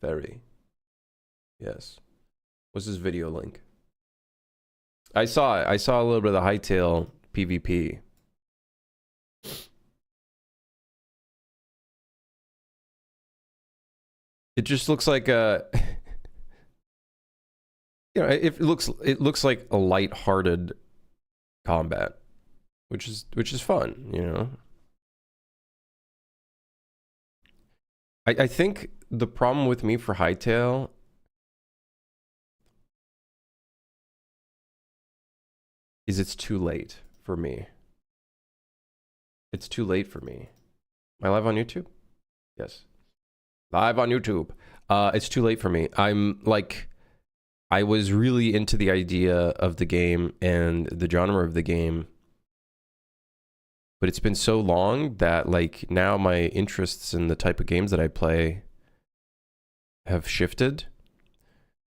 Very. Yes. What's his video link? I saw it. I saw a little bit of the Hightail PvP. It just looks like a you know, it looks like a light-hearted combat, which is fun, you know. I think the problem with me for Hightail is it's too late for me. It's too late for me. Am I live on YouTube? Yes. Live on YouTube. It's too late for me. I'm like, I was really into the idea of the game and the genre of the game, but it's been so long that like now my interests in the type of games that I play have shifted.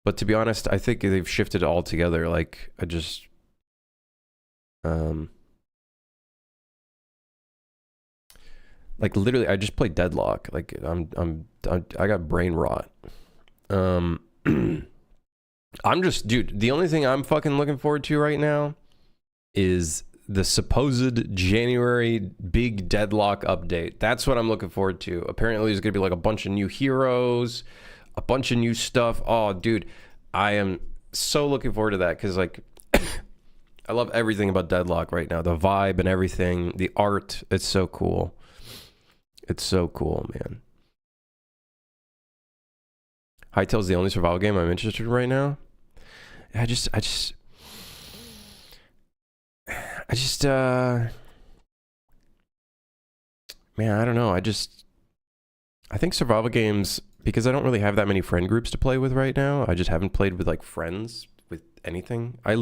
But to be honest, I think they've shifted altogether. Like I just, like literally, I just play Deadlock. Like I got brain rot. I'm just, dude, the only thing I'm fucking looking forward to right now is the supposed January big Deadlock update. That's what I'm looking forward to. Apparently there's gonna be like a bunch of new heroes, a bunch of new stuff. Oh, dude, I am so looking forward to that because like I love everything about Deadlock right now. The vibe and everything, the art, it's so cool. It's so cool, man. Hightail's the only survival game I'm interested in right now. I just man, I don't know. I think survival games, because I don't really have that many friend groups to play with right now. I just haven't played with like friends with anything. I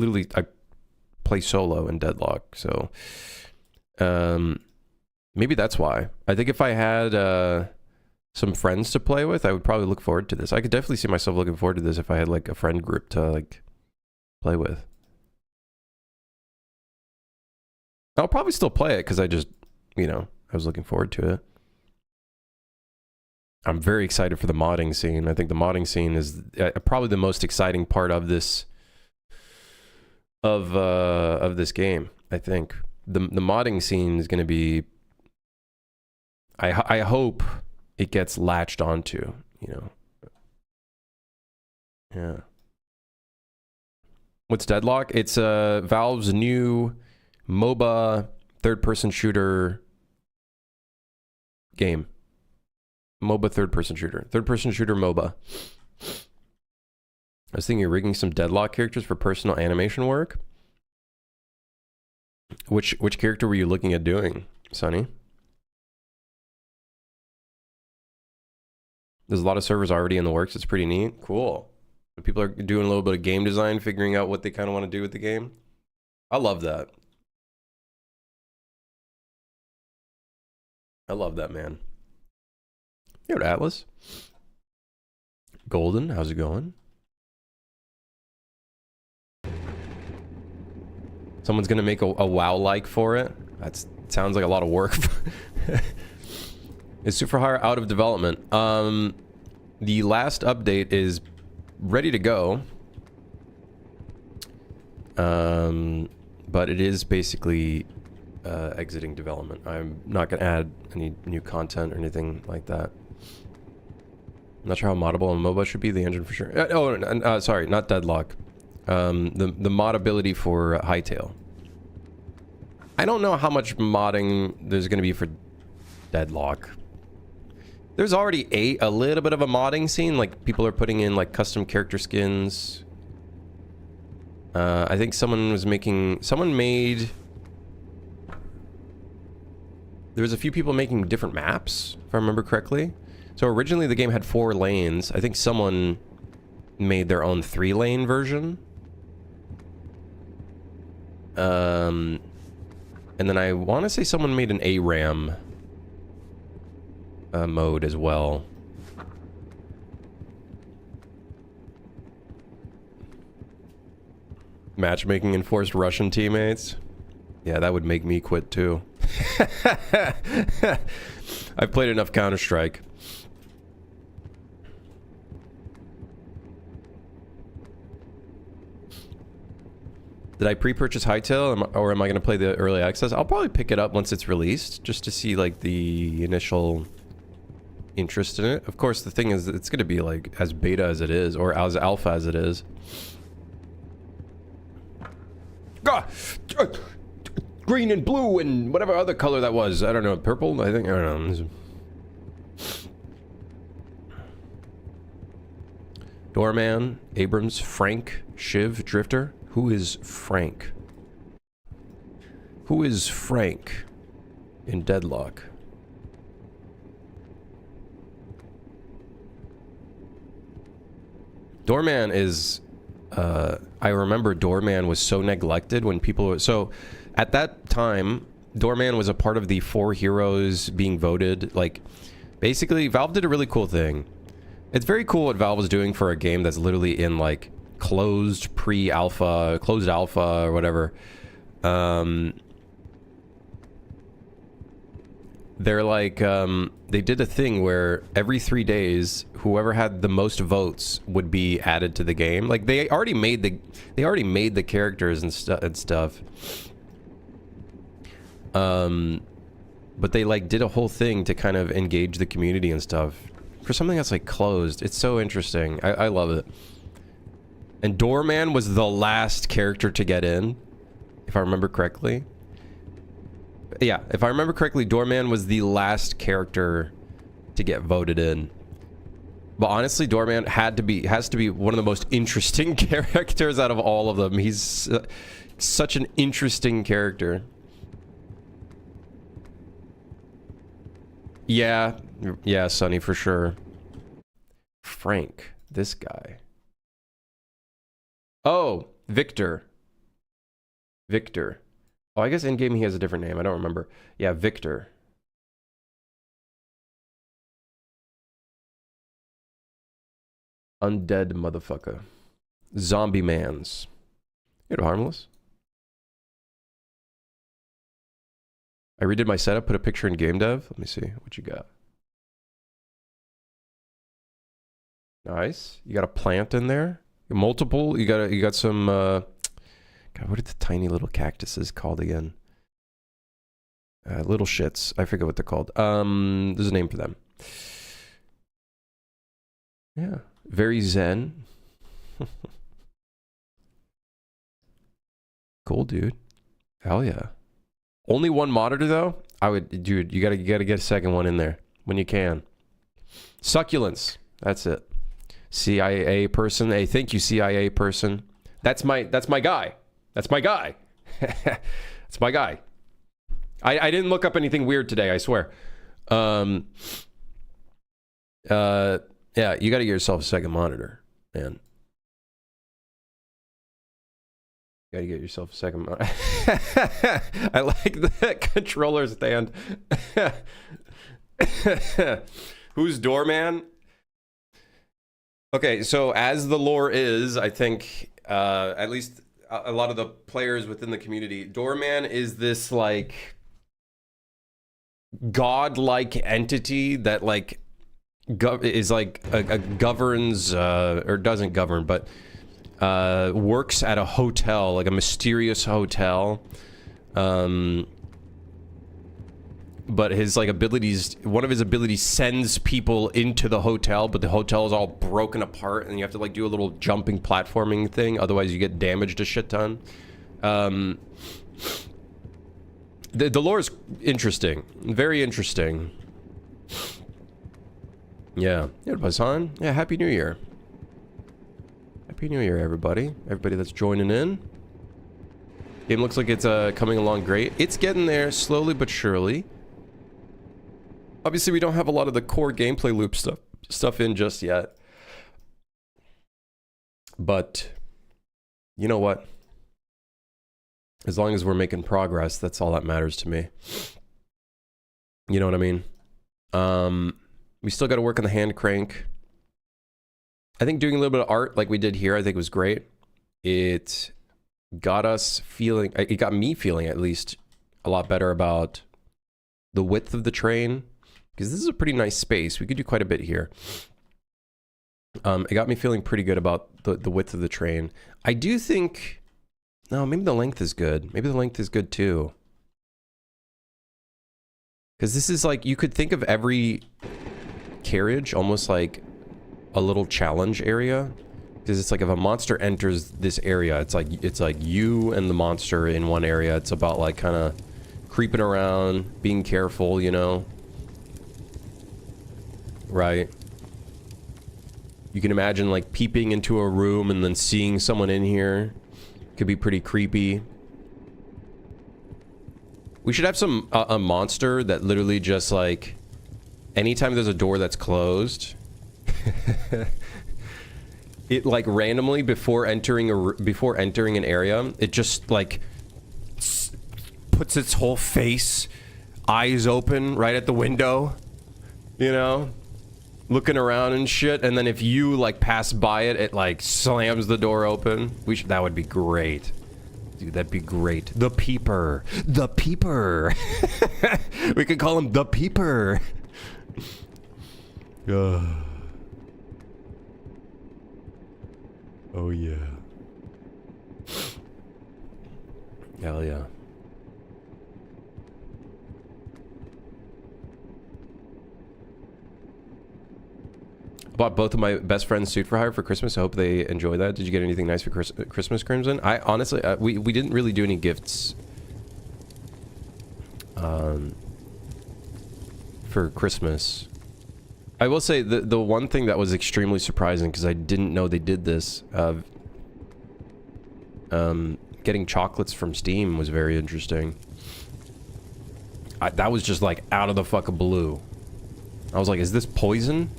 play solo in Deadlock, so maybe that's why. I think if I had some friends to play with, I would probably look forward to this. I could definitely see myself looking forward to this if I had like a friend group to like play with. I'll probably still play it because I just, you know, I was looking forward to it. I'm very excited for the modding scene. I think the modding scene is probably the most exciting part of this of this game. I think the modding scene is going to be. I hope it gets latched onto, you know. Yeah. What's Deadlock? It's Valve's new MOBA third-person shooter game. MOBA third-person shooter. Third-person shooter MOBA. I was thinking of rigging some Deadlock characters for personal animation work. Which character were you looking at doing, Sonny? There's a lot of servers already in the works. It's pretty neat. Cool. People are doing a little bit of game design, figuring out what they kind of want to do with the game. I love that. I love that, man. Yo, Atlas. Golden, how's it going? Someone's gonna make a WoW like for it. That sounds like a lot of work. Is Super Hire out of development? The last update is ready to go. But it is basically exiting development. I'm not gonna add any new content or anything like that. I'm not sure how moddable a MOBA should be. The engine for sure. Sorry, not Deadlock. The modability for Hightail. I don't know how much modding there's going to be for Deadlock. There's already a little bit of a modding scene. Like people are putting in like custom character skins. I think someone made. There was a few people making different maps, if I remember correctly. So originally the game had 4 lanes. I think someone made their own 3-lane version. And then I want to say someone made an ARAM mode as well. Matchmaking and forced Russian teammates. Yeah, that would make me quit too. I've played enough Counter-Strike. Did I pre-purchase Hytale or am I going to play the early access? I'll probably pick it up once it's released just to see like the initial interest in it. Of course, the thing is it's going to be like as beta as it is or as alpha as it is. Green and blue and whatever other color that was. I don't know. Purple? I think. I don't know. Doorman, Abrams, Frank, Shiv, Drifter. Who is Frank? Who is Frank in Deadlock? Doorman is... I remember Doorman was so neglected when people were... So, at that time, Doorman was a part of the 4 heroes being voted. Like, basically, Valve did a really cool thing. It's very cool what Valve was doing for a game that's literally in, like, closed pre-alpha, closed alpha, or whatever. They're like, they did a thing where every 3 days, whoever had the most votes would be added to the game. Like, they already made the characters and stuff. But they, like, did a whole thing to kind of engage the community and stuff. For something that's, like, closed. It's so interesting. I love it. And Doorman was the last character to get in, if I remember correctly. Yeah, if I remember correctly, Doorman was the last character to get voted in. But honestly, Doorman has to be one of the most interesting characters out of all of them. He's such an interesting character. Yeah, Sonny, for sure. Frank, this guy. Oh, Victor. Victor. Oh, I guess in-game he has a different name. I don't remember. Yeah, Victor. Undead motherfucker. Zombie mans. You're harmless. I redid my setup, put a picture in game dev. Let me see what you got. Nice. You got a plant in there. Multiple. You got some God, what are the tiny little cactuses called again? Little shits. I forget what they're called. There's a name for them. Yeah. Very zen. Cool, dude. Hell yeah. Only one monitor though? Dude, you gotta get a second one in there when you can. Succulents. That's it. CIA person. Hey, thank you, CIA person. That's my guy. That's my guy. That's my guy. I didn't look up anything weird today, I swear. Yeah, you gotta get yourself a second monitor, man. You gotta get yourself a second monitor. I like the controller stand. Who's Doorman? Okay, so as the lore is, I think, at least a lot of the players within the community, Doorman is this, like, godlike entity that, like, is, like, governs, or doesn't govern, but works at a hotel, like a mysterious hotel. But his, like, abilities, one of his abilities sends people into the hotel, but the hotel is all broken apart and you have to, like, do a little jumping platforming thing, otherwise you get damaged a shit ton. The lore is interesting, very interesting. Yeah, Hassan. Yeah, Happy New Year. Happy New Year, everybody that's joining in. Game looks like it's coming along great. It's getting there slowly but surely. Obviously, we don't have a lot of the core gameplay loop stuff in just yet. But you know what? As long as we're making progress, that's all that matters to me. You know what I mean? We still got to work on the hand crank. I think doing a little bit of art like we did here, I think was great. It got us feeling, it got me feeling at least a lot better about the width of the train. Because this is a pretty nice space. We could do quite a bit here. It got me feeling pretty good about the width of the train. I do think No, maybe the length is good. Maybe the length is good too. Because this is like, you could think of every carriage almost like a little challenge area. Because it's like if a monster enters this area, it's like you and the monster in one area. It's about like kind of creeping around, being careful, you know? Right? You can imagine like peeping into a room and then seeing someone in here. Could be pretty creepy. We should have some a monster that literally just like anytime there's a door that's closed, it like randomly before entering an area, it just like puts its whole face, eyes open right at the window, you know, looking around and shit. And then if you like pass by it, it like slams the door open. That would be great. Dude, that'd be great. The Peeper. The Peeper. We could call him the Peeper. Oh yeah. Hell yeah. Bought both of my best friends suit for hire for Christmas. I hope they enjoy that. Did you get anything nice for Christmas, Crimson? I honestly, we didn't really do any gifts for Christmas. I will say the one thing that was extremely surprising, because I didn't know they did this, getting chocolates from Steam was very interesting. That was just like out of the fucking blue. I was like, is this poison?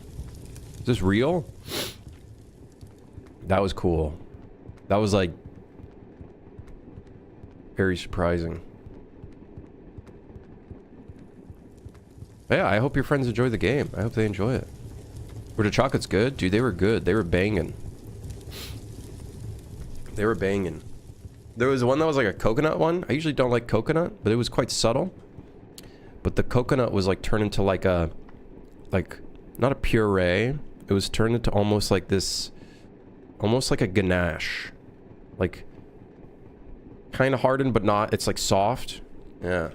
Is this real? That was cool. That was like very surprising. But yeah, I hope your friends enjoy the game. I hope they enjoy it. Were the chocolates good? Dude, they were good. They were banging. They were banging. There was one that was like a coconut one. I usually don't like coconut, but it was quite subtle. But the coconut was like turned into like a, not a puree. It was turned into almost like this, almost like a ganache. Like, kind of hardened, but not. It's like soft. Yeah.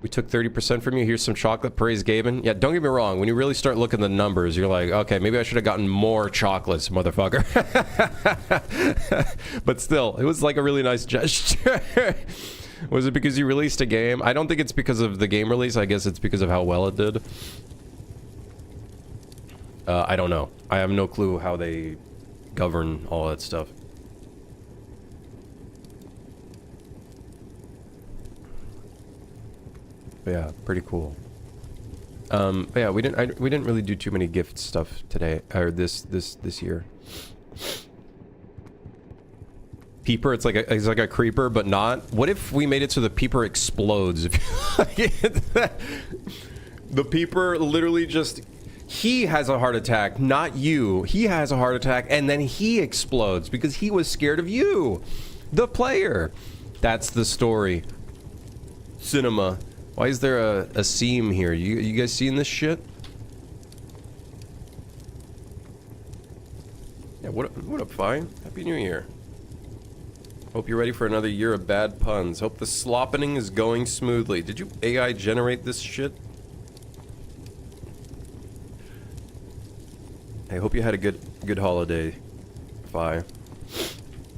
We took 30% from you. Here's some chocolate. Praise Gaben. Yeah, don't get me wrong. When you really start looking at the numbers, you're like, okay, maybe I should have gotten more chocolates, motherfucker. But still, it was like a really nice gesture. Was it because you released a game? I don't think it's because of the game release. I guess it's because of how well it did. I don't know. I have no clue how they govern all that stuff. But yeah, pretty cool. But yeah, we didn't really do too many gift stuff today or this year. Peeper, it's like a creeper, but not. What if we made it so the Peeper explodes? The Peeper literally just, he has a heart attack, not you. He has a heart attack, and then he explodes because he was scared of you, the player. That's the story. Cinema. Why is there a seam here? You guys seeing this shit? Yeah, what up, Fi? Happy New Year. Hope you're ready for another year of bad puns. Hope the sloppening is going smoothly. Did you AI generate this shit? I hope you had a good holiday, Fi.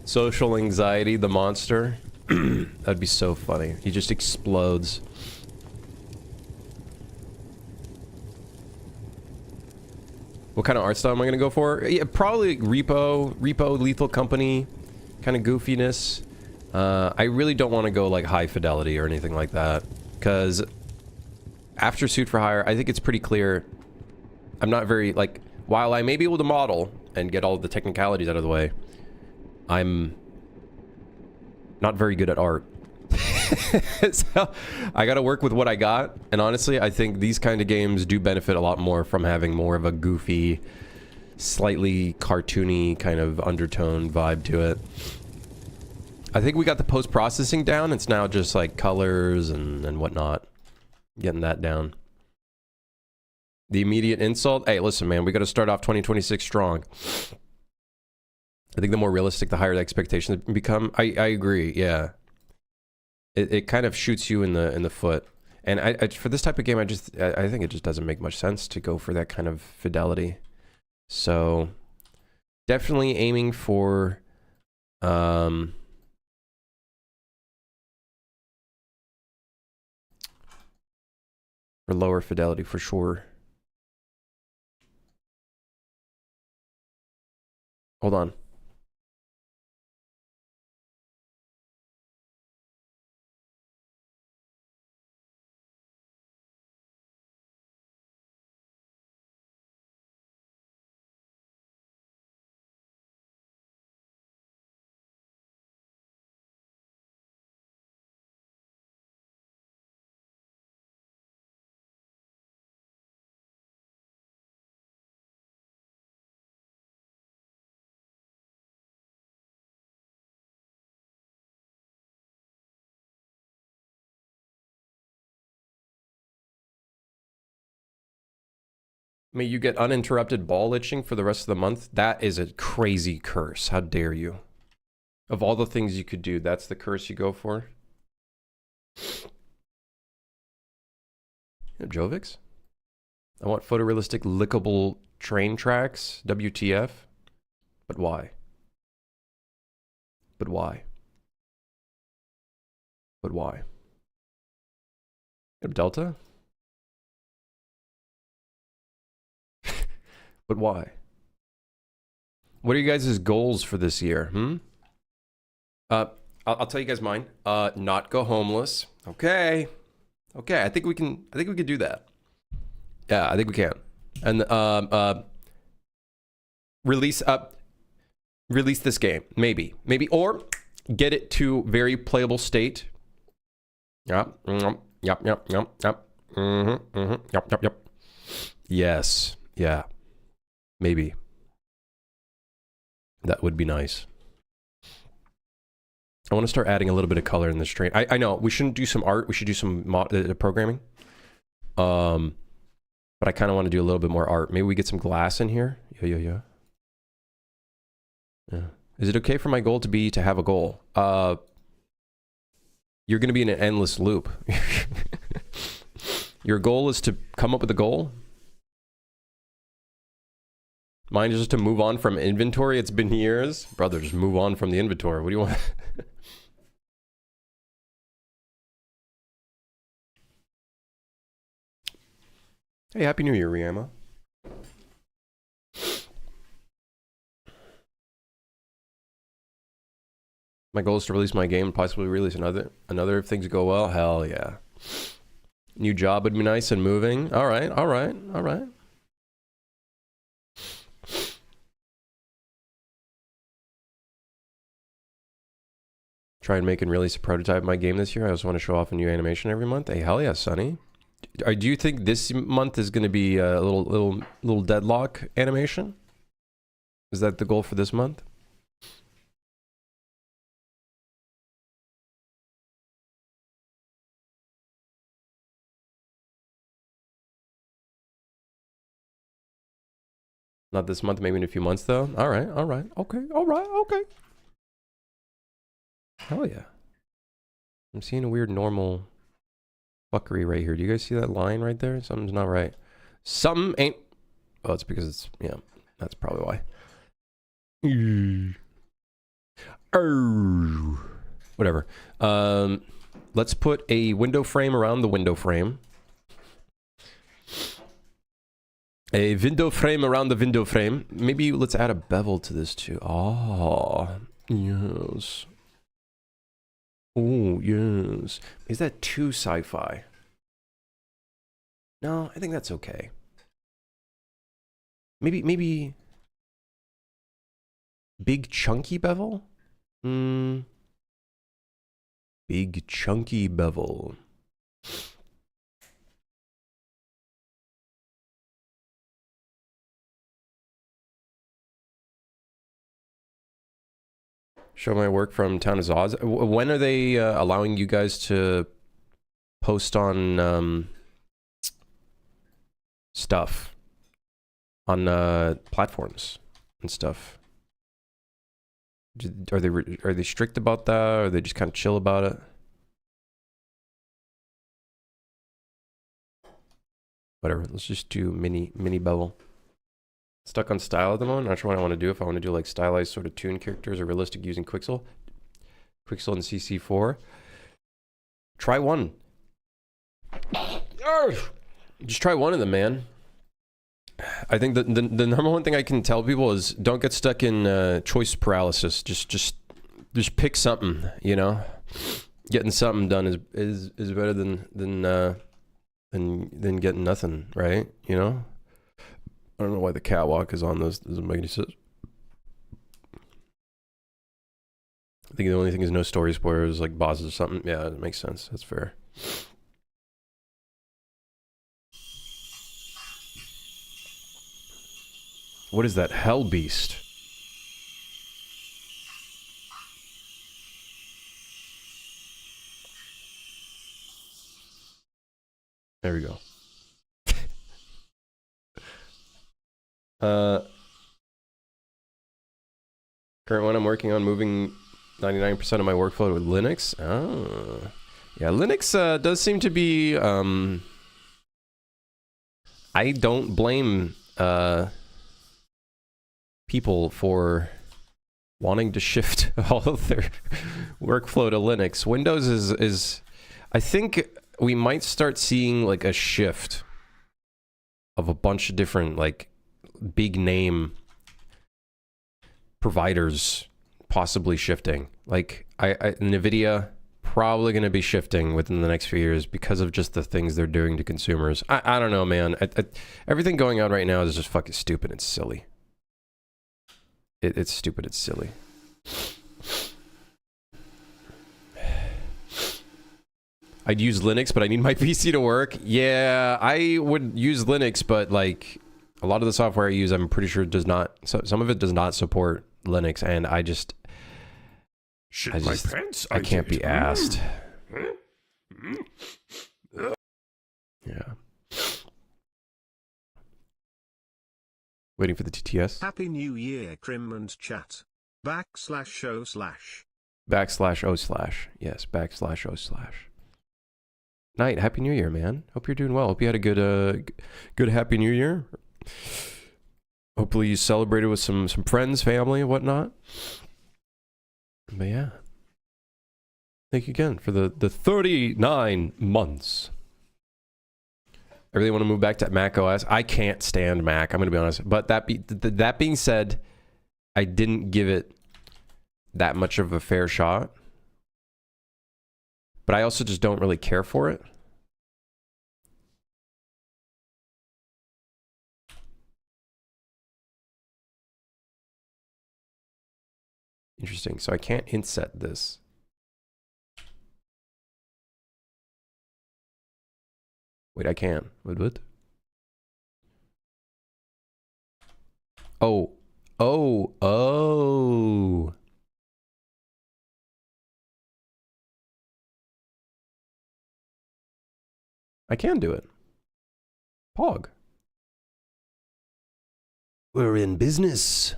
Social anxiety, the monster. That'd be so funny. He just explodes. What kind of art style am I gonna go for? Yeah, probably Repo, Lethal Company, kind of goofiness. I really don't want to go like high fidelity or anything like that, because after Suit for Hire, I think it's pretty clear. I'm not very like, while I may be able to model and get all of the technicalities out of the way, I'm not very good at art. So I gotta work with what I got, and honestly I think these kind of games do benefit a lot more from having more of a goofy, slightly cartoony kind of undertone vibe to it. I think we got the post-processing down. It's now just like colors and whatnot, getting that down. The immediate insult, hey listen man, we gotta start off 2026 strong. I think the more realistic, the higher the expectations become. I agree. Yeah, it kind of shoots you in the foot. And I for this type of game, I think it just doesn't make much sense to go for that kind of fidelity. So definitely aiming for lower fidelity for sure. Hold on. I mean, you get uninterrupted ball itching for the rest of the month. That is a crazy curse. How dare you? Of all the things you could do, that's the curse you go for? Jovix? I want photorealistic lickable train tracks. WTF? But why? But why? But why? Delta? But why? What are you guys' goals for this year? I'll tell you guys mine. Not go homeless. Okay. Okay, I think we can do that. Yeah, I think we can. And release this game. Maybe. Or get it to very playable state. Yep. Yep. Yes. Yeah. Maybe. That would be nice. I want to start adding a little bit of color in this train. I know, we shouldn't do some art. We should do some programming. But I kind of want to do a little bit more art. Maybe we get some glass in here. Yeah. Is it okay for my goal to have a goal? You're going to be in an endless loop. Your goal is to come up with a goal? Mine is just to move on from inventory. It's been years. Brother, just move on from the inventory. What do you want? Hey, Happy New Year, Rihanna. My goal is to release my game and possibly release another if things go well. Hell yeah. New job would be nice and moving. All right. Try and make and release a prototype of my game this year. I also want to show off a new animation every month. Hey, hell yeah, Sonny. Do you think this month is going to be a little deadlock animation? Is that the goal for this month? Not this month, maybe in a few months though. All right. Okay. Hell yeah. I'm seeing a weird normal fuckery right here. Do you guys see that line right there? Something's not right. Something ain't... Oh, it's because it's... Yeah, that's probably why. Whatever. Let's put a window frame around the window frame. A window frame around the window frame. Maybe let's add a bevel to this too. Oh, yes. Oh, yes. Is that too sci-fi? No, I think that's okay. Maybe... Big chunky bevel? Big chunky bevel. Show my work from Town of Oz. When are they allowing you guys to post on stuff on platforms and stuff? Are they strict about that, or are they just kind of chill about it? Whatever. Let's just do mini bevel. Stuck on style at the moment. Not sure what I want to do. If I want to do like stylized sort of toon characters or realistic using Quixel and CC4. Try one. Just try one of them, man. I think the number one thing I can tell people is don't get stuck in choice paralysis. Just pick something. You know, getting something done is better than getting nothing. Right? You know. I don't know why the catwalk is on this. Doesn't make any sense. I think the only thing is no story spoilers, like bosses or something. Yeah, it makes sense. That's fair. What is that hell beast? There we go. Current one I'm working on moving 99% of my workflow with Linux. Oh. Yeah, Linux does seem to be I don't blame people for wanting to shift all of their workflow to Linux. Windows is I think we might start seeing like a shift of a bunch of different like big name providers possibly shifting. Like NVIDIA probably going to be shifting within the next few years because of just the things they're doing to consumers. I don't know, man. Everything going on right now is just fucking stupid and silly. It's stupid. It's silly. I'd use Linux, but I need my PC to work. Yeah, I would use Linux, but like a lot of the software I use, I'm pretty sure does not. So some of it does not support Linux, and I can't be asked. Yeah. Waiting for the TTS. Happy New Year, Crim and Chat. /o/. /o/. Yes, /o/. Night. Happy New Year, man. Hope you're doing well. Hope you had a good Happy New Year. Hopefully you celebrated with some friends, family, and whatnot. But yeah. Thank you again for the 39 months. I really want to move back to Mac OS. I can't stand Mac, I'm going to be honest. But that being said, I didn't give it that much of a fair shot. But I also just don't really care for it. Interesting. So I can't inset this. Wait, I can. What? Oh. I can do it. Pog. We're in business.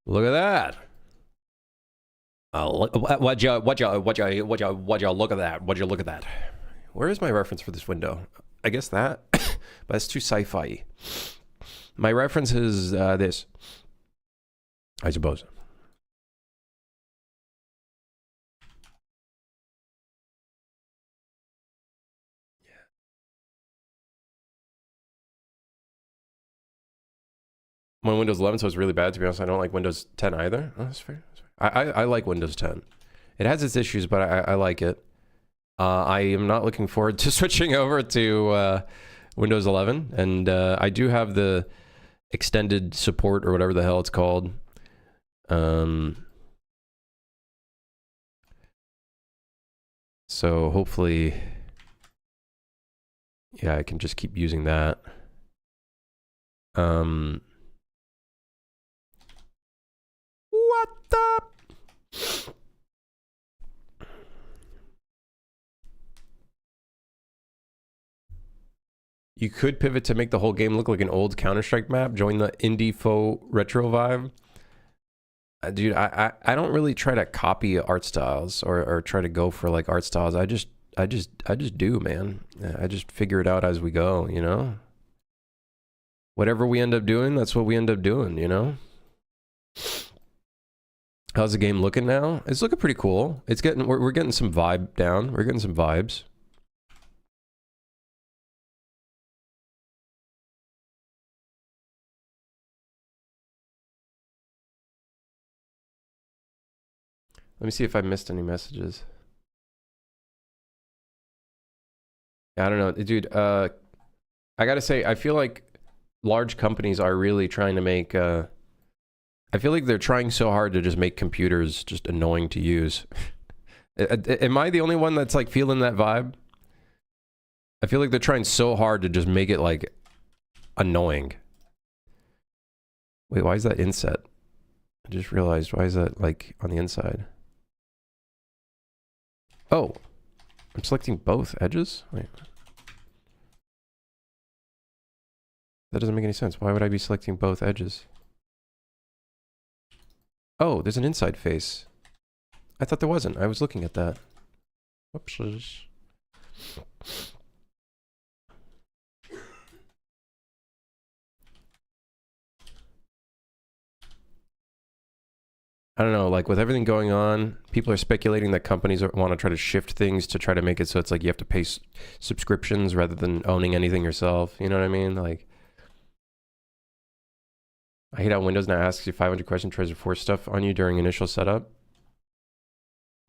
Look at that. Would you look at that? Would you look at that? Where is my reference for this window? I guess that, but it's too sci-fi. My reference is this, I suppose. When Windows 11, so it's really bad, to be honest. I don't like Windows 10 either. Oh, that's fair. I like Windows 10. It has its issues, but I like it. I am not looking forward to switching over to Windows 11. And I do have the extended support or whatever the hell it's called. So hopefully, yeah, I can just keep using that. What the? You could pivot to make the whole game look like an old Counter-Strike map. Join the indie faux retro vibe. Dude, I don't really try to copy art styles or try to go for like art styles. I just do, man. I just figure it out as we go, you know? Whatever we end up doing, that's what we end up doing, you know? How's the game looking now? It's looking pretty cool. It's getting, we're getting some vibe down. We're getting some vibes. Let me see if I missed any messages. I don't know, dude. I gotta say, I feel like large companies are really trying to make. I feel like they're trying so hard to just make computers just annoying to use. Am I the only one that's like feeling that vibe? I feel like they're trying so hard to just make it like annoying. Wait, why is that inset? I just realized, why is that like on the inside? Oh, I'm selecting both edges? Wait. That doesn't make any sense. Why would I be selecting both edges? Oh, there's an inside face. I thought there wasn't. I was looking at that. Whoops. I don't know, like with everything going on, people are speculating that companies want to try to shift things to try to make it so it's like you have to pay subscriptions rather than owning anything yourself. You know what I mean? Like, I hate how Windows now asks you 500 questions, tries to force stuff on you during initial setup.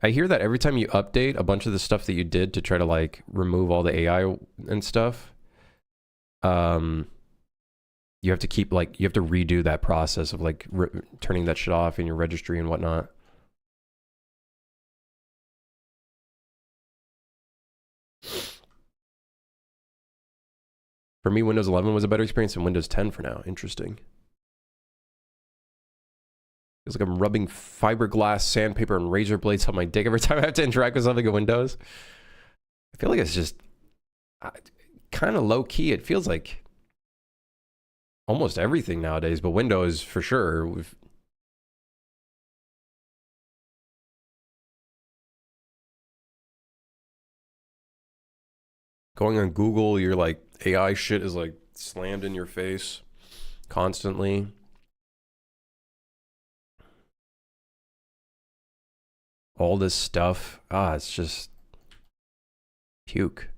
I hear that every time you update, a bunch of the stuff that you did to try to like remove all the AI and stuff, you have to keep like, you have to redo that process of like turning that shit off in your registry and whatnot. For me, Windows 11 was a better experience than Windows 10 for now. Interesting. Feels like I'm rubbing fiberglass, sandpaper, and razor blades on my dick every time I have to interact with something in Windows. I feel like it's just kind of low key. It feels like almost everything nowadays, but Windows for sure. Going on Google, your like AI shit is like slammed in your face constantly. All this stuff. It's just puke.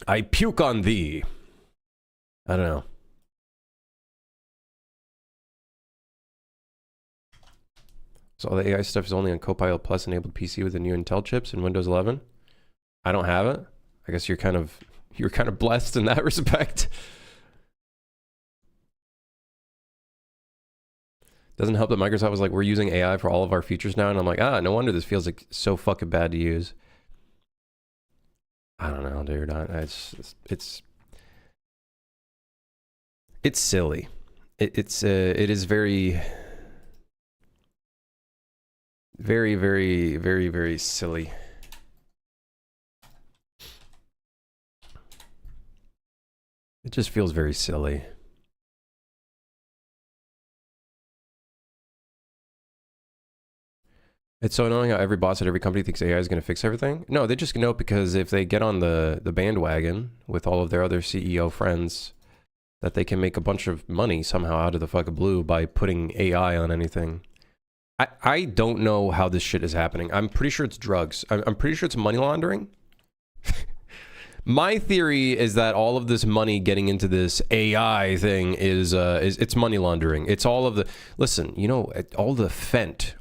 I puke on thee. I don't know. So all the AI stuff is only on Copilot Plus enabled PC with the new Intel chips in Windows 11. I don't have it. I guess you're kind of blessed in that respect. Doesn't help that Microsoft was like, we're using AI for all of our features now, and I'm like, no wonder this feels like so fucking bad to use. I don't know, dude. It's silly. It is very, very, very, very, very silly. It just feels very silly. It's so annoying how every boss at every company thinks AI is going to fix everything. No, they just know, because if they get on the bandwagon with all of their other CEO friends, that they can make a bunch of money somehow out of the fucking blue by putting AI on anything. I don't know how this shit is happening. I'm pretty sure it's drugs. I'm pretty sure it's money laundering. My theory is that all of this money getting into this AI thing is it's money laundering. It's all of the, listen, you know, all the Fent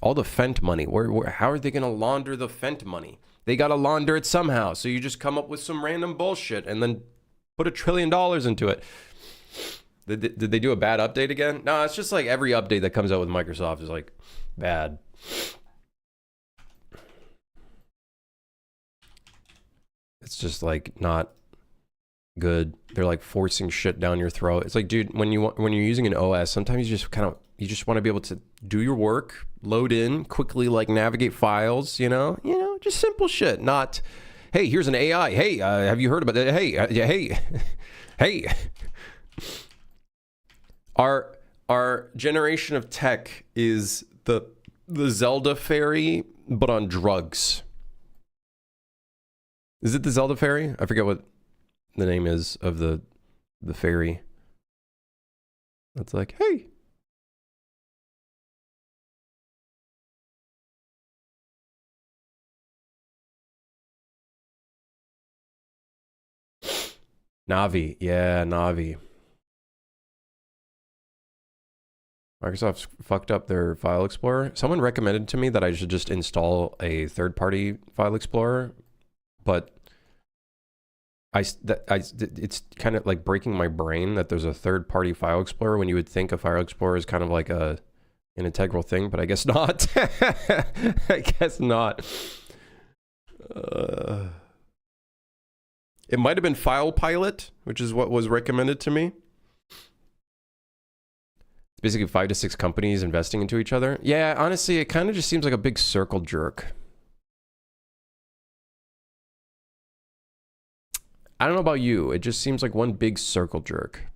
money. How are they going to launder the Fent money? They got to launder it somehow. So you just come up with some random bullshit and then put $1 trillion into it. Did they do a bad update again? No, it's just like every update that comes out with Microsoft is like bad. It's just like not good. They're like forcing shit down your throat. It's like, dude, when you're using an OS, sometimes you just want to be able to do your work, load in quickly, like navigate files, you know, just simple shit. Not, Hey, here's an AI. Hey, have you heard about that? Hey, hey, hey. Our generation of tech is the Zelda fairy, but on drugs. Is it the Zelda fairy? I forget what the name is of the fairy. It's like, hey. Navi. Yeah, Navi. Microsoft fucked up their file explorer. Someone recommended to me that I should just install a third-party file explorer, but it's kind of like breaking my brain that there's a third-party file explorer when you would think a file explorer is kind of like an integral thing, but I guess not. I guess not. It might have been File Pilot, which is what was recommended to me. It's basically 5 to 6 companies investing into each other. Yeah, honestly, it kind of just seems like a big circle jerk. I don't know about you. It just seems like one big circle jerk.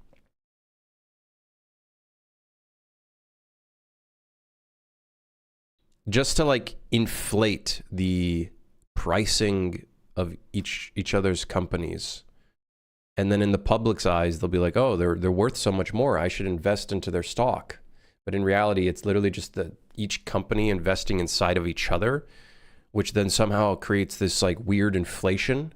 Just to like inflate the pricing of each other's companies. And then in the public's eyes, they'll be like, oh, they're worth so much more. I should invest into their stock. But in reality, it's literally just each company investing inside of each other, which then somehow creates this like weird inflation.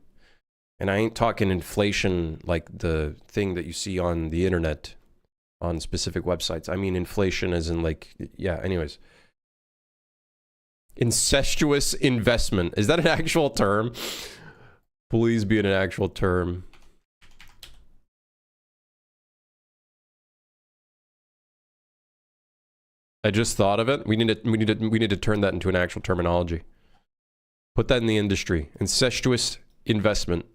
And I ain't talking inflation like the thing that you see on the internet on specific websites. I mean inflation as in like, yeah, anyways. Incestuous investment. Is that an actual term? Please be an actual term. I just thought of it. We need to turn that into an actual terminology. Put that in the industry. Incestuous investment.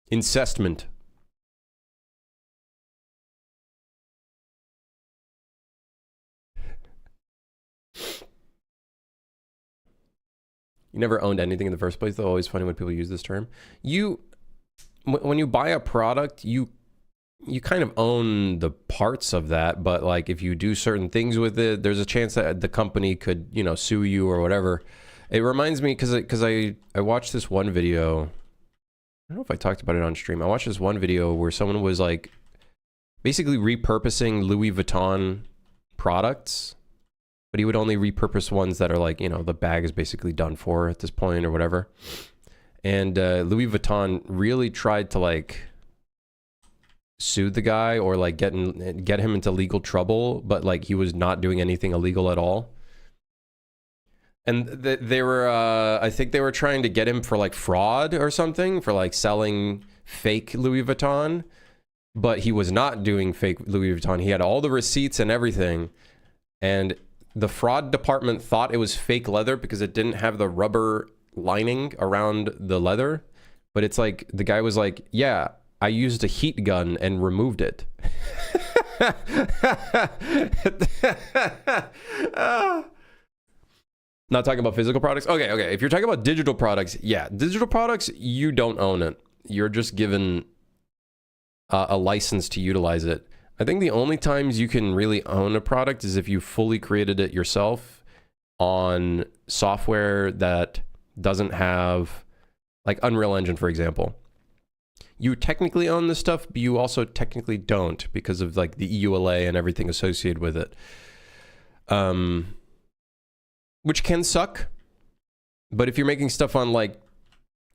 Incestment. You never owned anything in the first place, though. Always funny when people use this term. When you buy a product, you kind of own the parts of that, but like if you do certain things with it, there's a chance that the company could, you know, sue you or whatever. It reminds me because I watched this one video. I don't know if I talked about it on stream. I watched this one video where someone was like basically repurposing Louis Vuitton products, but he would only repurpose ones that are like, you know, the bag is basically done for at this point or whatever. And Louis Vuitton really tried to like sue the guy or like get him into legal trouble, but like he was not doing anything illegal at all. And they were, I think they were trying to get him for like fraud or something, for like selling fake Louis Vuitton, but he was not doing fake Louis Vuitton. He had all the receipts and everything. And the fraud department thought it was fake leather because it didn't have the rubber lining around the leather. But it's like, the guy was like, yeah, I used a heat gun and removed it. Not talking about physical products? Okay. If you're talking about digital products, yeah. Digital products, you don't own it. You're just given a license to utilize it. I think the only times you can really own a product is if you fully created it yourself on software that doesn't have, like Unreal Engine, for example. You technically own this stuff, but you also technically don't because of like the EULA and everything associated with it. Which can suck. But if you're making stuff on like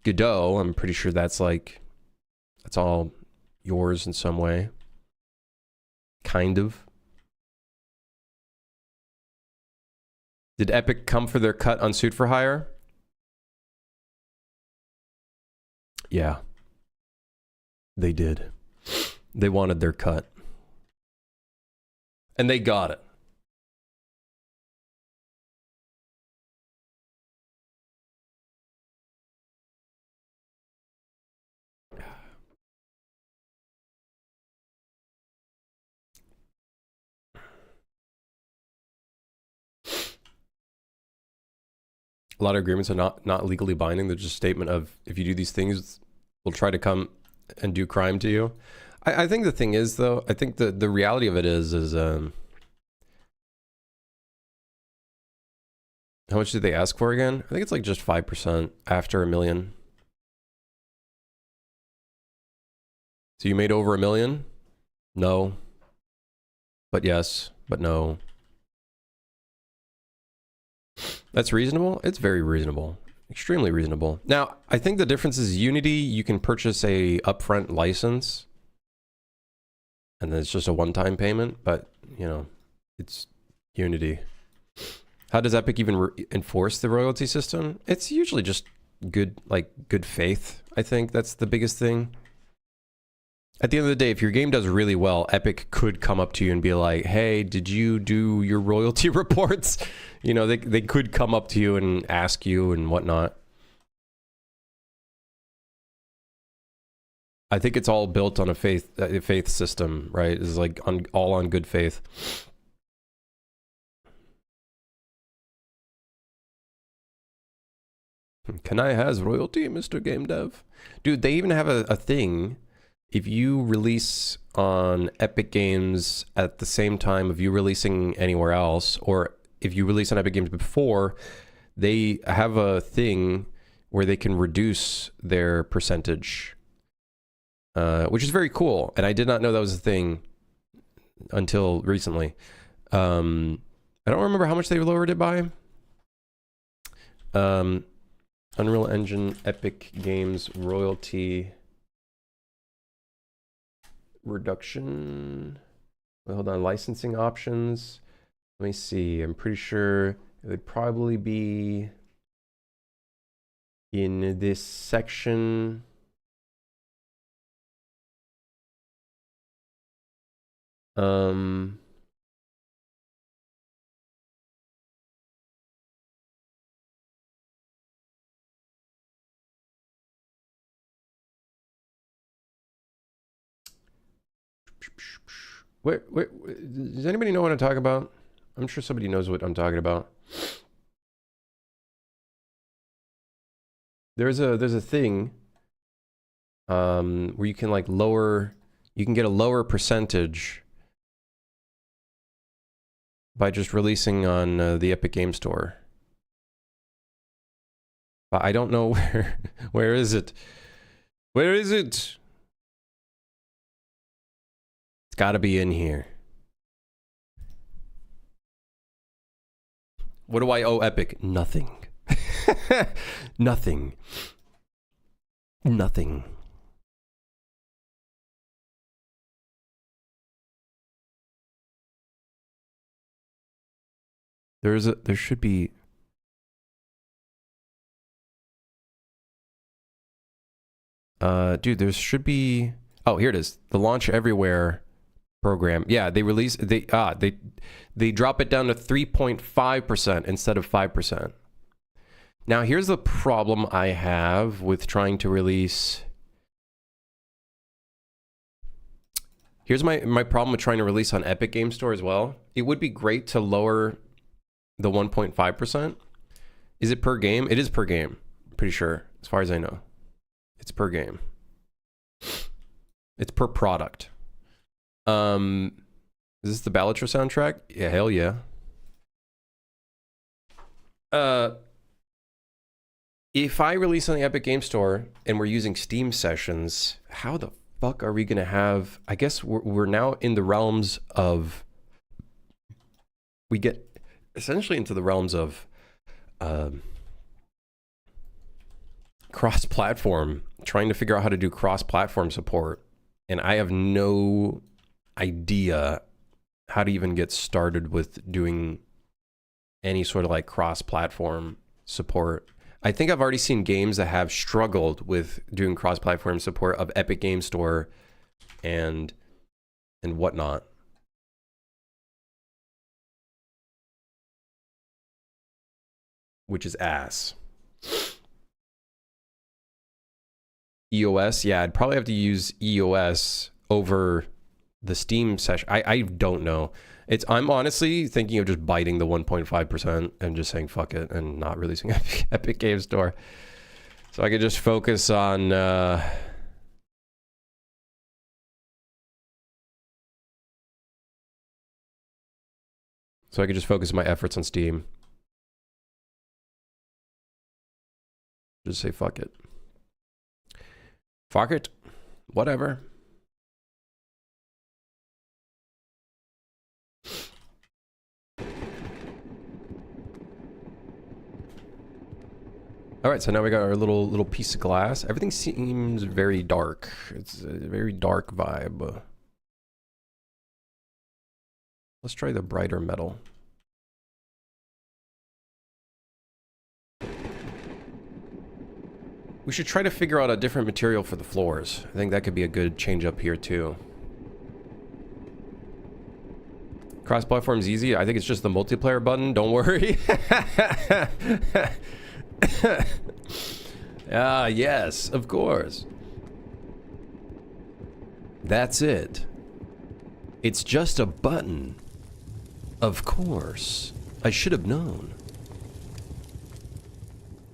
Godot, I'm pretty sure that's all yours in some way. Kind of. Did Epic come for their cut on Suit for Hire? Yeah. They did. They wanted their cut. And they got it. A lot of agreements are not legally binding. They're just a statement of, if you do these things, we'll try to come and do crime to you. I think the thing is, though, I think the reality of it is how much did they ask for again? I think it's like just 5% after $1 million. So you made over $1 million? No. But yes, but no. That's reasonable? It's very reasonable. Extremely reasonable. Now, I think the difference is Unity, you can purchase a upfront license. And then it's just a one-time payment, but, you know, it's Unity. How does Epic even enforce the royalty system? It's usually just good faith, I think. That's the biggest thing. At the end of the day, if your game does really well, Epic could come up to you and be like, hey, did you do your royalty reports? You know, they could come up to you and ask you and whatnot. I think it's all built on a faith system, right? It's like all on good faith. Can I has royalty, Mr. Game Dev? Dude, they even have a thing. If you release on Epic Games at the same time of you releasing anywhere else, or if you release on Epic Games before, they have a thing where they can reduce their percentage, which is very cool. And I did not know that was a thing until recently. I don't remember how much they lowered it by. Unreal Engine, Epic Games, royalty reduction. Wait, hold on, licensing options. Let me see. I'm pretty sure it would probably be in this section. Wait, does anybody know what I'm talking about? I'm sure somebody knows what I'm talking about. There's a thing where you can like you can get a lower percentage by just releasing on the Epic Game Store. But I don't know where is it? Where is it? It's got to be in here. What do I owe Epic? Nothing. Nothing. Nothing. There should be. Dude, there should be. Oh, here it is. The Launch Everywhere program. Yeah, they drop it down to 3.5% instead of 5%. Now, here's the problem I have with trying to release. Here's my problem with trying to release on Epic Game Store as well. It would be great to lower the 1.5%. Is it per game? It is per game. I'm pretty sure, as far as I know. It's per game. It's per product. Is this the Ballatra soundtrack? Yeah, hell yeah. If I release on the Epic Game Store and we're using Steam sessions, how the fuck are we gonna have? I guess we're now in the realms of. We get essentially into the realms of cross-platform, trying to figure out how to do cross-platform support, and I have no idea how to even get started with doing any sort of like cross-platform support. I think I've already seen games that have struggled with doing cross-platform support of Epic Game Store and whatnot. Which is ass. EOS, yeah, I'd probably have to use EOS over the Steam session. I don't know. I'm honestly thinking of just biting the 1.5% and just saying fuck it and not releasing Epic Game Store. So I could just focus on so I could just focus my efforts on Steam. Just say fuck it. Fuck it. Whatever. All right, so now we got our little piece of glass. Everything seems very dark. It's a very dark vibe. Let's try the brighter metal. We should try to figure out a different material for the floors. I think that could be a good change up here too. Cross-platform is easy. I think it's just the multiplayer button. Don't worry. Ah, yes, of course. That's it. It's just a button. Of course. I should have known.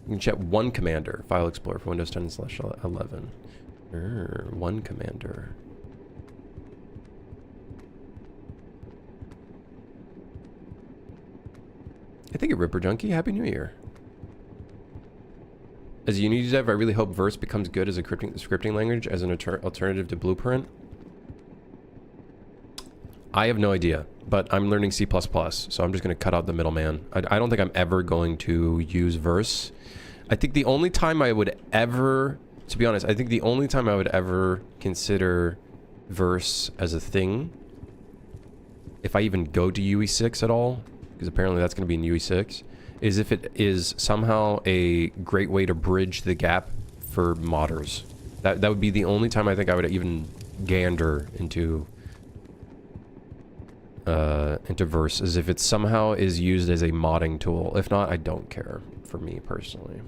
You can check one commander. File Explorer for Windows 10/11. One commander. I think a Ripper Junkie. Happy New Year. As a Unity dev, I really hope Verse becomes good as a scripting language as an alternative to Blueprint. I have no idea, but I'm learning C++, so I'm just going to cut out the middleman. I don't think I'm ever going to use Verse. I think the only time I would ever, to be honest, I think the only time I would ever consider Verse as a thing, if I even go to UE6 at all, because apparently that's going to be in UE6, is if it is somehow a great way to bridge the gap for modders. That would be the only time I think I would even gander into Verse, is if it somehow is used as a modding tool. If not, I don't care, for me personally.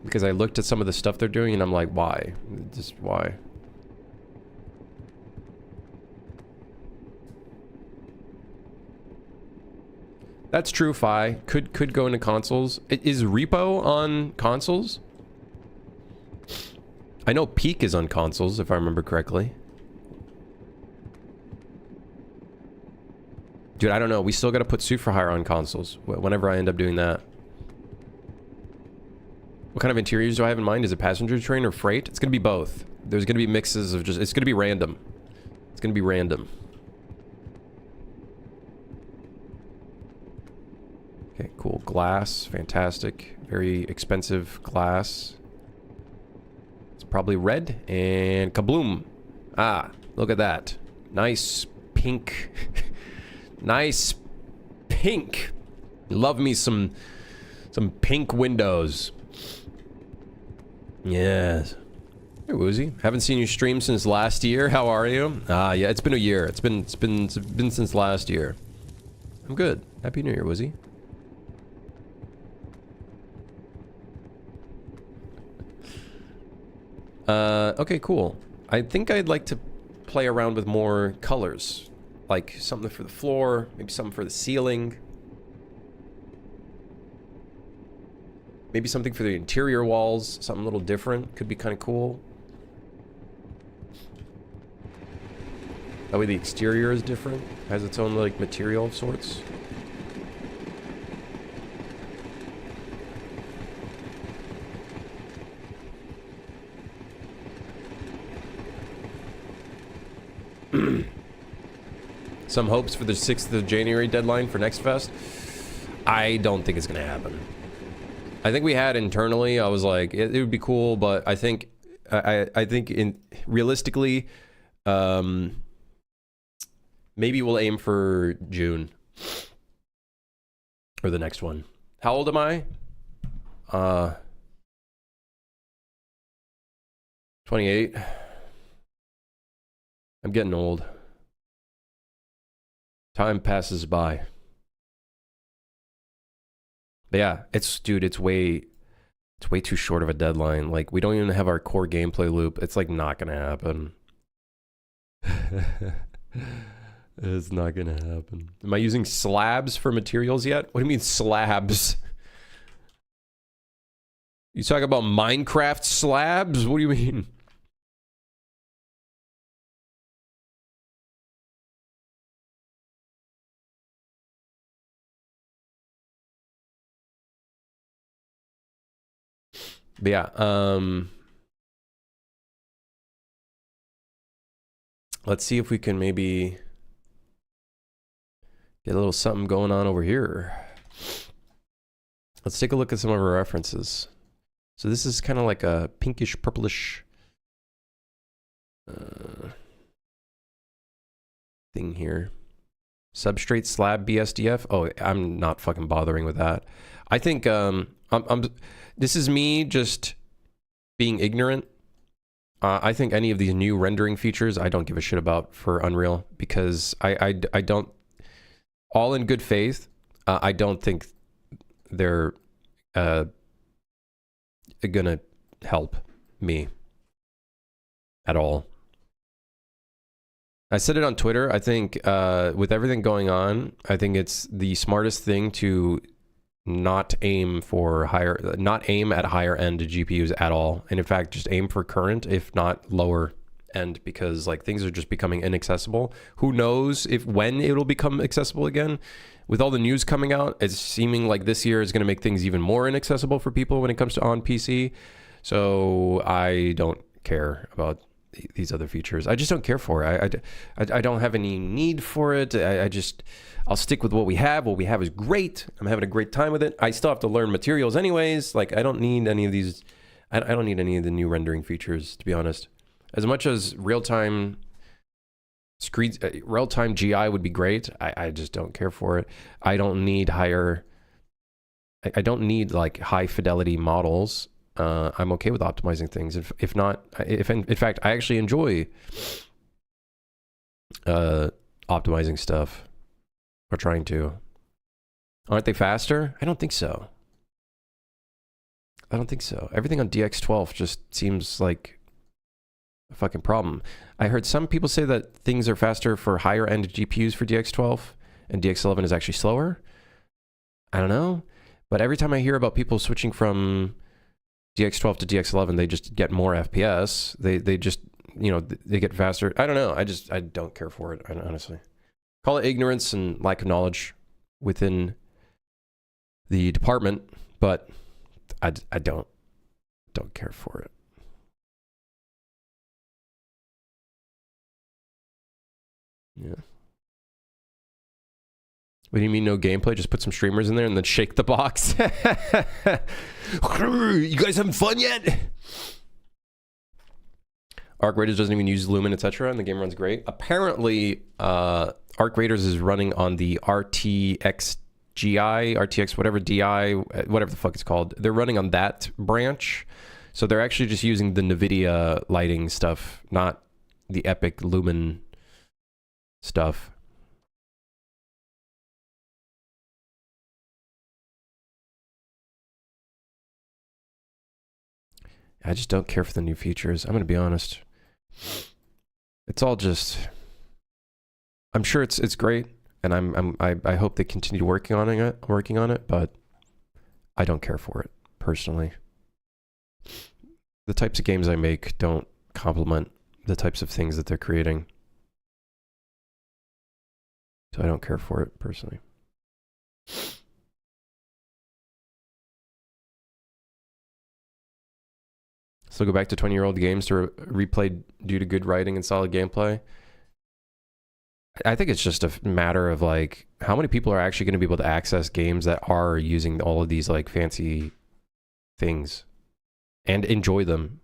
Because I looked at some of the stuff they're doing and I'm like, why? Just why? That's true, Fi. Could go into consoles. Is Repo on consoles? I know Peak is on consoles, if I remember correctly. Dude, I don't know. We still got to put Suit for Hire on consoles whenever I end up doing that. What kind of interiors do I have in mind? Is it passenger train or freight? It's going to be both. There's going to be mixes of just... It's going to be random. It's going to be random. Okay, cool. Glass. Fantastic. Very expensive glass. It's probably red. And kabloom. Ah, look at that. Nice pink... Nice pink. Love me some pink windows. Yes. Hey Woozy, haven't seen you stream since last year. How are you? Yeah, it's been a year. It's been since last year. I'm good. Happy New Year, Woozy. Okay, cool. I think I'd like to play around with more colors. Like something for the floor, maybe something for the ceiling. Maybe something for the interior walls, something a little different. Could be kind of cool. That way the exterior is different. Has its own like material of sorts. Some hopes for the 6th of January deadline for Next Fest. I don't think it's going to happen. I think we had internally, I was like, it would be cool, but I think, I think realistically, maybe we'll aim for June. Or the next one. How old am I? 28. I'm getting old. Time passes by. But yeah, dude, it's way too short of a deadline. Like, we don't even have our core gameplay loop. It's like not gonna happen. It's not gonna happen. Am I using slabs for materials yet? What do you mean slabs? You talk about Minecraft slabs? What do you mean? But yeah, let's see if we can maybe get a little something going on over here. Let's take a look at some of our references. So this is kind of like a pinkish, purplish thing here. Substrate slab BSDF. Oh, I'm not fucking bothering with that. I think this is me just being ignorant. I think any of these new rendering features I don't give a shit about for Unreal because I don't, all in good faith, I don't think they're gonna help me at all. I said it on Twitter. I think with everything going on, I think it's the smartest thing to not aim at higher end GPUs at all, and in fact just aim for current, if not lower end, because like things are just becoming inaccessible. Who knows when it'll become accessible again? With all the news coming out, it's seeming like this year is going to make things even more inaccessible for people when it comes to on PC. So I don't care about these other features. I just don't care for it. I don't have any need for it. I'll stick with what we have. What we have is great. I'm having a great time with it. I still have to learn materials anyways. Like I don't need any of these. I don't need any of the new rendering features, to be honest. As much as real-time screens, real-time GI would be great. I just don't care for it. I don't need I don't need like high fidelity models. I'm okay with optimizing things. If not, in fact, I actually enjoy optimizing stuff, or trying to. Aren't they faster? I don't think so. I don't think so. Everything on DX12 just seems like a fucking problem. I heard some people say that things are faster for higher end GPUs for DX12 and DX11 is actually slower. I don't know. But every time I hear about people switching from DX12 to DX11, they just get more FPS. They just, they get faster. I don't know. I don't care for it, honestly. Call it ignorance and lack of knowledge within the department, but I don't care for it. Yeah. What do you mean no gameplay? Just put some streamers in there and then shake the box? You guys having fun yet? Arc Raiders doesn't even use Lumen, etc., and the game runs great. Apparently, Arc Raiders is running on the RTX GI, RTX whatever DI, whatever the fuck it's called. They're running on that branch. So they're actually just using the NVIDIA lighting stuff, not the Epic Lumen stuff. I just don't care for the new features. I'm going to be honest. It's all just, I'm sure it's great, and I hope they continue working on it, but I don't care for it personally. The types of games I make don't complement the types of things that they're creating. So I don't care for it personally. So go back to 20-year-old games to replay due to good writing and solid gameplay. I think it's just a matter of like how many people are actually going to be able to access games that are using all of these like fancy things and enjoy them,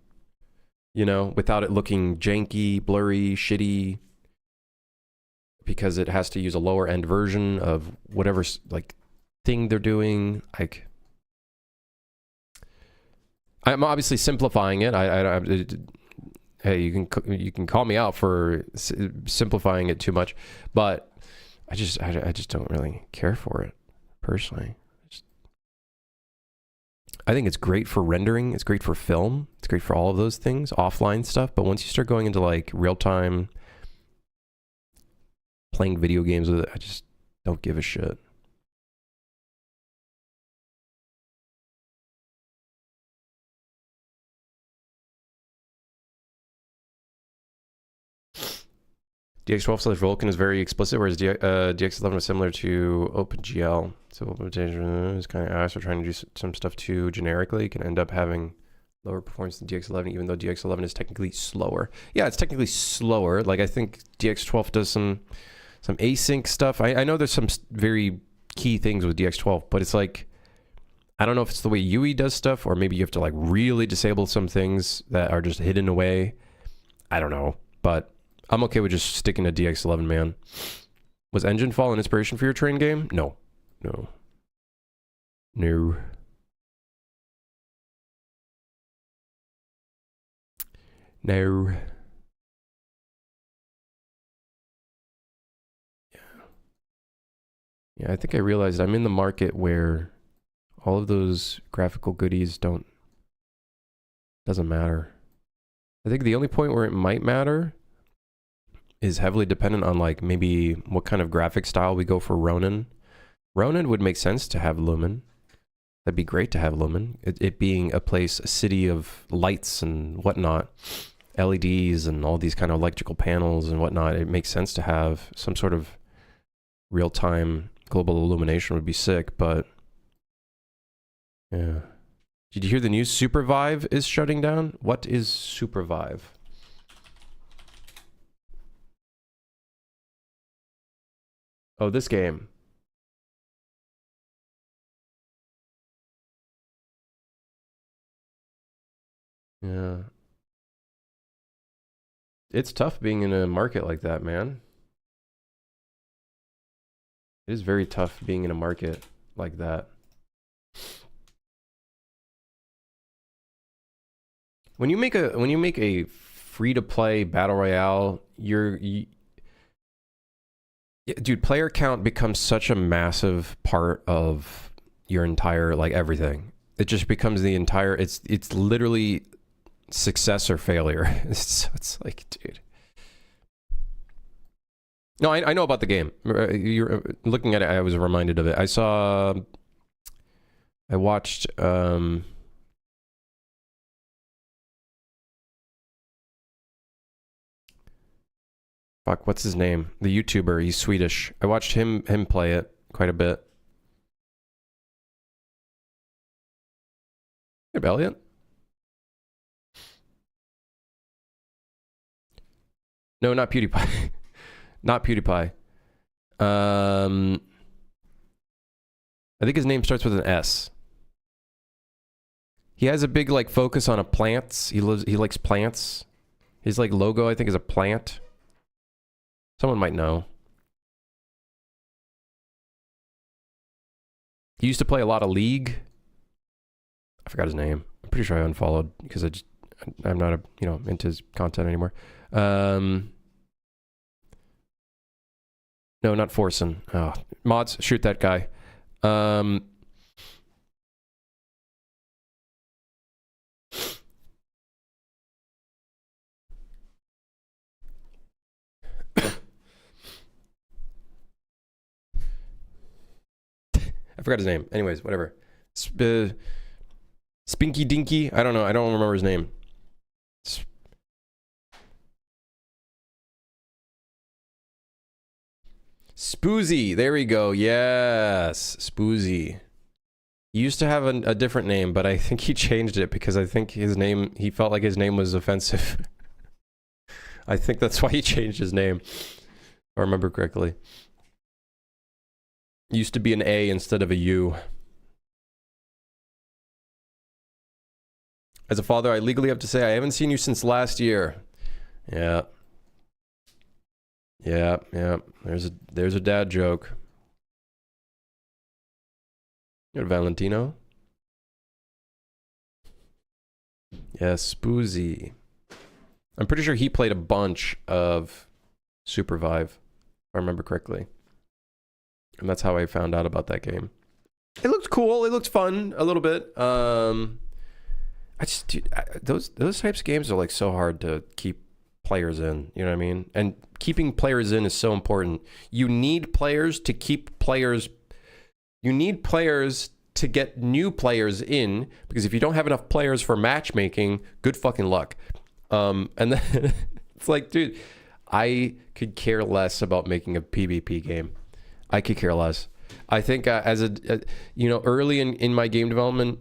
without it looking janky, blurry, shitty, because it has to use a lower end version of whatever like thing they're doing. Like, I'm obviously simplifying it. Hey, you can call me out for simplifying it too much, but I just don't really care for it personally. I think it's great for rendering. It's great for film. It's great for all of those things, offline stuff. But once you start going into like real time playing video games with it. I just don't give a shit. DX12/Vulkan is very explicit, whereas DX11 was similar to OpenGL. So implementation is kind of ass. We're trying to do some stuff too generically. Can end up having lower performance than DX11, even though DX11 is technically slower. Yeah, it's technically slower. Like, I think DX12 does some async stuff. I know there's some very key things with DX12, but it's like, I don't know if it's the way UE does stuff, or maybe you have to like really disable some things that are just hidden away. I don't know, but I'm okay with just sticking to DX11, man. Was Enginefall an inspiration for your train game? No. No. No. No. Yeah, I think I realized I'm in the market where all of those graphical goodies doesn't matter. I think the only point where it might matter is heavily dependent on like maybe what kind of graphic style we go for Ronin. Ronin would make sense to have Lumen. That'd be great to have Lumen. It being a place, a city of lights and whatnot, LEDs and all these kind of electrical panels and whatnot. It makes sense to have some sort of real-time global illumination would be sick, but yeah. Did you hear the news? Supervive is shutting down? What is Supervive? Oh, this game. Yeah. It's tough being in a market like that, man. It is very tough being in a market like that. When you make a free-to-play battle royale, dude, player count becomes such a massive part of your entire, like, everything. It just becomes the entire, it's literally success or failure. It's like, dude. No, I know about the game. You're looking at it, I was reminded of it. I watched, fuck, what's his name? The YouTuber, he's Swedish. I watched him play it quite a bit. Hey, Elliot. No, not PewDiePie. Not PewDiePie. I think his name starts with an S. He has a big like focus on plants. He likes plants. His like logo I think is a plant. Someone might know. He used to play a lot of League. I forgot his name. I'm pretty sure I unfollowed because I'm not into his content anymore. No, not Forsen. Oh, mods, shoot that guy. I forgot his name. Anyways, whatever. Spinky Dinky. I don't know. I don't remember his name. Spoozy. There we go. Yes. Spoozy. He used to have a different name, but I think he changed it because I think he felt like his name was offensive. I think that's why he changed his name. If I remember correctly. Used to be an A instead of a U. As a father, I legally have to say I haven't seen you since last year. Yeah. Yeah. There's a dad joke. You're Valentino. Yes, Spoozy. I'm pretty sure he played a bunch of Supervive, if I remember correctly. And that's how I found out about that game. It looked cool. It looked fun a little bit. Dude, those types of games are like so hard to keep players in. You know what I mean? And keeping players in is so important. You need players to keep players. You need players to get new players in, because if you don't have enough players for matchmaking, good fucking luck. And then it's like, dude, I could care less about making a PvP game. I could care less. I think as you know, early in my game development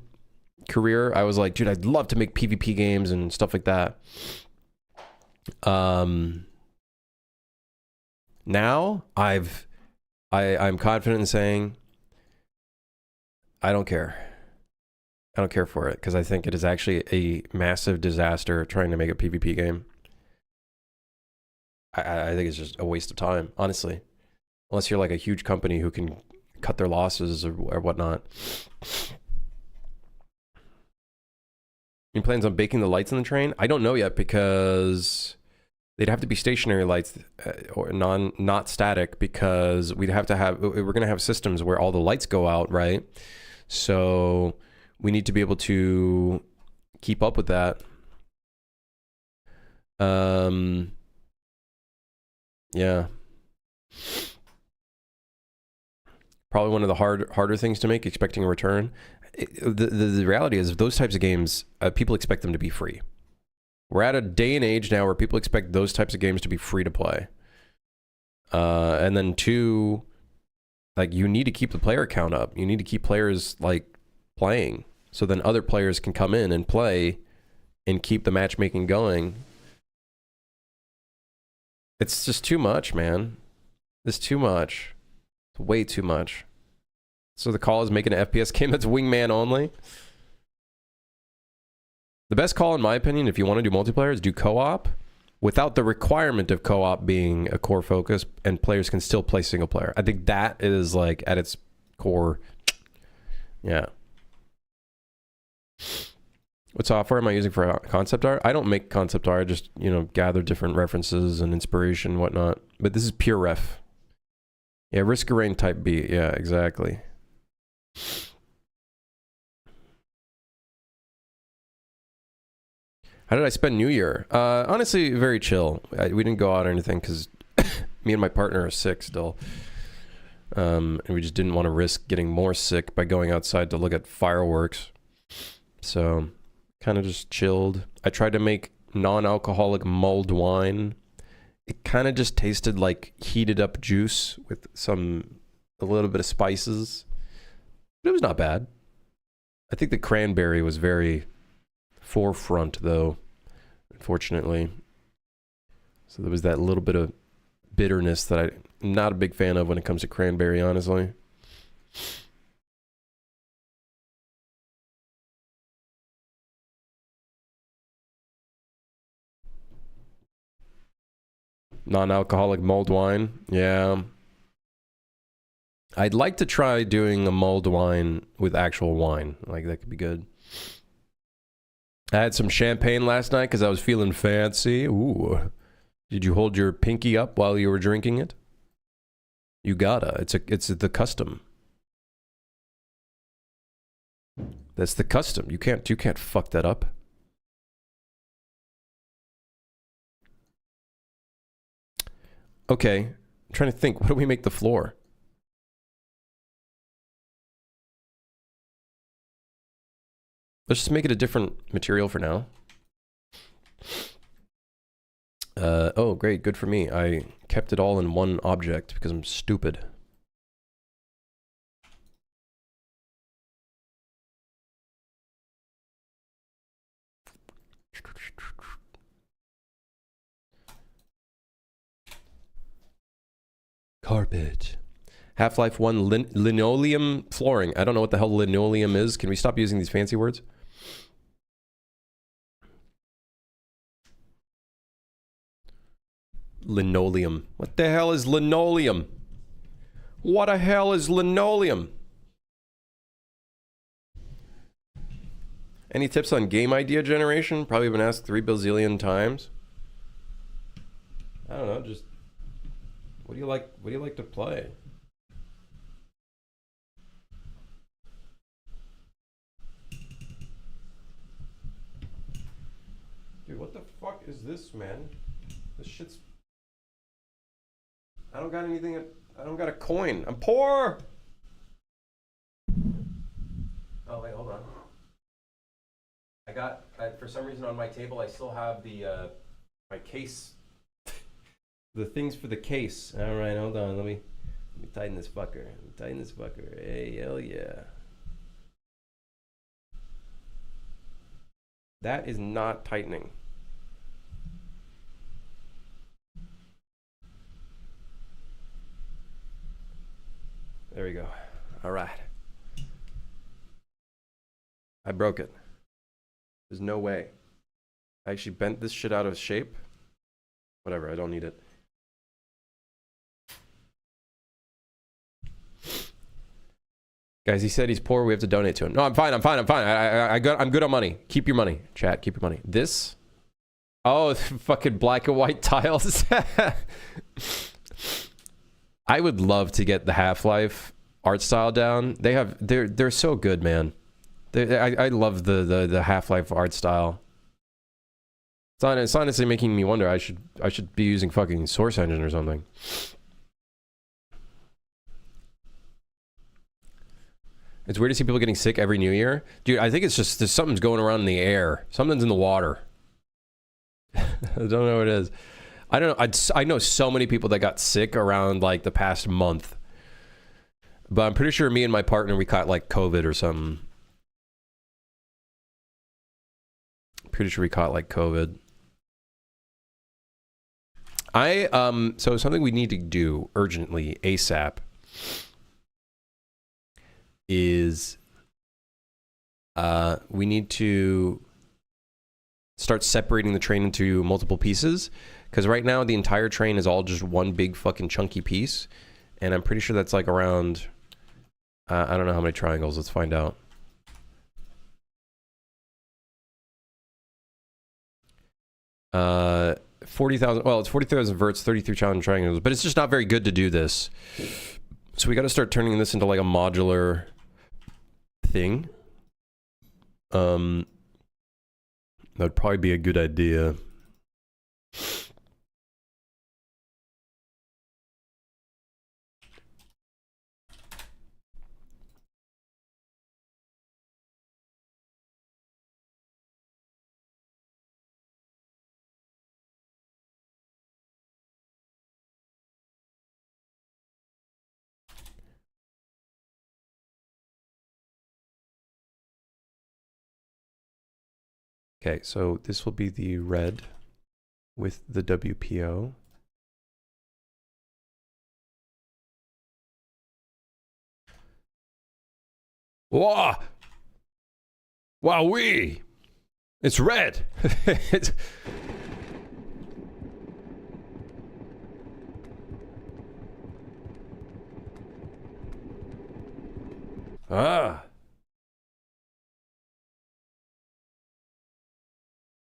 career, I was like, dude, I'd love to make PvP games and stuff like that. Now I'm confident in saying I don't care. I don't care for it, because I think it is actually a massive disaster trying to make a PvP game. I think it's just a waste of time, honestly. Unless you're like a huge company who can cut their losses or whatnot. Any plans on baking the lights in the train? I don't know yet, because they'd have to be stationary lights or not static, because we're gonna have systems where all the lights go out, right? So we need to be able to keep up with that. Yeah. Probably one of the harder things to make, expecting a return. The reality is, those types of games, people expect them to be free. We're at a day and age now where people expect those types of games to be free to play. And then two, like, you need to keep the player count up. You need to keep players, like, playing, so then other players can come in and play and keep the matchmaking going. It's just too much, man. It's too much. It's way too much. So the call is making an FPS game that's wingman only. The best call, in my opinion, if you want to do multiplayer, is do co-op without the requirement of co-op being a core focus, and players can still play single player. I think that is, like, at its core. Yeah. What software am I using for concept art? I don't make concept art. I just, you know, gather different references and inspiration and whatnot. But this is pure ref. Yeah, Risk of Rain type B. Yeah, exactly. How did I spend New Year? Honestly, very chill. We didn't go out or anything, because me and my partner are sick still. And we just didn't want to risk getting more sick by going outside to look at fireworks. So, kind of just chilled. I tried to make non-alcoholic mulled wine. It kind of just tasted like heated up juice with a little bit of spices. But it was not bad. I think the cranberry was very forefront, though, unfortunately. So there was that little bit of bitterness that I'm not a big fan of when it comes to cranberry, honestly. Non-alcoholic mulled wine. Yeah. I'd like to try doing a mulled wine with actual wine. Like, that could be good. I had some champagne last night because I was feeling fancy. Ooh. Did you hold your pinky up while you were drinking it? You gotta. It's the custom. That's the custom. You can't fuck that up. Okay. I'm trying to think. What do we make the floor? Let's just make it a different material for now. Oh, great. Good for me. I kept it all in one object because I'm stupid. Carpet. Half-Life 1 linoleum flooring. I don't know what the hell linoleum is. Can we stop using these fancy words? Linoleum. What the hell is linoleum? What the hell is linoleum? Any tips on game idea generation? Probably been asked 3 bazillion times. I don't know, just what do you like to play? Dude, what the fuck is this, man? This shit's... I don't got anything... I don't got a coin. I'm poor! Oh, wait, hold on. I got... for some reason on my table, I still have the... my case... the things for the case. Alright, hold on. Let me tighten this fucker. Tighten this fucker. Hey, hell yeah. That is not tightening. There we go. All right. I broke it. There's no way. I actually bent this shit out of shape. Whatever, I don't need it. Guys, he said he's poor. We have to donate to him. No, I'm fine. I'm fine. I'm fine. I'm good on money. Keep your money. Chat, keep your money. This? Oh, fucking black and white tiles. I would love to get the Half-Life art style down. They're so good, man. I love the Half-Life art style. It's honestly making me wonder. I should be using fucking Source Engine or something. It's weird to see people getting sick every New Year. Dude, I think it's just there's something's going around in the air. Something's in the water. I don't know what it is. I don't know. I know so many people that got sick around like the past month. But I'm pretty sure me and my partner, we caught like COVID or something. Pretty sure we caught like COVID. So something we need to do urgently, ASAP, is we need to start separating the train into multiple pieces, because right now the entire train is all just one big fucking chunky piece, and I'm pretty sure that's like around I don't know how many triangles. Let's find out. Uh 40,000. Well, it's 40,000 verts, 33 challenge triangles, but it's just not very good to do this. So we got to start turning this into like a modular thing. That would probably be a good idea. Okay, so this will be the red with the WPO. Whoa! Wowee! It's red! It's... Ah!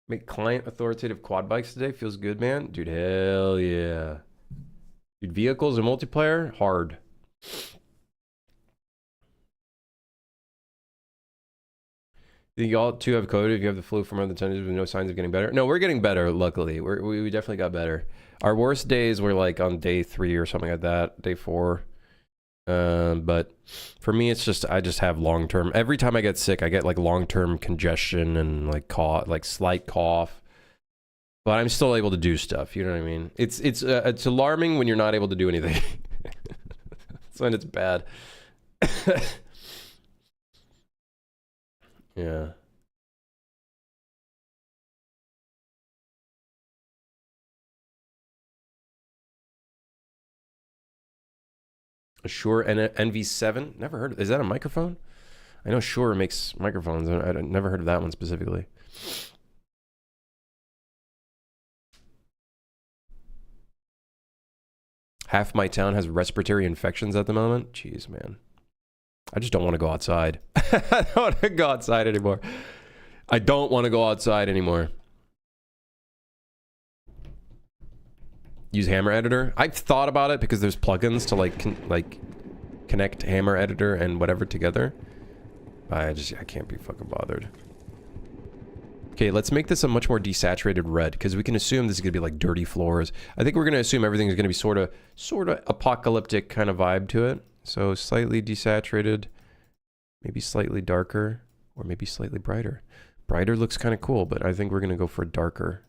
Make client authoritative quad bikes today. Feels good, man. Dude, hell yeah. Dude, vehicles and multiplayer? Hard. You think y'all too have COVID if you have the flu for more than 10 days with no signs of getting better? No, we're getting better, luckily. We definitely got better. Our worst days were like on day 3 or something like that. Day 4. But for me, it's just, I just have long-term, every time I get sick, I get like long-term congestion and like cough, like slight cough, but I'm still able to do stuff. You know what I mean? It's alarming when you're not able to do anything. That's when it's bad. Yeah. Shure NV7. Never heard of. Is that a microphone? I know Shure makes microphones. I never heard of that one specifically. Half my town has respiratory infections at the moment. Jeez, man. I just don't want to go outside. I don't want to go outside anymore. I don't want to go outside anymore. Use Hammer Editor. I've thought about it because there's plugins to like connect Hammer Editor and whatever together. I can't be fucking bothered. Okay, let's make this a much more desaturated red, because we can assume this is gonna be like dirty floors. I think we're gonna assume everything is gonna be sort of apocalyptic kind of vibe to it. So slightly desaturated, maybe slightly darker, or maybe slightly brighter. Brighter looks kind of cool, but I think we're gonna go for darker.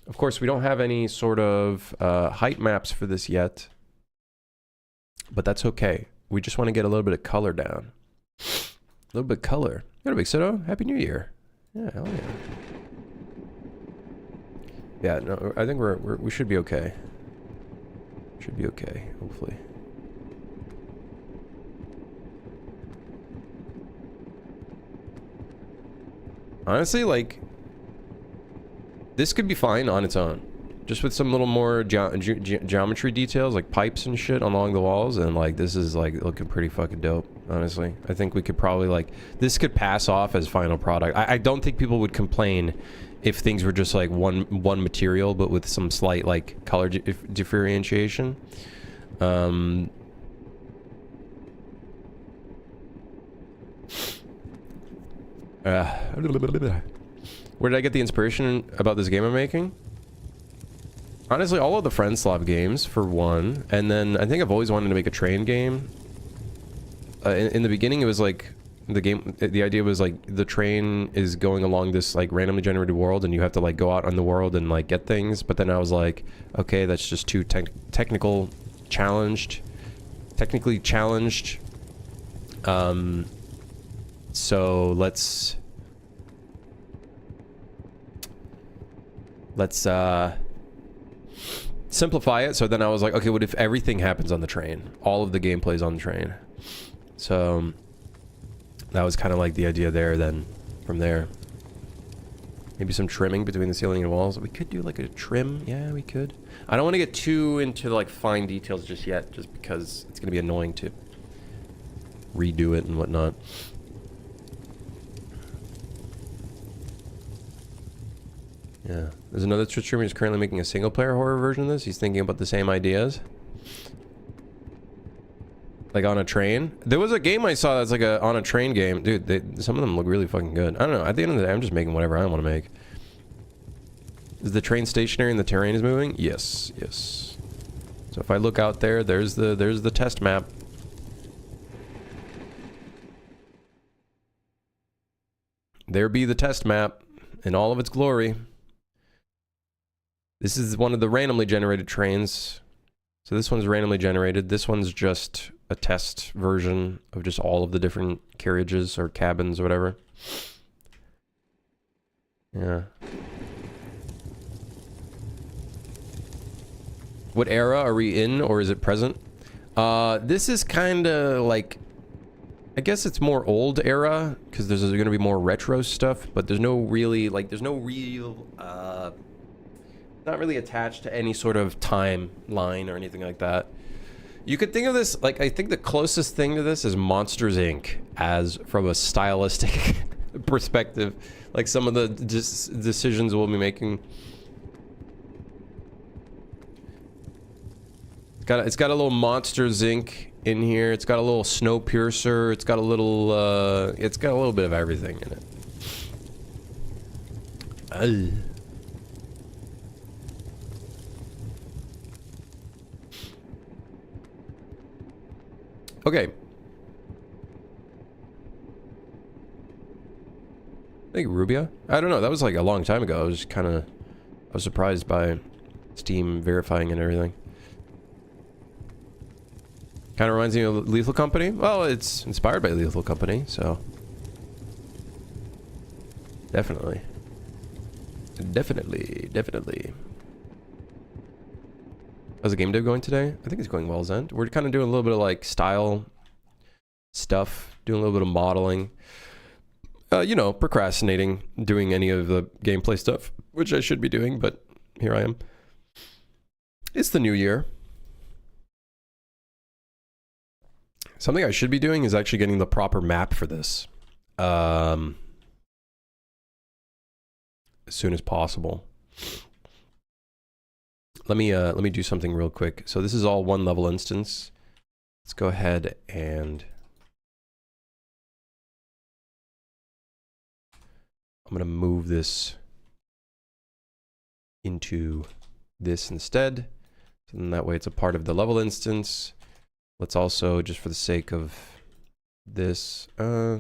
Of course, we don't have any sort of height maps for this yet, but that's okay. We just want to get a little bit of color down. A little bit of color. Got a big Soto. Happy New Year. Yeah, hell yeah. Yeah, no, I think we should be okay. Should be okay, hopefully. Honestly, like, this could be fine on its own. Just with some little more geometry details, like pipes and shit along the walls, and like, this is like looking pretty fucking dope, honestly. I think we could probably like, this could pass off as final product. I don't think people would complain if things were just like one material, but with some slight like color differentiation. Where did I get the inspiration about this game I'm making? Honestly, all of the friendslop games, for one. And then I think I've always wanted to make a train game. In the beginning, it was like the idea was like the train is going along this like randomly generated world, and you have to like go out on the world and like get things. But then I was like, okay, that's just too technically challenged. So let's simplify it. So then I was like, okay, what if everything happens on the train? All of the gameplay is on the train. So that was kind of like the idea there. Then from there, maybe some trimming between the ceiling and walls. We could do like a trim. Yeah, we could. I don't want to get too into like fine details just yet, just because it's going to be annoying to redo it and whatnot. Yeah. There's another Twitch streamer who's currently making a single-player horror version of this. He's thinking about the same ideas. Like on a train. There was a game I saw that's like a on a train game. Dude, some of them look really fucking good. I don't know. At the end of the day, I'm just making whatever I want to make. Is the train stationary and the terrain is moving? Yes, yes. So if I look out there, there's the test map. There be the test map in all of its glory. This is one of the randomly generated trains. So this one's randomly generated. This one's just a test version of just all of the different carriages or cabins or whatever. Yeah. What era are we in, or is it present? This is kind of like, I guess it's more old era, because there's going to be more retro stuff, but there's no really, like, there's no real, not really attached to any sort of timeline or anything like that. You could think of this, like, I think the closest thing to this is Monsters, Inc. as from a stylistic perspective. Like, some of the decisions we'll be making. It's got a little Monsters, Inc. in here. It's got a little Snowpiercer. It's got a little bit of everything in it. Okay. I think Rubia? I don't know. That was like a long time ago. I was surprised by Steam verifying and everything. Kind of reminds me of Lethal Company. Well, it's inspired by Lethal Company, so definitely. How's the game dev going today? I think it's going well, Zend. We're kind of doing a little bit of like style stuff, doing a little bit of modeling. You know, procrastinating doing any of the gameplay stuff, which I should be doing, but here I am. It's the new year. Something I should be doing is actually getting the proper map for this. As soon as possible. let me do something real quick. So this is all one level instance. Let's go ahead and I'm gonna move this into this instead. So then that way it's a part of the level instance. Let's also, just for the sake of this, yeah,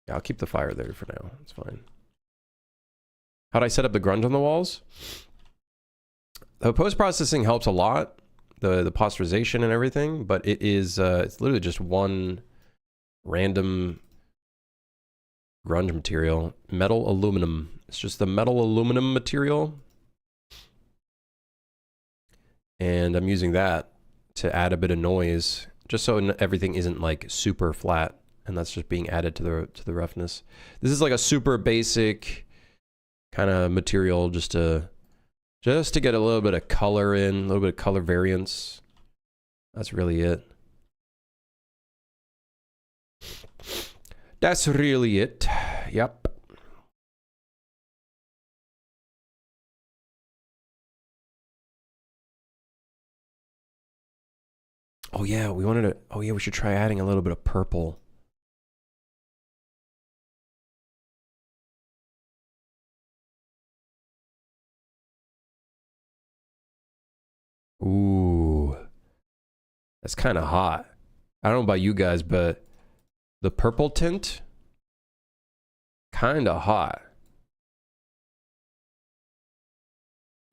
I'll keep the fire there for now. It's fine. How'd I set up the grunge on the walls? The post-processing helps a lot, the posterization and everything, but it is, it's literally just one random grunge material. Metal aluminum. It's just the metal aluminum material. And I'm using that to add a bit of noise, just so everything isn't like super flat, and that's just being added to the roughness. This is like a super basic kind of material, just to get a little bit of color in, a little bit of color variance. That's really it. That's really it. Yep. Oh yeah, we wanted to, oh yeah, we should try adding a little bit of purple. Ooh. That's kind of hot. I don't know about you guys, but the purple tint, kind of hot.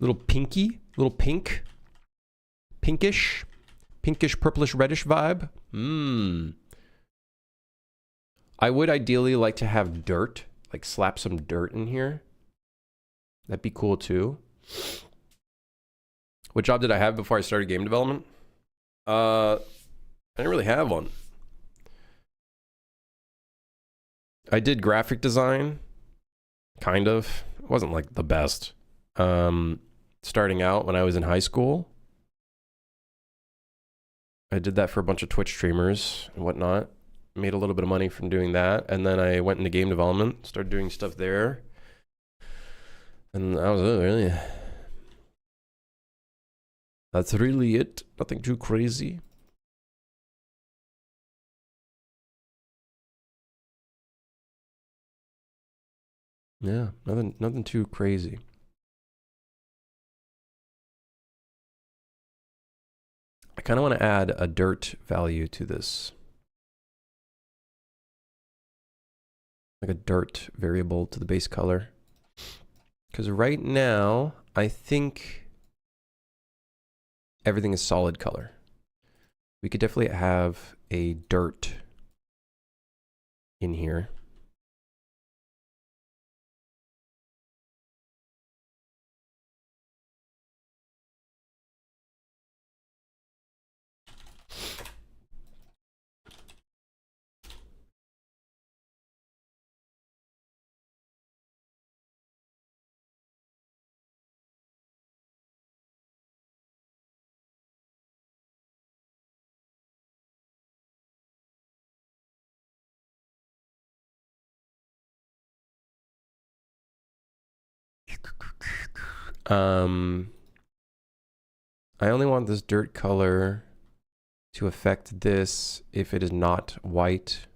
Little pinky, little pink, pinkish, purplish, reddish vibe. I would ideally like to have dirt, like slap some dirt in here. That'd be cool too. What job did I have before I started game development? I didn't really have one. I did graphic design, kind of. It wasn't like the best. Starting out when I was in high school. I did that for a bunch of Twitch streamers and whatnot. Made a little bit of money from doing that. And then I went into game development, started doing stuff there. And that was it, really. That's really it. Nothing too crazy. Yeah, nothing too crazy. I kind of want to add a dirt value to this. Like a dirt variable to the base color. Because right now, I think everything is solid color. We could definitely have a dirt in here. I only want this dirt color to affect this if it is not white.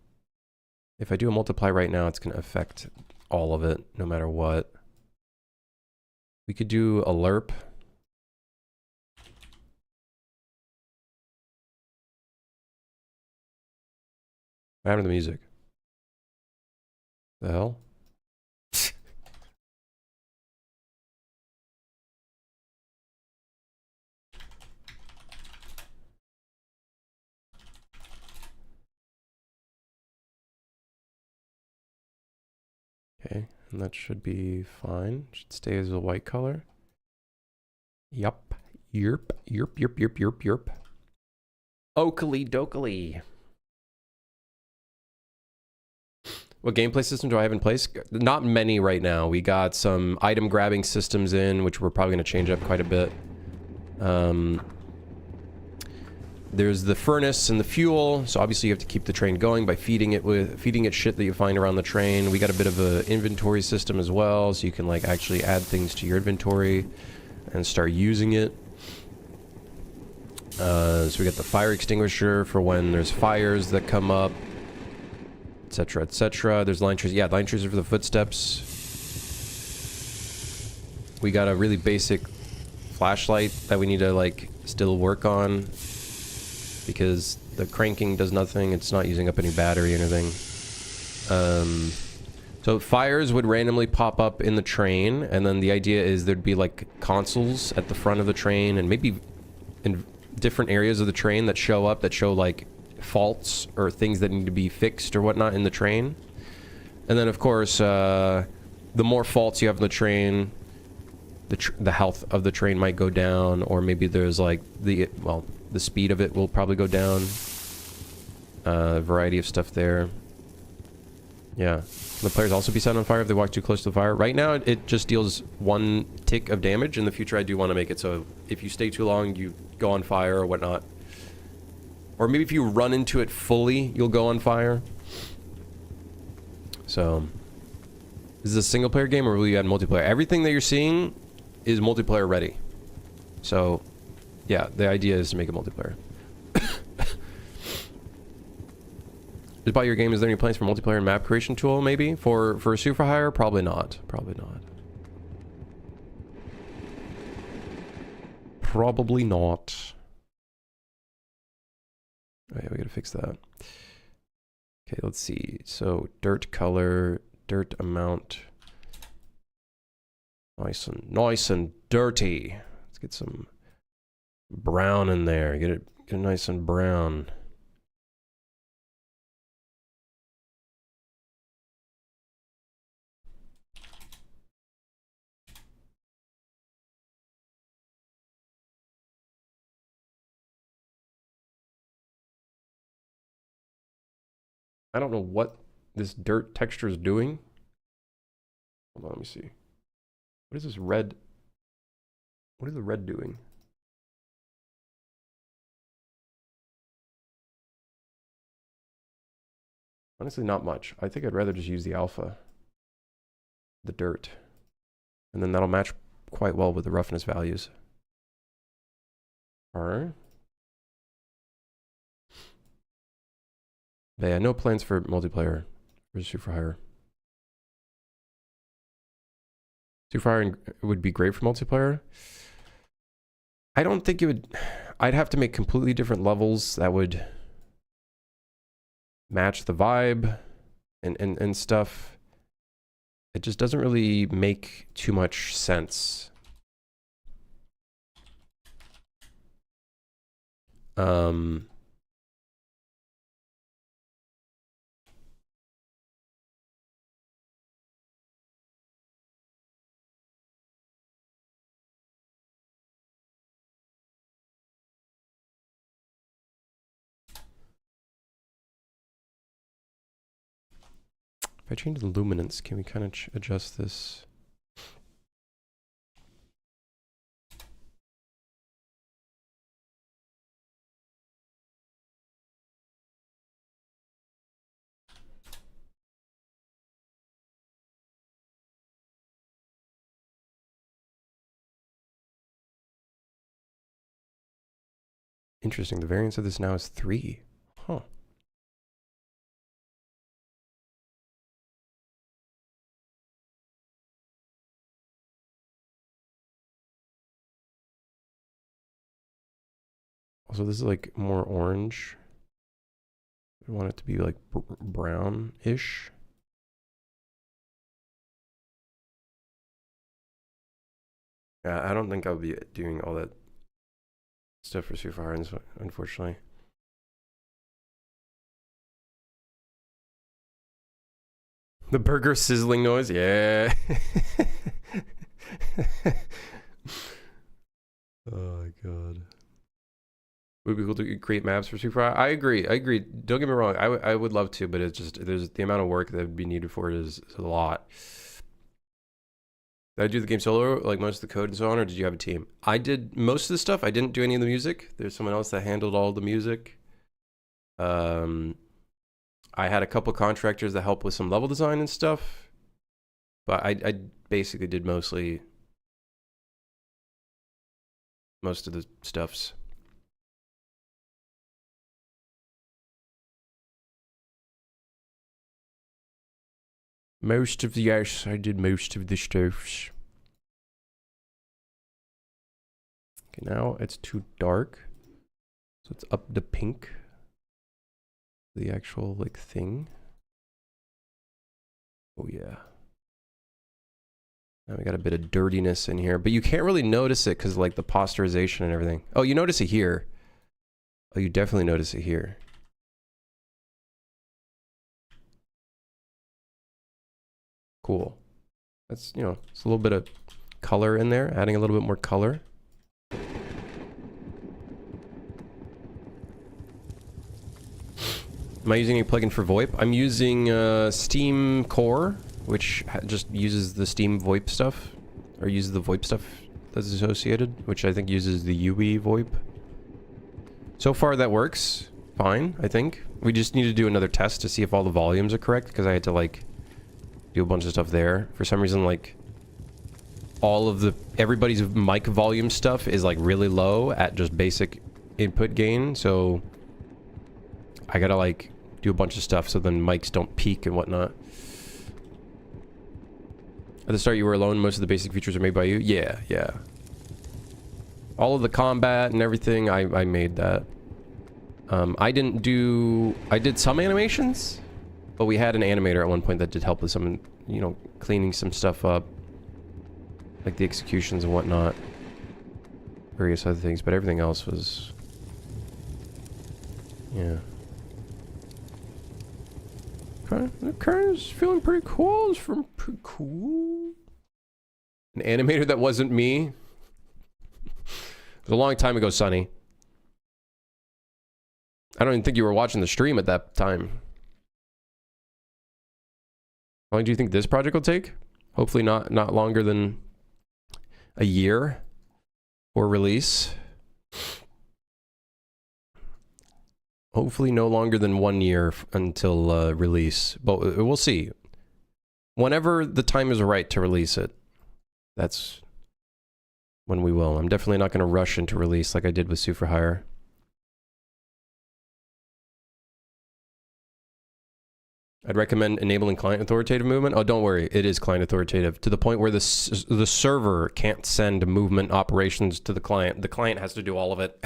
If I do a multiply right now, it's going to affect all of it, no matter what. We could do a lerp. What happened to the music? The hell? Okay, and that should be fine. Should stay as a white color. Yup. Yerp. Yerp, yerp, yerp, yerp, yerp. Oakley dokley. What gameplay system do I have in place? Not many right now. We got some item grabbing systems in, which we're probably going to change up quite a bit. There's the furnace and the fuel. So obviously you have to keep the train going by feeding it shit that you find around the train. We got a bit of an inventory system as well, so you can like actually add things to your inventory and start using it. So we got the fire extinguisher for when there's fires that come up, etc., etc. There's line tracer. Yeah, line tracer for the footsteps. We got a really basic flashlight that we need to like still work on because the cranking does nothing. It's not using up any battery or anything. So fires would randomly pop up in the train, and then the idea is there'd be like consoles at the front of the train and maybe in different areas of the train that show up that show like faults or things that need to be fixed or whatnot in the train. And then of course the more faults you have in the train, the health of the train might go down, or maybe there's like the speed of it will probably go down. Variety of stuff there. Yeah. The players also be set on fire if they walk too close to the fire. Right now, it just deals 1 tick of damage. In the future, I do want to make it so if you stay too long, you go on fire or whatnot. Or maybe if you run into it fully, you'll go on fire. So, is this a single-player game or will you add multiplayer? Everything that you're seeing is multiplayer ready. So, yeah, the idea is to make it multiplayer. Just buy your game. Is there any plans for multiplayer and map creation tool? Maybe for super hire? Probably not. Probably not. Probably not. Oh yeah, we gotta fix that. Okay, let's see. So dirt color, dirt amount. Nice and dirty. Let's get some brown in there. Get it nice and brown. I don't know what this dirt texture is doing. Hold on, let me see. What is this red? What is the red doing? Honestly, not much. I think I'd rather just use the alpha. The dirt. And then that'll match quite well with the roughness values. Alright. But yeah, no plans for multiplayer. Or super hire. Super hire would be great for multiplayer. I don't think it would... I'd have to make completely different levels that would match the vibe and stuff. It just doesn't really make too much sense. If I change the luminance, can we kind of adjust this? Interesting. The variance of this now is 3. Huh. Also, this is like more orange. I want it to be like brown-ish. Yeah, I don't think I'll be doing all that stuff for super hard, unfortunately. The burger sizzling noise, yeah. Oh my god. Would be cool to create maps for super hard. I agree. Don't get me wrong. I would love to, but it's just there's the amount of work that would be needed for it is a lot. Did I do the game solo, like most of the code and so on, or did you have a team? I did most of the stuff. I didn't do any of the music. There's someone else that handled all the music. I had a couple contractors that helped with some level design and stuff, but I basically did most of the stuffs. Yes, I did most of the stuffs. Okay, now it's too dark, so it's up to pink. The actual like thing. Oh yeah. Now we got a bit of dirtiness in here, but you can't really notice it because like the posterization and everything. Oh, you notice it here. Oh, you definitely notice it here. Cool. That's, you know, it's a little bit of color in there, adding a little bit more color. Am I using any plugin for VoIP? I'm using Steam Core, which just uses the Steam VoIP stuff, or uses the VoIP stuff that's associated, which I think uses the UE VoIP. So far that works fine, I think. We just need to do another test to see if all the volumes are correct, because I had to like do a bunch of stuff there. For some reason, like all of everybody's mic volume stuff is like really low at just basic input gain, so I gotta like do a bunch of stuff so then mics don't peak and whatnot. At the start you were alone, most of the basic features are made by you? Yeah, yeah. All of the combat and everything, I made that. I did some animations, but we had an animator at one point that did help with some, you know, cleaning some stuff up. Like the executions and whatnot. Various other things, but everything else was... yeah. The current is feeling pretty cool. It's from pretty cool. An animator that wasn't me. It was a long time ago, Sonny. I don't even think you were watching the stream at that time. How long do you think this project will take? Hopefully not longer than a year for release. Hopefully no longer than 1 year until release, but we'll see. Whenever the time is right to release it, that's when we will. I'm definitely not going to rush into release like I did with Sue for Hire. I'd recommend enabling client authoritative movement. Oh, don't worry. It is client authoritative to the point where the server can't send movement operations to the client. The client has to do all of it.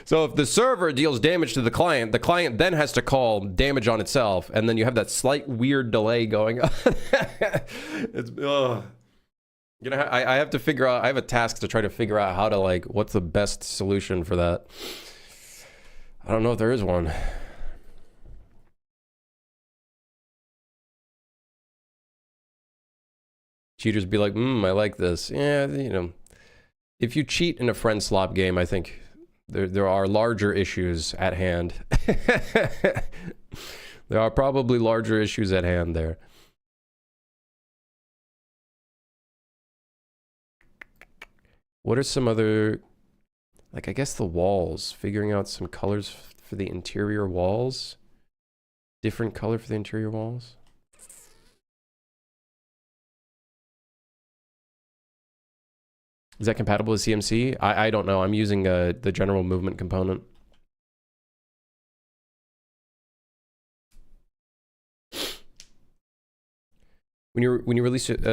So if the server deals damage to the client then has to call damage on itself. And then you have that slight weird delay going on. It's, ugh. You know, I have to figure out, I have a task to try to figure out how to like, what's the best solution for that. I don't know if there is one. Cheaters be like, I like this. Yeah, you know, if you cheat in a friendslop game, I think there are larger issues at hand. There are probably larger issues at hand there. What are some other, like, I guess the walls, figuring out some colors for the interior walls. Different color for the interior walls. Is that compatible with CMC? I don't know. I'm using the general movement component. When you release Shoot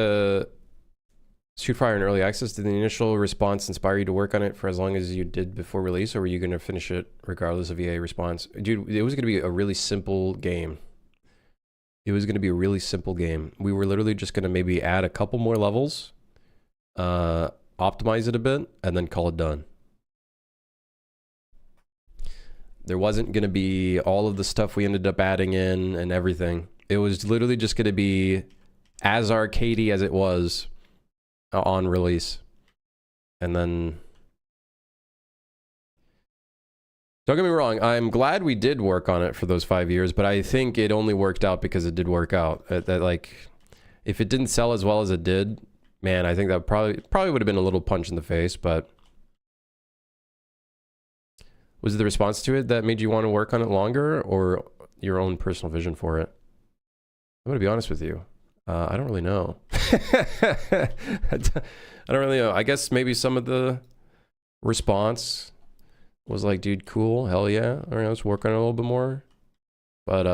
Fire in early access, did the initial response inspire you to work on it for as long as you did before release, or were you going to finish it regardless of EA response? Dude, it was going to be a really simple game. It was going to be a really simple game. We were literally just going to maybe add a couple more levels, optimize it a bit, and then call it done. There wasn't going to be all of the stuff we ended up adding in and everything. It was literally just going to be as arcadey as it was on release. And then... don't get me wrong, I'm glad we did work on it for those 5 years, but I think it only worked out because it did work out. That like, if it didn't sell as well as it did, Man, I think that probably would have been a little punch in the face, but was it the response to it that made you want to work on it longer, or your own personal vision for it? I'm gonna be honest with you. I don't really know. I don't really know. I guess maybe some of the response was like, dude, cool, hell yeah. All right, let's work on it a little bit more. But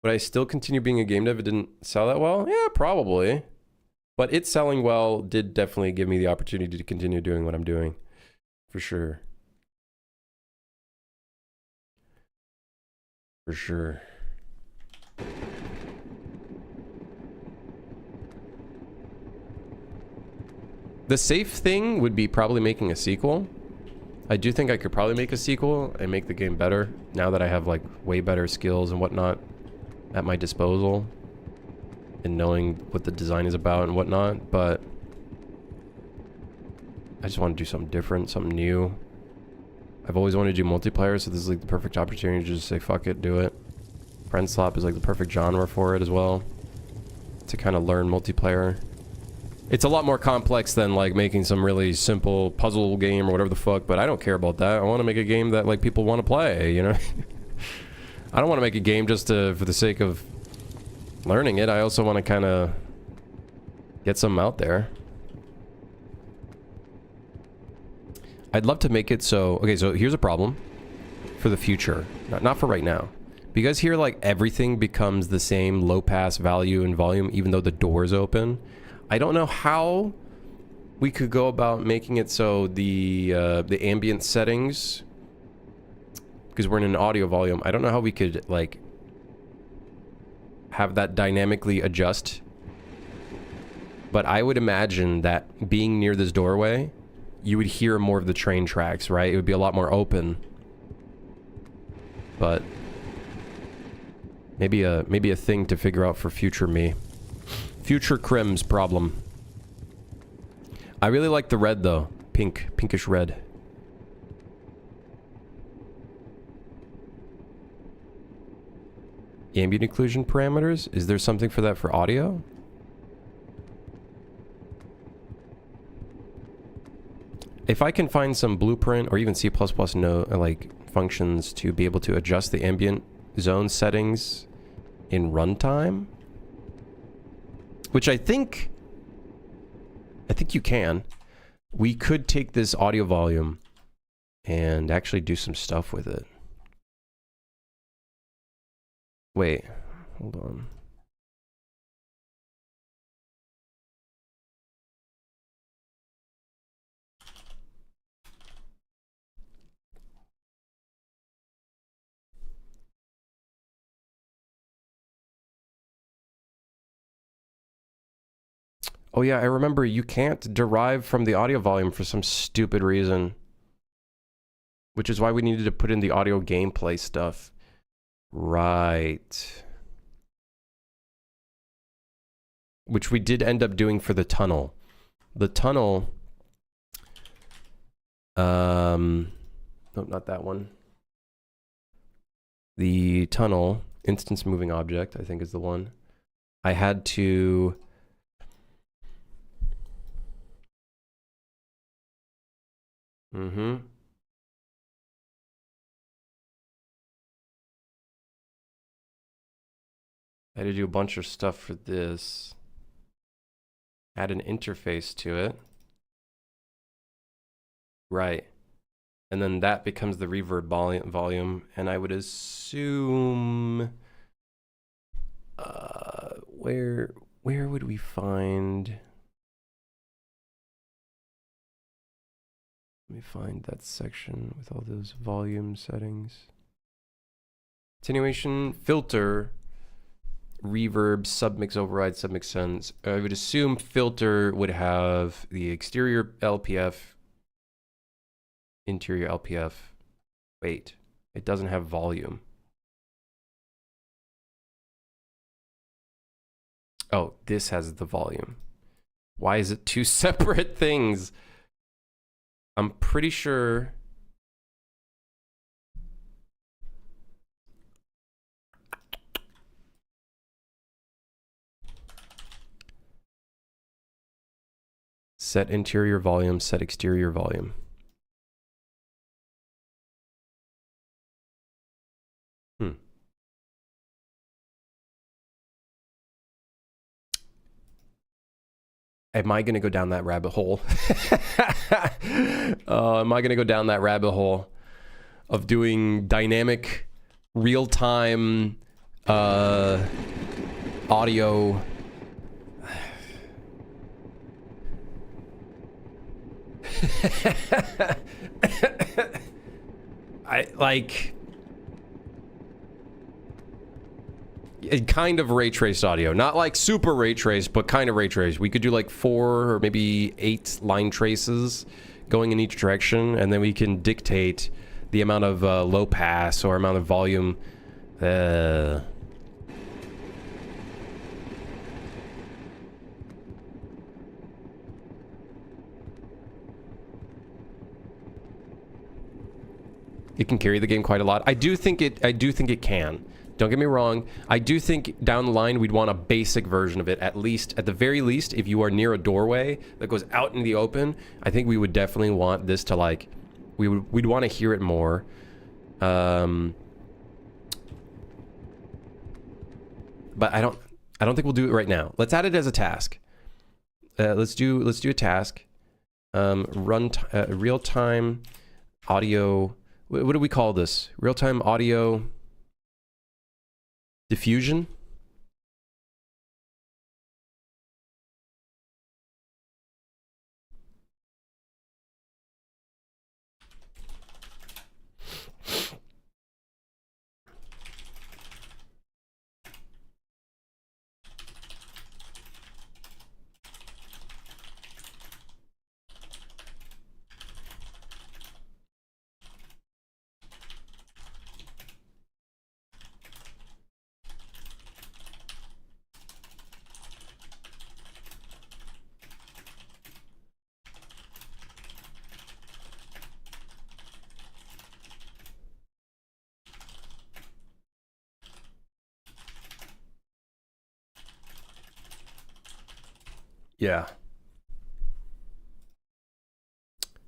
would I still continue being a game dev if it didn't sell that well? Yeah, probably. But it selling well did definitely give me the opportunity to continue doing what I'm doing. For sure. For sure. The safe thing would be probably making a sequel. I do think I could probably make a sequel and make the game better now that I have like way better skills and whatnot at my disposal and knowing what the design is about and whatnot, but I just want to do something different, something new. I've always wanted to do multiplayer, so this is like the perfect opportunity to just say fuck it, do it. Friendslop is like the perfect genre for it as well, to kind of learn multiplayer. It's a lot more complex than like making some really simple puzzle game or whatever the fuck, but I don't care about that. I want to make a game that like people want to play, you know? I don't want to make a game just for the sake of learning it. I also want to kind of get something out there. I'd love to make it so... Okay, so here's a problem for the future. Not for right now. Because here, like, everything becomes the same low pass value and volume, even though the door's open. I don't know how we could go about making it so the ambient settings... Because we're in an audio volume. I don't know how we could, like... have that dynamically adjust. But I would imagine that being near this doorway... you would hear more of the train tracks, right? It would be a lot more open. But maybe a thing to figure out for future me. Future Crim's problem. I really like the red though. Pinkish red. Ambient occlusion parameters? Is there something for that for audio? If I can find some blueprint or even C++ like functions to be able to adjust the ambient zone settings in runtime, which I think you can, we could take this audio volume and actually do some stuff with it. Wait, hold on. Oh yeah, I remember you can't derive from the audio volume for some stupid reason. Which is why we needed to put in the audio gameplay stuff. Right. Which we did end up doing for the tunnel. The tunnel... nope, not that one. The tunnel, instance moving object, I think is the one. I had to... I had to do a bunch of stuff for this. Add an interface to it. Right. And then that becomes the reverb volume. And I would assume... where would we find... Let me find that section with all those volume settings. Attenuation, filter, reverb, submix override, submix sends. I would assume filter would have the exterior LPF, interior LPF. Wait, it doesn't have volume. Oh, this has the volume. Why is it two separate things? I'm pretty sure... Set interior volume, set exterior volume. Am I going to go down that rabbit hole? Am I going to go down that rabbit hole of doing dynamic, real-time audio? I like kind of ray traced audio, not like super ray traced, but kind of ray traced. We could do like 4 or maybe 8 line traces going in each direction, and then we can dictate the amount of low pass or amount of volume. It can carry the game quite a lot. I do think it can. Don't get me wrong. I do think down the line we'd want a basic version of it, at least, at the very least, if you are near a doorway that goes out in the open. I think we would definitely want this to like, we'd want to hear it more. But I don't think we'll do it right now. Let's add it as a task. Let's do a task. Real-time audio. What do we call this? Real-time audio diffusion? Yeah.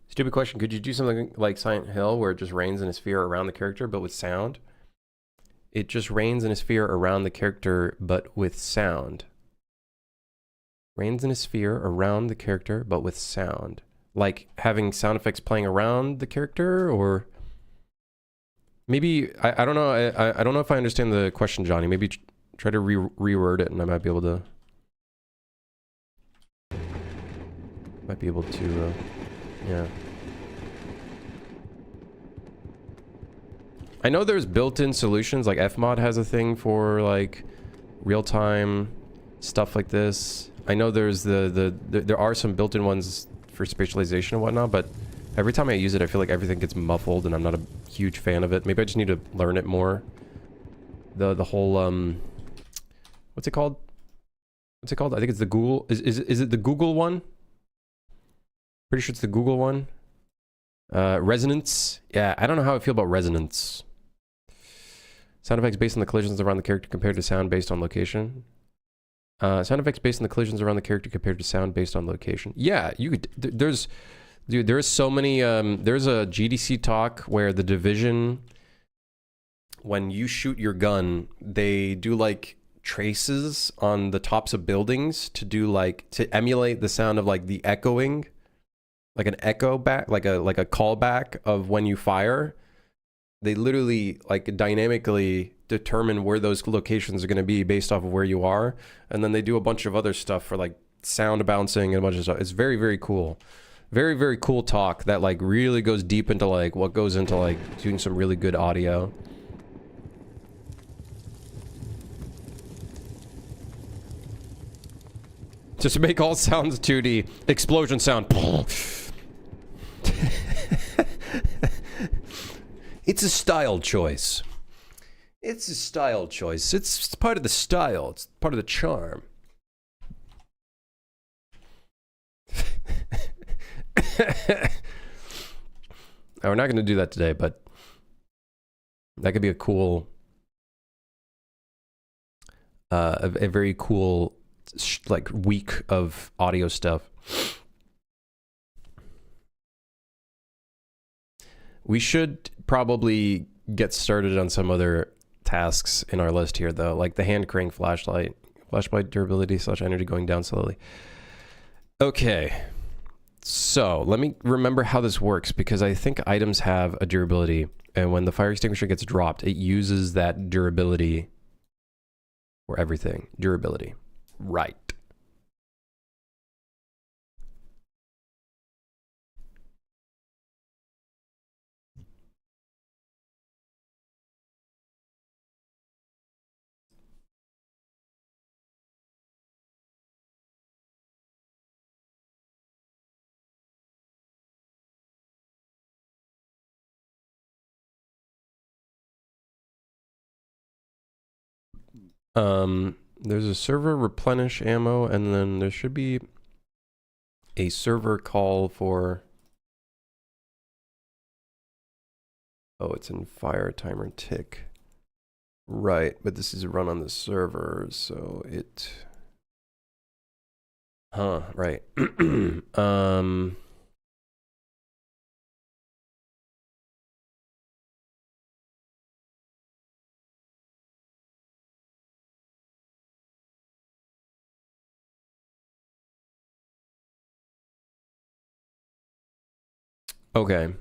Stupid question. Could you do something like Silent Hill where it just rains in a sphere around the character but with sound? It just rains in a sphere around the character but with sound. Rains in a sphere around the character but with sound. Like having sound effects playing around the character, or maybe I don't know. I don't know if I understand the question, Johnny. Maybe try to reword it and I might be able to yeah. I know there's built-in solutions, like Fmod has a thing for like real-time stuff like this. I know there's there are some built-in ones for spatialization and whatnot, but every time I use it, I feel like everything gets muffled and I'm not a huge fan of it. Maybe I just need to learn it more. The whole what's it called? What's it called? I think it's the Google. Is it the Google one? Pretty sure it's the Google one. Resonance. Yeah, I don't know how I feel about resonance. Sound effects based on the collisions around the character compared to sound based on location. Sound effects based on the collisions around the character compared to sound based on location. Yeah, you could. There's so many. There's a GDC talk where the Division, when you shoot your gun, they do like traces on the tops of buildings to do like to emulate the sound of like the echoing. Like an echo back, like a callback of when you fire. They literally like dynamically determine where those locations are going to be based off of where you are, and then they do a bunch of other stuff for like sound bouncing and a bunch of stuff. It's very, very cool. Very, very cool talk that like really goes deep into like what goes into like doing some really good audio. Just make all sounds 2D. Explosion sound. It's a style choice. It's a style choice. It's part of the style. It's part of the charm. Now, we're not going to do that today, but that could be a cool, a very cool like week of audio stuff. We should probably get started on some other tasks in our list here, though, like the hand crank flashlight. Flashlight durability / energy going down slowly. Okay. So let me remember how this works, because I think items have a durability, and when the fire extinguisher gets dropped, it uses that durability for everything. Durability. Right. There's a server replenish ammo, and then there should be a server call for... Oh, it's in fire timer tick. Right, but this is run on the server, so it... Huh, right. Okay.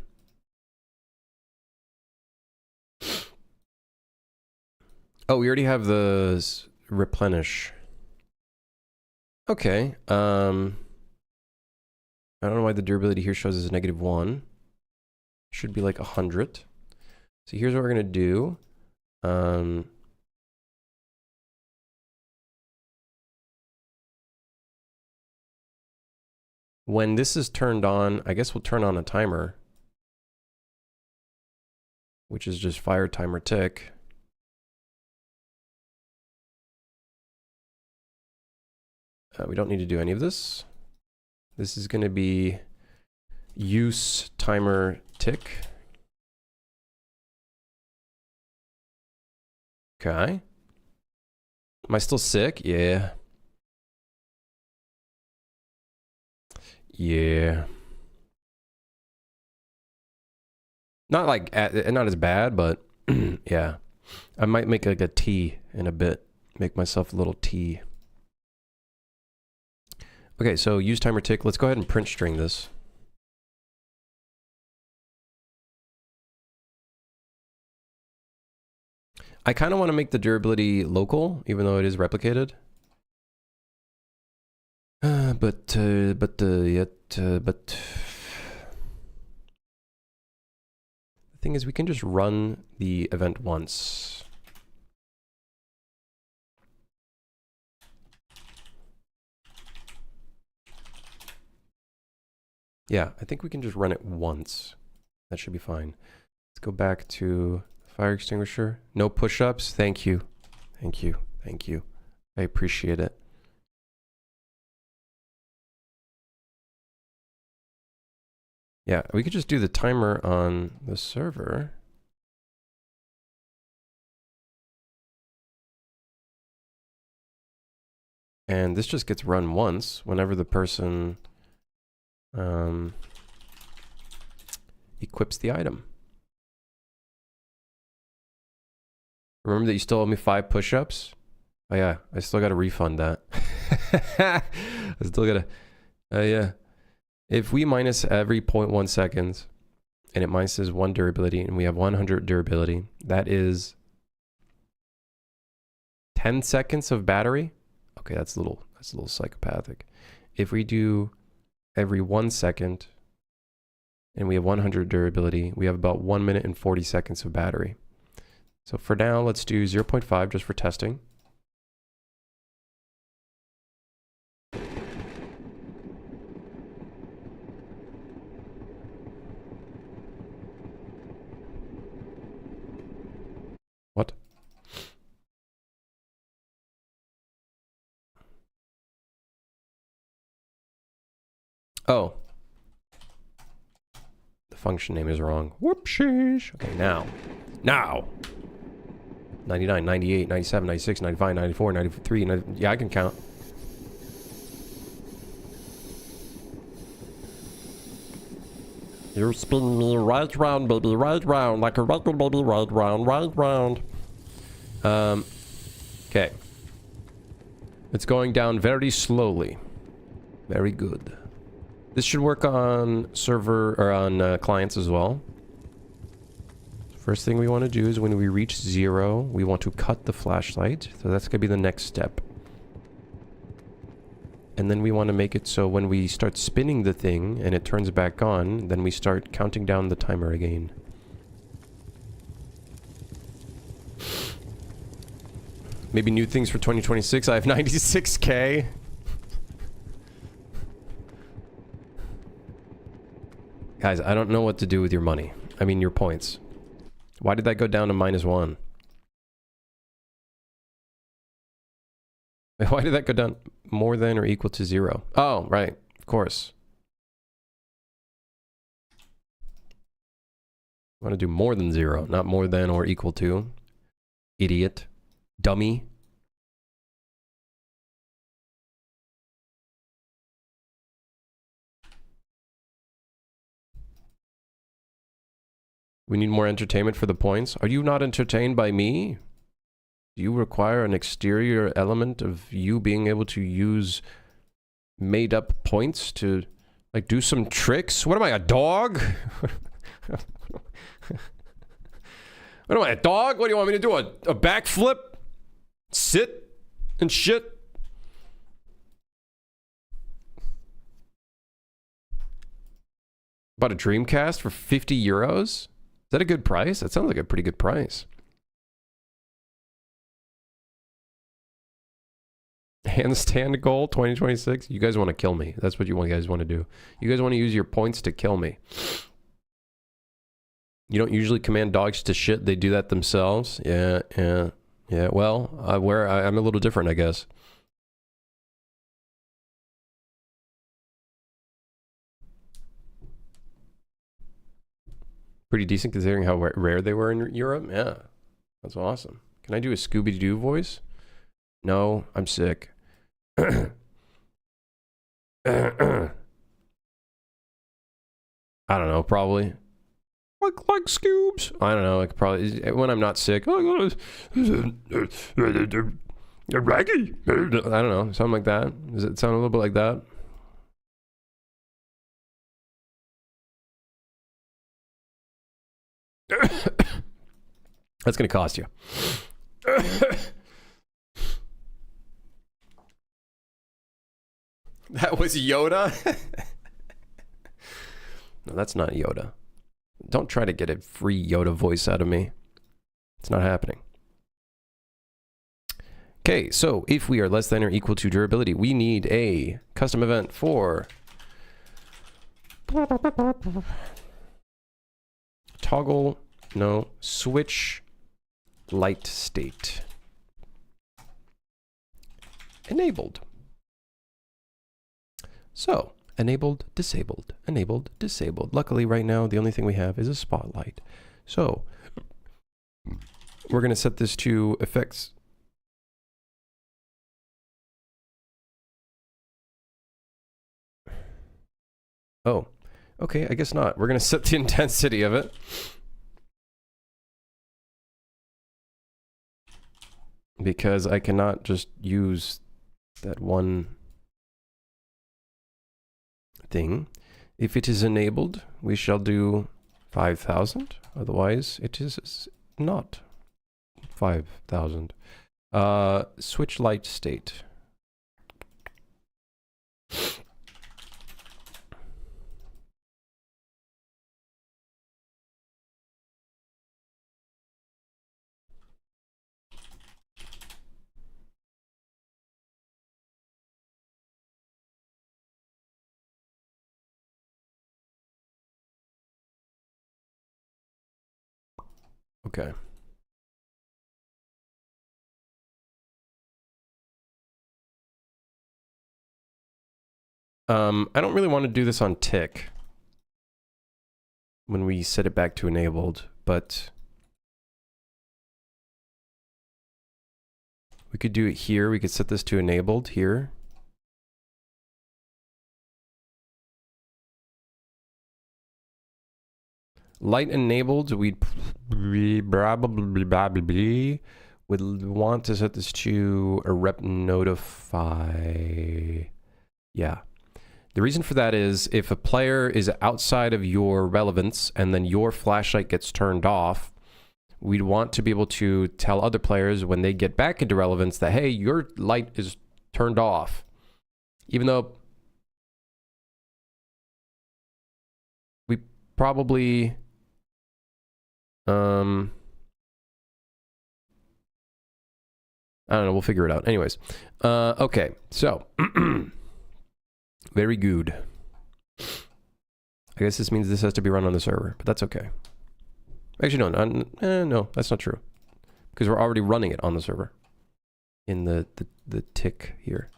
Oh, we already have the replenish. Okay. I don't know why the durability here shows as -1. Should be like 100. So here's what we're gonna do. When this is turned on, I guess we'll turn on a timer, which is just fire timer tick. We don't need to do any of this. This is going to be use timer tick. Okay. Am I still sick? Yeah. Yeah. Not like, not as bad, but yeah. I might make like a tea in a bit. Make myself a little tea. Okay, so use timer tick. Let's go ahead and print string this. I kind of want to make the durability local, even though it is replicated. But the thing is, we can just run the event once. Yeah, I think we can just run it once. That should be fine. Let's go back to fire extinguisher. No push-ups. Thank you. Thank you. Thank you. I appreciate it. Yeah, we could just do the timer on the server. And this just gets run once whenever the person equips the item. Remember that you still owe me 5 push-ups? Oh yeah, I still got to refund that. I still got to... yeah. If we minus every 0.1 seconds, and it minuses 1 durability, and we have 100 durability, that is 10 seconds of battery. Okay, that's a little psychopathic. If we do every 1 second, and we have 100 durability, we have about 1 minute and 40 seconds of battery. So for now, let's do 0.5 just for testing. What? Oh. The function name is wrong. Whoopsies. Okay, now. 99, 98, 97, 96, 95, 94, 93, 90, yeah, I can count. You spin me right round, baby, right round, like a record, baby, right round, right round. Okay. It's going down very slowly. Very good. This should work on server, or on clients as well. First thing we want to do is when we reach 0, we want to cut the flashlight. So that's going to be the next step. And then we want to make it so when we start spinning the thing and it turns back on, then we start counting down the timer again. Maybe new things for 2026. I have 96k. Guys, I don't know what to do with your money. I mean, your points. Why did that go down to -1? Why did that go down more than or equal to 0? Oh, right. Of course. I want to do more than 0, not more than or equal to. Idiot. Dummy. We need more entertainment for the points. Are you not entertained by me? Do you require an exterior element of you being able to use made up points to, like, do some tricks? What am I, a dog? What am I, a dog? What do you want me to do? A backflip? Sit and shit? Bought a Dreamcast for 50 euros? Is that a good price? That sounds like a pretty good price. Handstand goal 2026. You guys want to kill me. That's what you guys want to do. You guys want to use your points to kill me. You don't usually command dogs to shit. They do that themselves. Yeah. Well, I'm a little different, I guess. Pretty decent considering how rare they were in Europe. Yeah, that's awesome. Can I do a Scooby-Doo voice? No, I'm sick. I don't know, probably. Like Scoobs. I don't know, like probably when I'm not sick. Raggy. I don't know, something like that. Does it sound a little bit like that? That's gonna cost you. That was Yoda? No, that's not Yoda. Don't try to get a free Yoda voice out of me. It's not happening. Okay, so if we are less than or equal to durability, we need a custom event for toggle, no, switch light state. Enabled. So, enabled, disabled, enabled, disabled. Luckily, right now, the only thing we have is a spotlight. So, we're going to set this to effects. Oh, okay, I guess not. We're going to set the intensity of it. Because I cannot just use that one thing. If it is enabled, we shall do 5,000. Otherwise, it is not 5,000. Switch light state. Okay. I don't really want to do this on tick when we set it back to enabled, but we could do it here. We could set this to enabled here. Light enabled, we'd probably would want to set this to a rep notify. Yeah. The reason for that is if a player is outside of your relevance and then your flashlight gets turned off, we'd want to be able to tell other players when they get back into relevance that, hey, your light is turned off. Even though we probably... I don't know, we'll figure it out. Anyways, okay, so... Very good. I guess this means this has to be run on the server, but that's okay. Actually, no, no, that's not true. Because we're already running it on the server. In the tick here.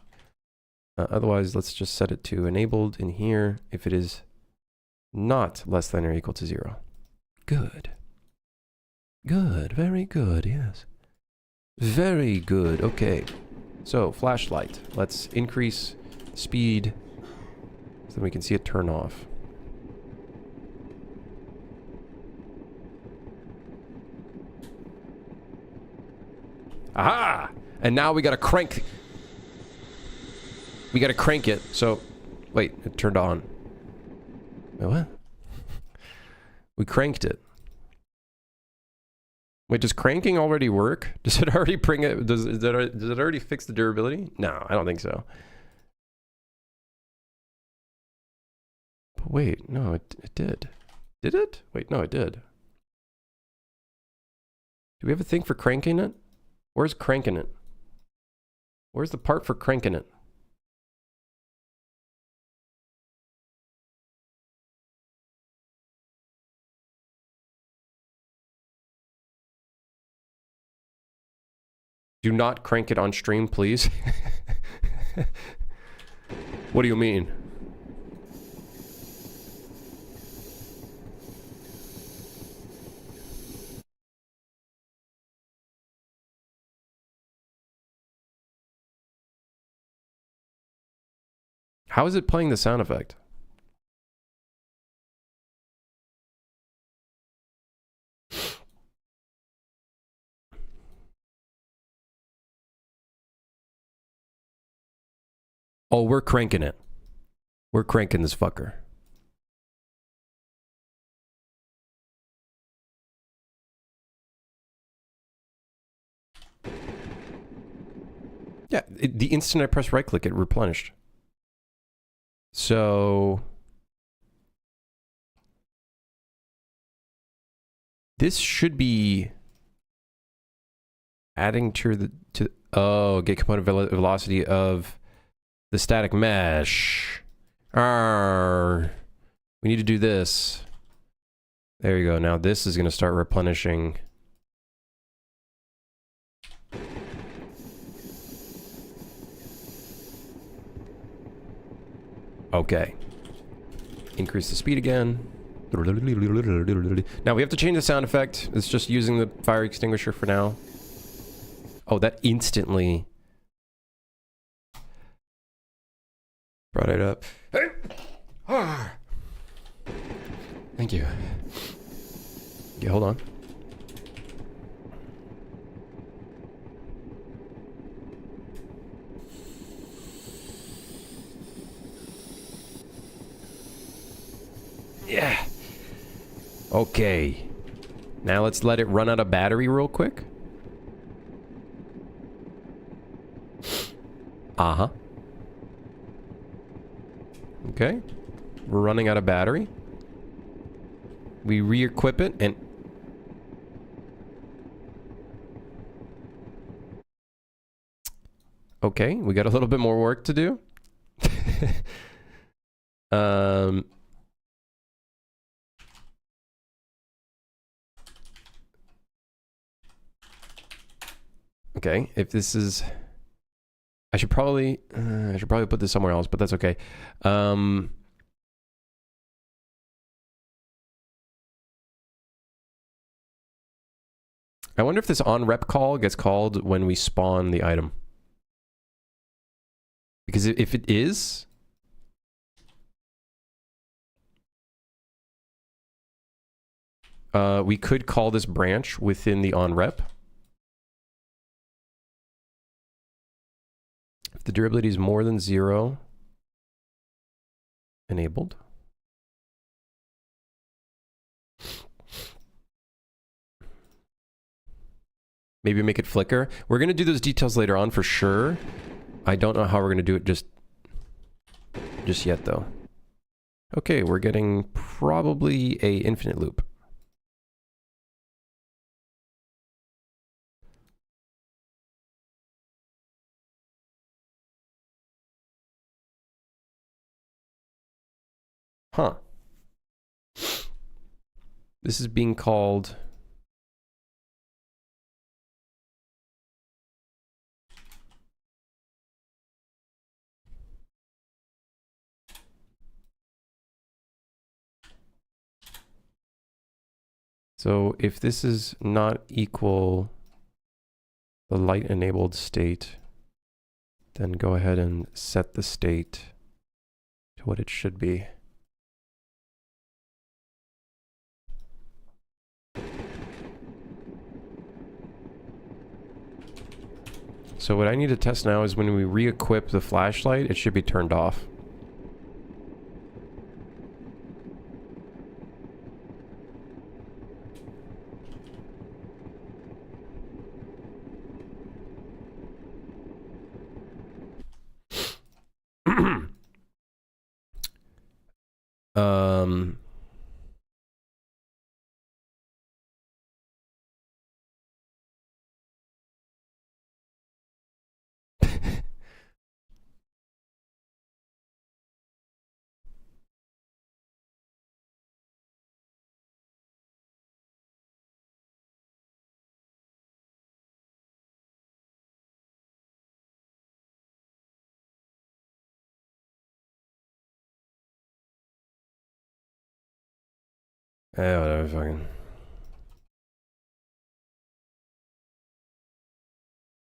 Otherwise, let's just set it to enabled in here if it is not less than or equal to 0. Good. Good, very good, yes. Very good, okay. So, flashlight. Let's increase speed so that we can see it turn off. Aha! And now we gotta crank. We gotta crank it. So, wait, it turned on. Wait, what? We cranked it. Wait, does cranking already work? Does it already bring it? Does it already fix the durability? No, I don't think so. But wait, no, it did. Did it? Wait, no, it did. Do we have a thing for cranking it? Where's cranking it? Where's the part for cranking it? Do not crank it on stream, please. What do you mean? How is it playing the sound effect? Oh, we're cranking it. We're cranking this fucker. Yeah, the instant I press right click, it replenished. So... this should be... adding to the... oh, get component velocity of the static mesh. Arrgh. We need to do this. There you go. Now this is going to start replenishing. Okay. Increase the speed again. Now we have to change the sound effect. It's just using the fire extinguisher for now. Oh, that instantly brought it up. Thank you. Okay, hold on. Yeah. Okay. Now let's let it run out of battery real quick. Uh-huh. Okay. We're running out of battery. We re-equip it and... okay, we got a little bit more work to do. Okay, if this is... I should probably put this somewhere else, but that's okay. I wonder if this on-rep call gets called when we spawn the item. Because if it is... We could call this branch within the onRep. If the durability is more than 0, enabled. Maybe make it flicker. We're going to do those details later on for sure. I don't know how we're going to do it just yet though. Okay, we're getting probably a infinite loop. Huh. This is being called... So if this is not equal the light enabled state, then go ahead and set the state to what it should be. So what I need to test now is when we re-equip the flashlight, it should be turned off. um... Yeah, whatever, fucking.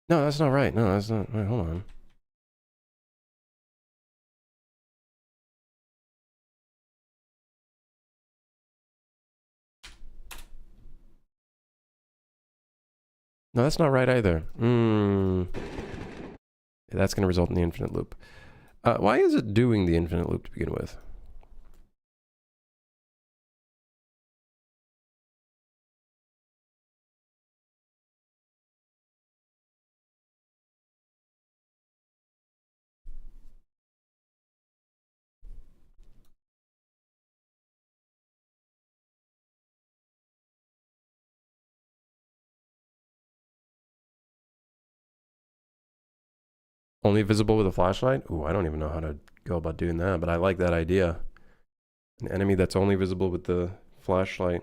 No, that's not right. No, that's not. Wait, hold on. No, that's not right either. That's going to result in the infinite loop. Why is it doing the infinite loop to begin with? Only visible with a flashlight? Ooh, I don't even know how to go about doing that, but I like that idea. An enemy that's only visible with the flashlight.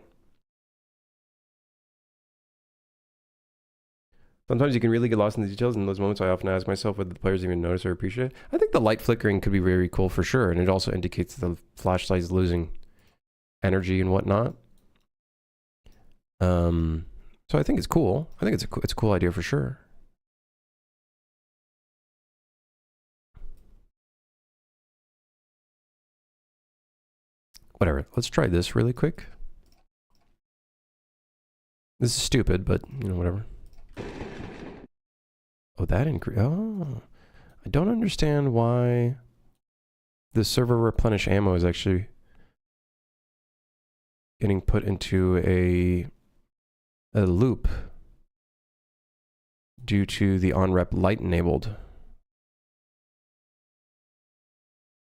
Sometimes you can really get lost in the details. In those moments, I often ask myself whether the players even notice or appreciate it. I think the light flickering could be very cool for sure, and it also indicates the flashlight is losing energy and whatnot. So I think it's cool. I think it's a cool idea for sure. Whatever. Let's try this really quick. This is stupid, but you know, whatever. Oh, that increase. Oh, I don't understand why the server replenish ammo is actually getting put into a loop due to the onRep light enabled.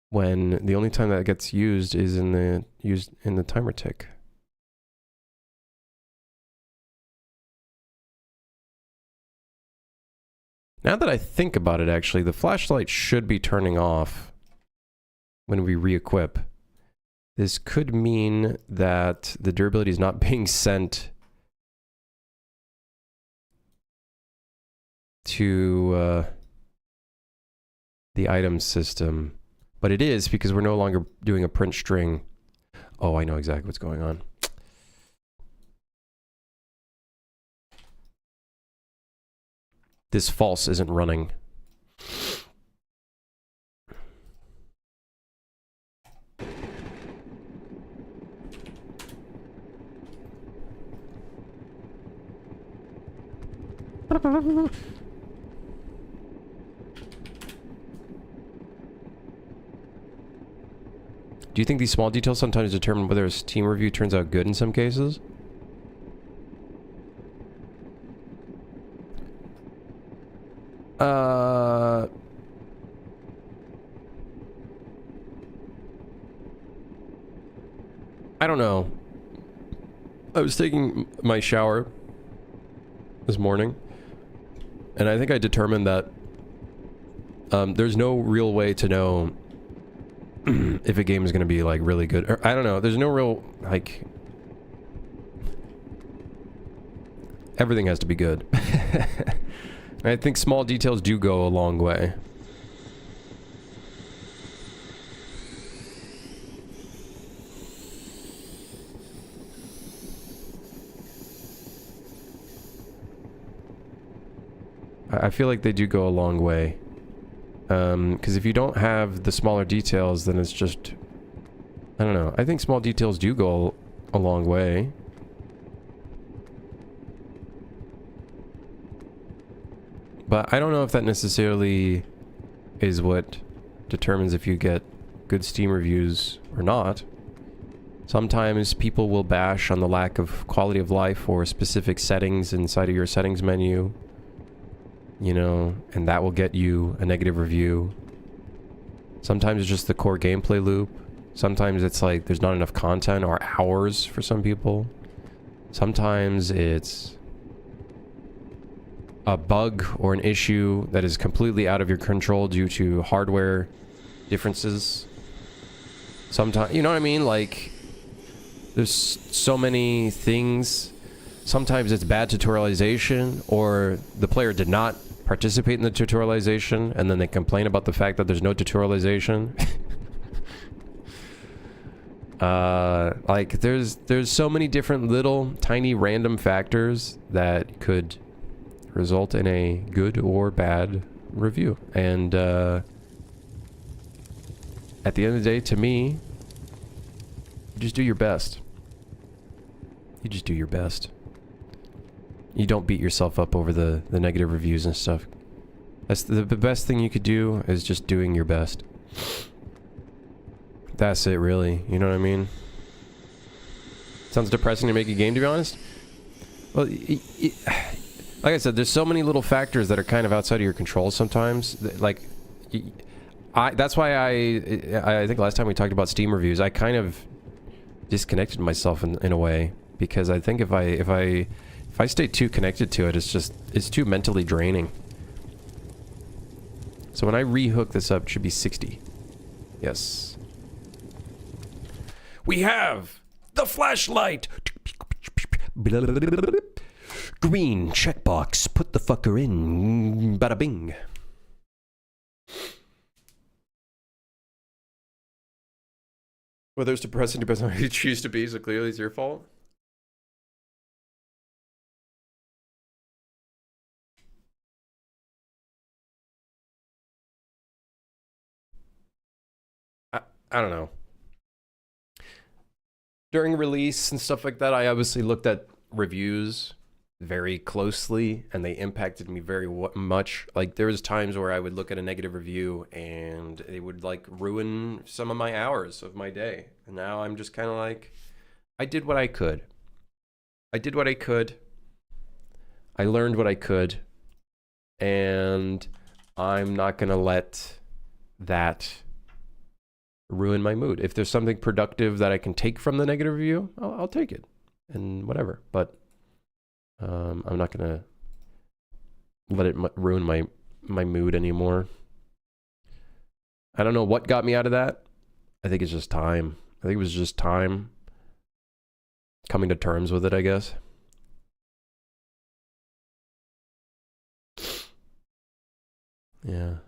When the only time that gets used is in the timer tick. Now that I think about it, actually, the flashlight should be turning off when we re-equip. This could mean that the durability is not being sent to the item system. But it is because we're no longer doing a print string. Oh, I know exactly what's going on. This false isn't running. Do you think these small details sometimes determine whether a Steam review turns out good in some cases? I don't know. I was taking my shower this morning, and I think I determined that there's no real way to know if a game is going to be like really good. Or, I don't know. There's no real like. Everything has to be good. I think small details do go a long way. I feel like they do go a long way. Because if you don't have the smaller details, then it's just... I don't know. I think small details do go a long way. But I don't know if that necessarily is what determines if you get good Steam reviews or not. Sometimes people will bash on the lack of quality of life or specific settings inside of your settings menu. You know, and that will get you a negative review. Sometimes it's just the core gameplay loop. Sometimes it's like there's not enough content or hours for some people. Sometimes it's a bug or an issue that is completely out of your control due to hardware differences. Sometimes, you know what I mean? Like, there's so many things. Sometimes it's bad tutorialization, or the player did not participate in the tutorialization, and then they complain about the fact that there's no tutorialization. Like, there's so many different little, tiny, random factors that could result in a good or bad review. And, at the end of the day, to me, you just do your best. You just do your best. You don't beat yourself up over the negative reviews and stuff. That's the best thing you could do is just doing your best. That's it, really. You know what I mean? Sounds depressing to make a game, to be honest. Well, like I said, there's so many little factors that are kind of outside of your control sometimes. Like, that's why I think last time we talked about Steam reviews, I kind of disconnected myself in a way, because I think if I stay too connected to it, it's too mentally draining. So when I rehook this up, it should be 60. Yes. We have the flashlight. Green checkbox. Put the fucker in. Bada bing. Whether it's depressing depends on who you choose to be, so clearly it's your fault. I don't know. During release and stuff like that, I obviously looked at reviews very closely, and they impacted me very much. Like, there was times where I would look at a negative review and it would like ruin some of my hours of my day. And now I'm just kind of like, I did what I could. I did what I could. I learned what I could. And I'm not going to let that ruin my mood. If there's something productive that I can take from the negative review, I'll take it and whatever. But I'm not gonna let it ruin my mood anymore. I don't know what got me out of that. I think it's just time. I think it was just time coming to terms with it, I guess. Yeah.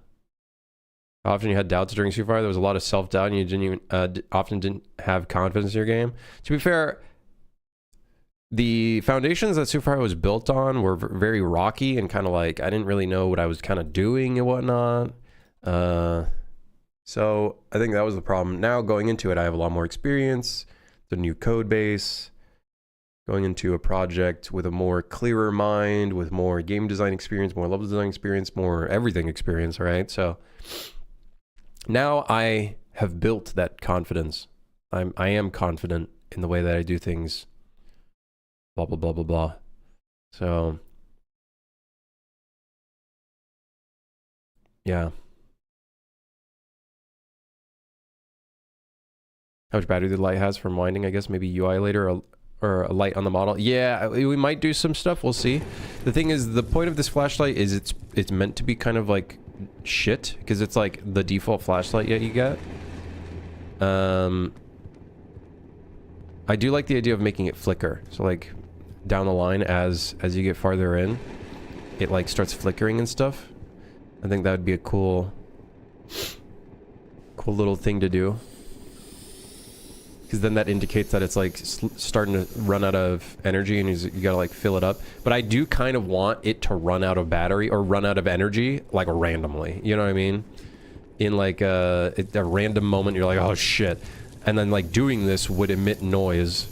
How often you had doubts during Super Fire? There was a lot of self-doubt, and you didn't even often didn't have confidence in your game. To be fair, the foundations that Super Fire was built on were very rocky and kind of like I didn't really know what I was kind of doing and whatnot. So I think that was the problem. Now going into it, I have a lot more experience, the new code base, going into a project with a more clearer mind, with more game design experience, more level design experience, more everything experience, right? So now I have built that confidence. I am confident in the way that I do things. Blah, blah, blah, blah, blah. So, yeah. How much battery the light has from winding, I guess. Maybe UI later or a light on the model. Yeah, we might do some stuff. We'll see. The thing is, the point of this flashlight is it's meant to be kind of like shit, because it's like the default flashlight you get. I do like the idea of making it flicker. So like down the line as you get farther in, it like starts flickering and stuff. I think that would be a cool little thing to do. Because then that indicates that it's like starting to run out of energy and you gotta like fill it up. But I do kind of want it to run out of battery or run out of energy like randomly. You know what I mean? In like a random moment, you're like, oh shit. And then like doing this would emit noise.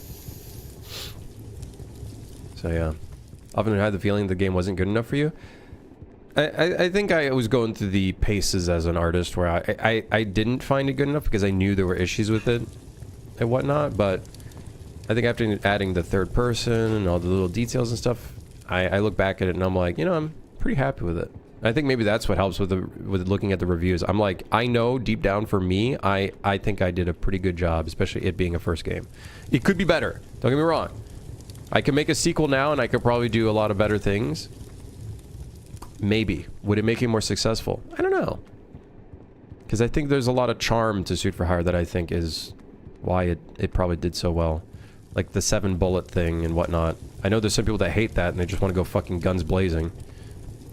So yeah. Often had the feeling the game wasn't good enough for you. I think I was going through the paces as an artist where I didn't find it good enough because I knew there were issues with it and whatnot, but I think after adding the third person and all the little details and stuff, I look back at it and I'm like, you know, I'm pretty happy with it. I think maybe that's what helps with looking at the reviews. I'm like, I know deep down for me, I think I did a pretty good job, especially it being a first game. It could be better, don't get me wrong. I could make a sequel now and I could probably do a lot of better things. Maybe. Would it make it more successful? I don't know. Because I think there's a lot of charm to Suit for Hire that I think is why it probably did so well. Like the 7-bullet thing and whatnot. I know there's some people that hate that and they just want to go fucking guns blazing.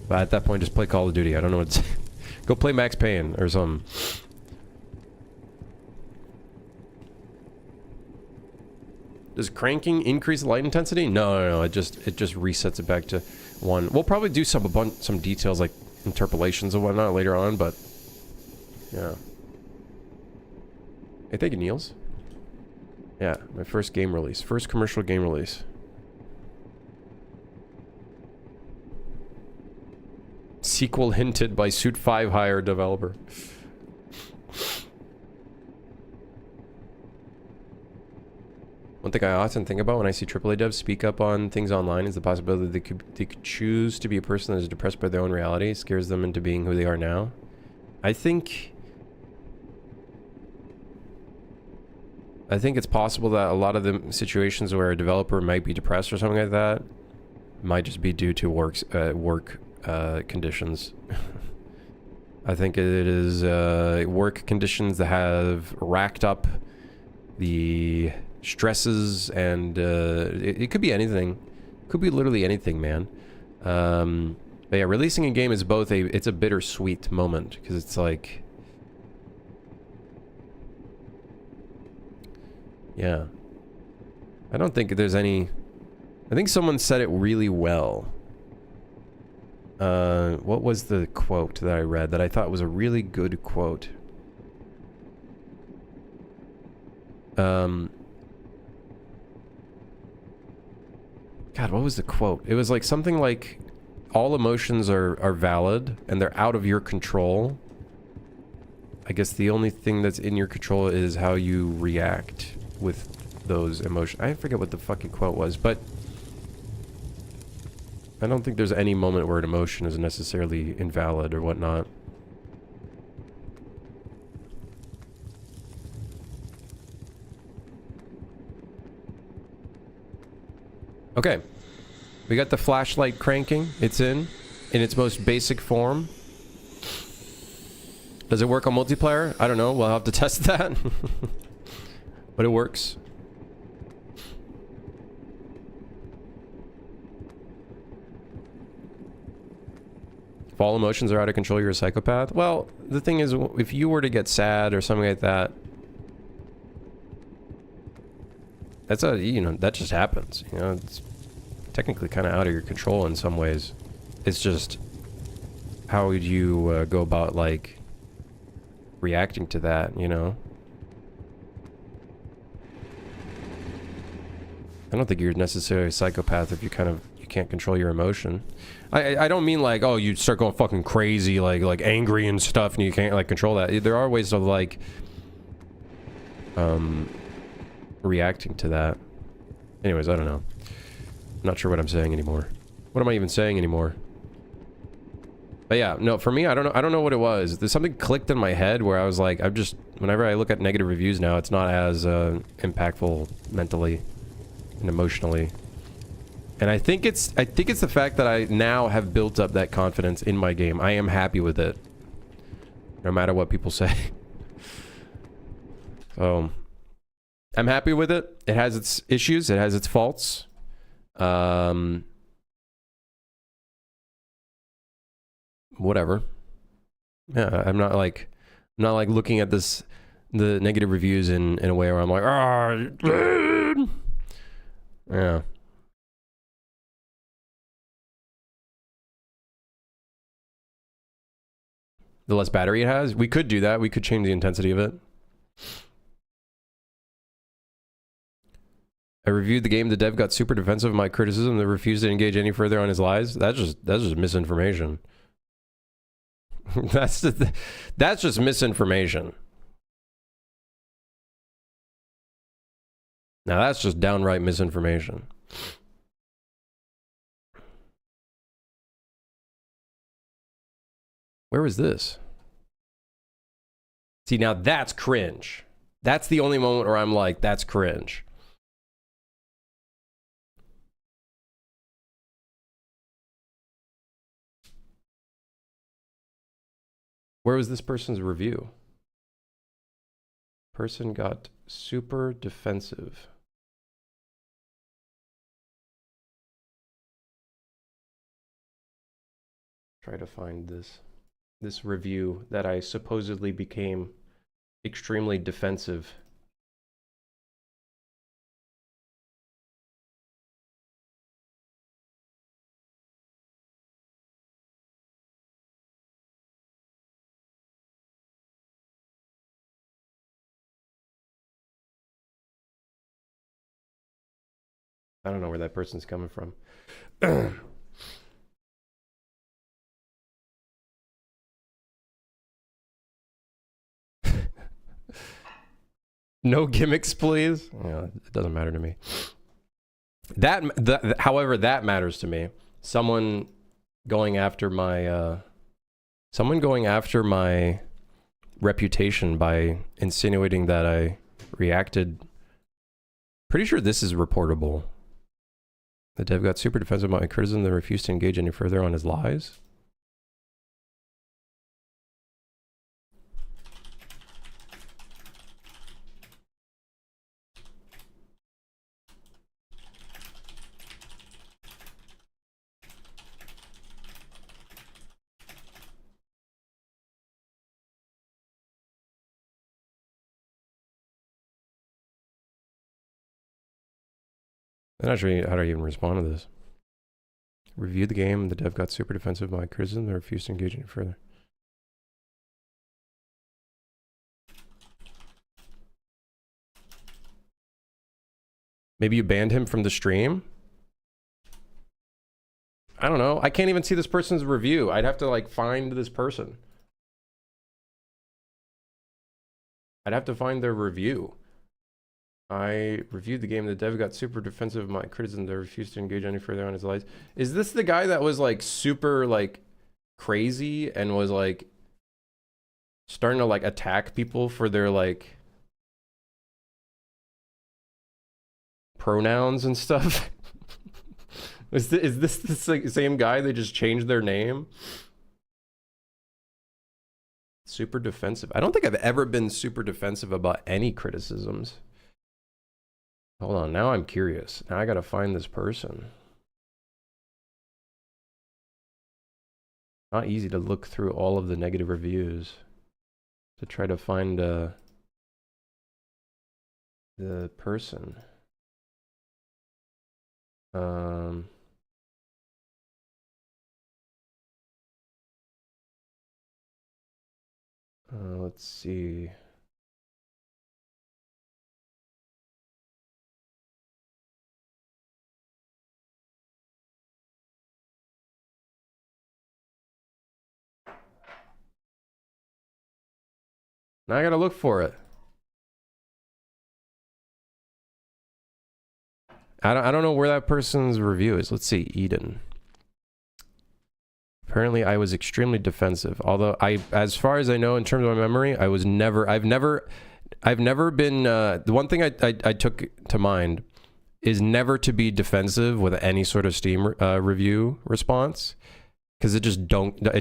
But at that point, just play Call of Duty. I don't know what to say. Go play Max Payne or something. Does cranking increase the light intensity? No. It just resets it back to 1. We'll probably do some details like interpolations and whatnot later on, but yeah. Hey, thank you, Niels. Yeah, my first game release. First commercial game release. Sequel hinted by Suit 5 Hire developer. One thing I often think about when I see AAA devs speak up on things online is the possibility they could choose to be a person that is depressed by their own reality, scares them into being who they are now. I think it's possible that a lot of the situations where a developer might be depressed or something like that might just be due to work conditions. I think it is work conditions that have racked up the stresses and it could be anything. Could be literally anything, man. But yeah, releasing a game is both it's a bittersweet moment because it's like, yeah. I don't think there's any... I think someone said it really well. What was the quote that I read that I thought was a really good quote? God, what was the quote? It was like something like, all emotions are valid and they're out of your control. I guess the only thing that's in your control is how you react with those emotions. I forget what the fucking quote was, but I don't think there's any moment where an emotion is necessarily invalid or whatnot. Okay. We got the flashlight cranking. It's in its most basic form. Does it work on multiplayer? I don't know. We'll have to test that. But it works. If all emotions are out of control, you're a psychopath. Well, the thing is, if you were to get sad or something like that, that's that just happens. You know, it's technically kind of out of your control in some ways. It's just, how would you go about, like, reacting to that, you know? I don't think you're necessarily a psychopath if you can't control your emotion. I don't mean like, oh, you start going fucking crazy, like angry and stuff, and you can't like control that. There are ways of like reacting to that. Anyways, I don't know. I'm not sure what I'm saying anymore. What am I even saying anymore? But yeah, no, for me, I don't know what it was. There's something clicked in my head where I was like, whenever I look at negative reviews now, it's not as impactful mentally and emotionally. And I think it's the fact that I now have built up that confidence in my game. I am happy with it, no matter what people say. So I'm happy with it. It has its issues. It has its faults. Whatever. Yeah, I'm not like looking at the negative reviews in a way where I'm like, ah, yeah. The less battery it has, we could do that. We could change the intensity of it. I reviewed the game. The dev got super defensive of my criticism. They refused to engage any further on his lies. That's just misinformation. that's just misinformation. Now that's just downright misinformation. Where was this? See, now that's cringe. That's the only moment where I'm like, that's cringe. Where was this person's review? Person got super defensive. Try to find this review that I supposedly became extremely defensive. I don't know where that person's coming from. No gimmicks, please. Yeah, it doesn't matter to me. However, that matters to me. Someone going after my reputation by insinuating that I reacted. Pretty sure this is reportable. The dev got super defensive about my criticism, then refused to engage any further on his lies. I'm not sure how to even respond to this. Reviewed the game. The dev got super defensive by my criticism. They refused to engage any further. Maybe you banned him from the stream? I don't know. I can't even see this person's review. I'd have to like find this person. I'd have to find their review. I reviewed the game. The dev got super defensive of my criticism. They refused to engage any further on his lies. Is this the guy that was like super like crazy and was like starting to like attack people for their like pronouns and stuff? Is this the same guy? They just changed their name? Super defensive. I don't think I've ever been super defensive about any criticisms. Hold on, now I'm curious. Now I gotta find this person. Not easy to look through all of the negative reviews to try to find the person. Let's see. Now I gotta look for it. I don't know where that person's review is. Let's see, Eden. Apparently, I was extremely defensive. Although as far as I know, in terms of my memory, I've never been. The one thing I took to mind is never to be defensive with any sort of Steam review response, because it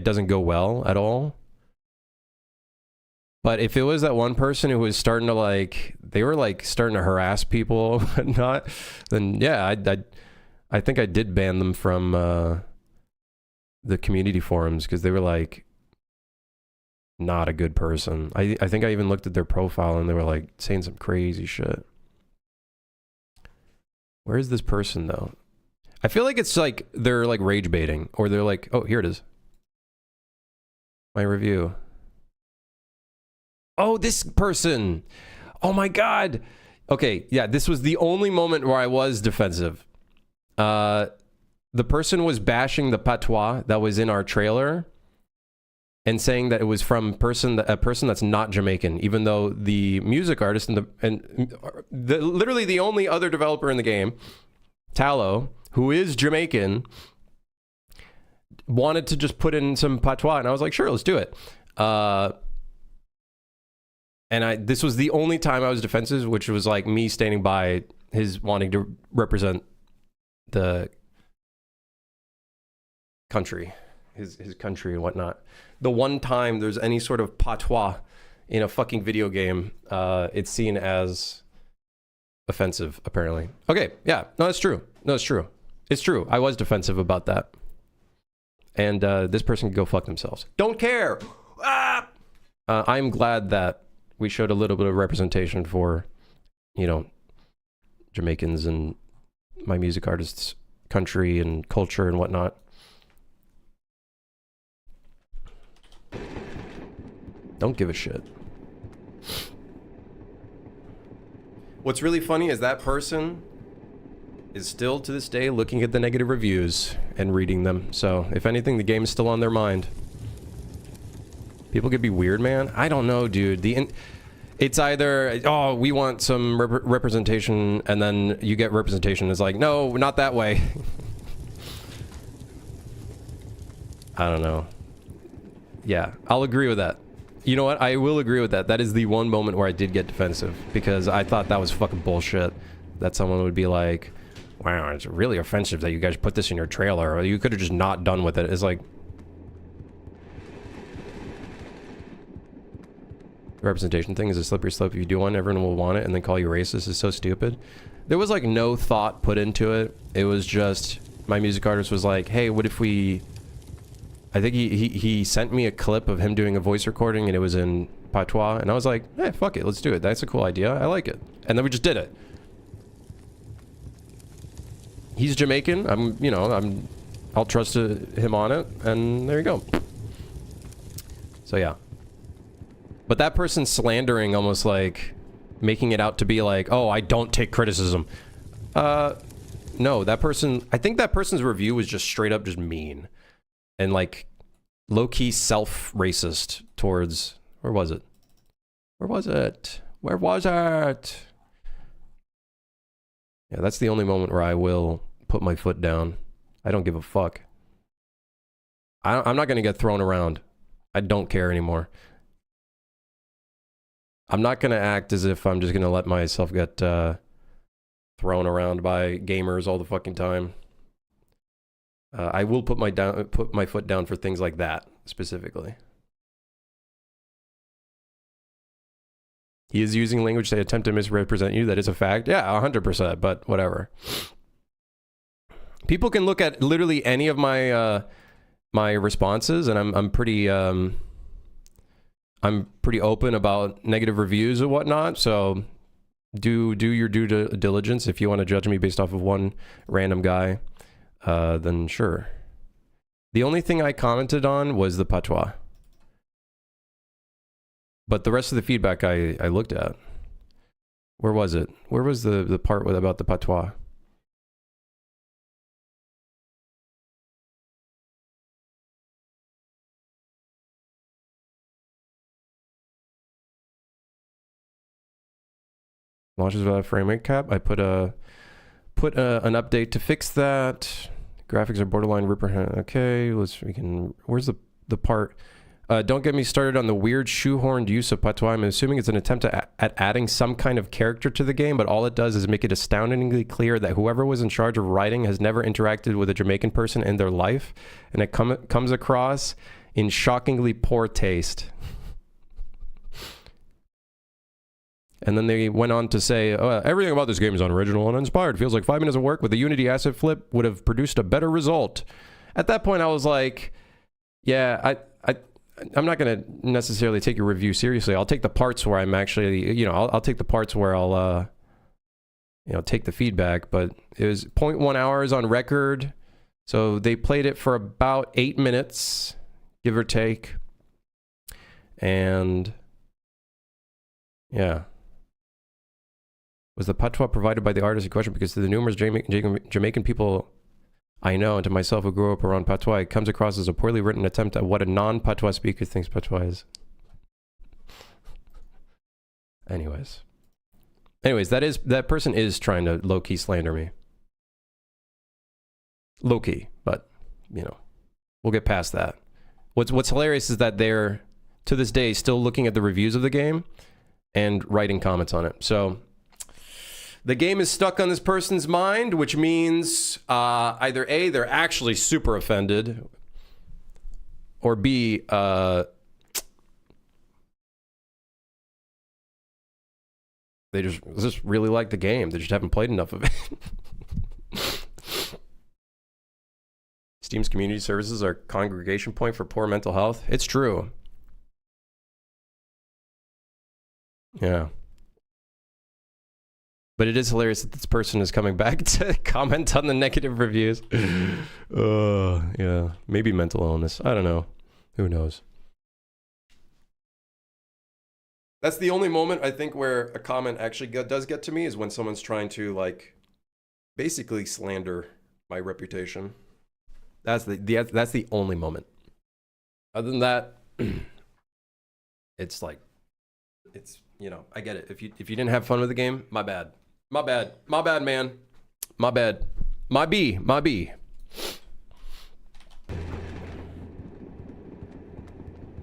doesn't go well at all. But if it was that one person who was starting to they were starting to harass people and whatnot, then yeah, I think I did ban them from the community forums, because they were not a good person. I think I even looked at their profile and they were saying some crazy shit. Where is this person though? I feel like it's they're rage baiting, or they're oh, here it is. My review. Oh, this person. Oh my God. Okay, yeah, this was the only moment where I was defensive. The person was bashing the patois that was in our trailer and saying that it was from a person that's not Jamaican, even though the music artist literally the only other developer in the game, Tallow, who is Jamaican, wanted to just put in some patois, and I was like, sure, let's do it. And this was the only time I was defensive, which was me standing by his wanting to represent the country, his country and whatnot. The one time there's any sort of patois in a fucking video game, it's seen as offensive, apparently. Okay, yeah, no, that's true. No, it's true. It's true. I was defensive about that. And this person can go fuck themselves. Don't care! Ah! I'm glad that we showed a little bit of representation for, Jamaicans and my music artists' country and culture and whatnot. Don't give a shit. What's really funny is that person is still to this day looking at the negative reviews and reading them. So if anything, the game is still on their mind. People could be weird, man. I don't know, dude. It's either, oh, we want some representation, and then you get representation. It's no, not that way. I don't know. Yeah, I'll agree with that. You know what? I will agree with that. That is the one moment where I did get defensive, because I thought that was fucking bullshit. That someone would be like, wow, it's really offensive that you guys put this in your trailer, or you could have just not done with it. It's the representation thing is a slippery slope. If you do one, everyone will want it and then call you racist. Is so stupid. There was no thought put into it. It was just, my music artist was like, hey, what if we... I think he sent me a clip of him doing a voice recording, and it was in patois, and I was like, hey, fuck it, let's do it. That's a cool idea. I like it. And then we just did it. He's Jamaican. I'll trust him on it, and there you go. So yeah. But that person slandering, almost making it out to be oh, I don't take criticism. No, that person, I think that person's review was just straight up just mean. And low-key self-racist towards, where was it? Where was it? Where was it? Yeah, that's the only moment where I will put my foot down. I don't give a fuck. I'm not going to get thrown around. I don't care anymore. I'm not going to act as if I'm just going to let myself get thrown around by gamers all the fucking time. I will put my foot down for things like that, specifically. He is using language to attempt to misrepresent you. That is a fact. Yeah, 100%, but whatever. People can look at literally any of my my responses, and I'm pretty open about negative reviews and whatnot. So do your due diligence. If you want to judge me based off of one random guy, then sure. The only thing I commented on was the patois. But the rest of the feedback I looked at. Where was it? Where was the part about the patois? Launches without a frame rate cap. I put an update to fix that. Graphics are borderline Rupert. Okay, where's the part? Don't get me started on the weird shoehorned use of patois. I'm assuming it's an attempt at adding some kind of character to the game, but all it does is make it astoundingly clear that whoever was in charge of writing has never interacted with a Jamaican person in their life, and it comes across in shockingly poor taste. And then they went on to say, everything about this game is unoriginal and uninspired. Feels like 5 minutes of work with a Unity asset flip would have produced a better result. At that point, I was like, yeah, I'm not going to necessarily take your review seriously. I'll take the parts where I'm actually, I'll take the parts where I'll, take the feedback. But it was 0.1 hours on record. So they played it for about 8 minutes, give or take. And yeah. Was the patois provided by the artist in question? Because to the numerous Jamaican people I know, and to myself who grew up around patois, it comes across as a poorly written attempt at what a non-patois speaker thinks patois is. Anyways, that person is trying to low-key slander me. Low-key, but, we'll get past that. What's hilarious is that they're, to this day, still looking at the reviews of the game and writing comments on it. So the game is stuck on this person's mind, which means either A, they're actually super offended, or B, they just really like the game. They just haven't played enough of it. Steam's community services are a congregation point for poor mental health. It's true. Yeah. But it is hilarious that this person is coming back to comment on the negative reviews. Yeah. Maybe mental illness. I don't know. Who knows? That's the only moment I think where a comment actually does get to me is when someone's trying to, basically slander my reputation. That's the only moment. Other than that, it's I get it. If you didn't have fun with the game, my bad. My bad, man. My bad. My B.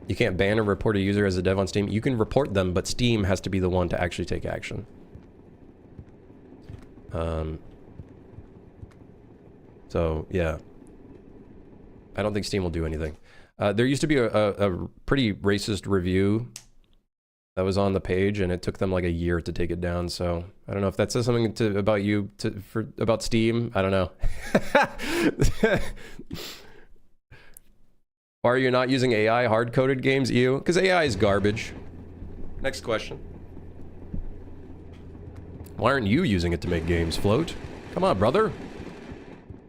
You can't ban or report a user as a dev on Steam. You can report them, but Steam has to be the one to actually take action. So, yeah. I don't think Steam will do anything. There used to be a pretty racist review that was on the page, and it took them like a year to take it down. So I don't know if that says something about Steam. I don't know. Why are you not using AI hard-coded games, Ew? Because AI is garbage. Next question. Why aren't you using it to make games, Float? Come on, brother.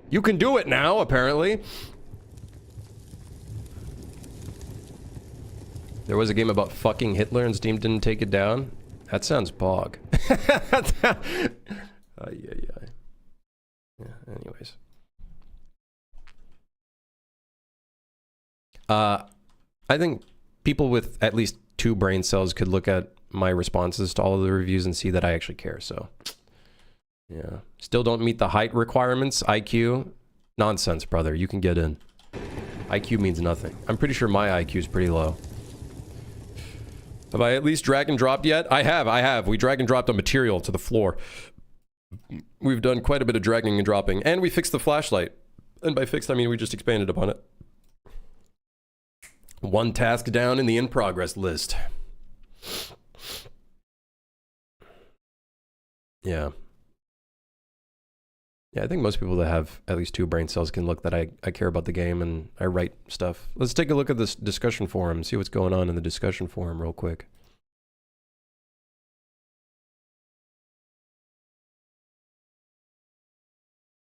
You can do it now, apparently. There was a game about fucking Hitler and Steam didn't take it down. That sounds bog. Yeah. Anyways. I think people with at least 2 brain cells could look at my responses to all of the reviews and see that I actually care, so. Yeah. Still don't meet the height requirements. IQ. Nonsense, brother. You can get in. IQ means nothing. I'm pretty sure my IQ is pretty low. Have I at least drag and dropped yet? I have. We drag and dropped a material to the floor. We've done quite a bit of dragging and dropping. And we fixed the flashlight. And by fixed, I mean we just expanded upon it. 1 task down in the in-progress list. Yeah. Yeah, I think most people that have at least 2 brain cells can look that I care about the game and I write stuff. Let's take a look at this discussion forum, see what's going on in the discussion forum real quick.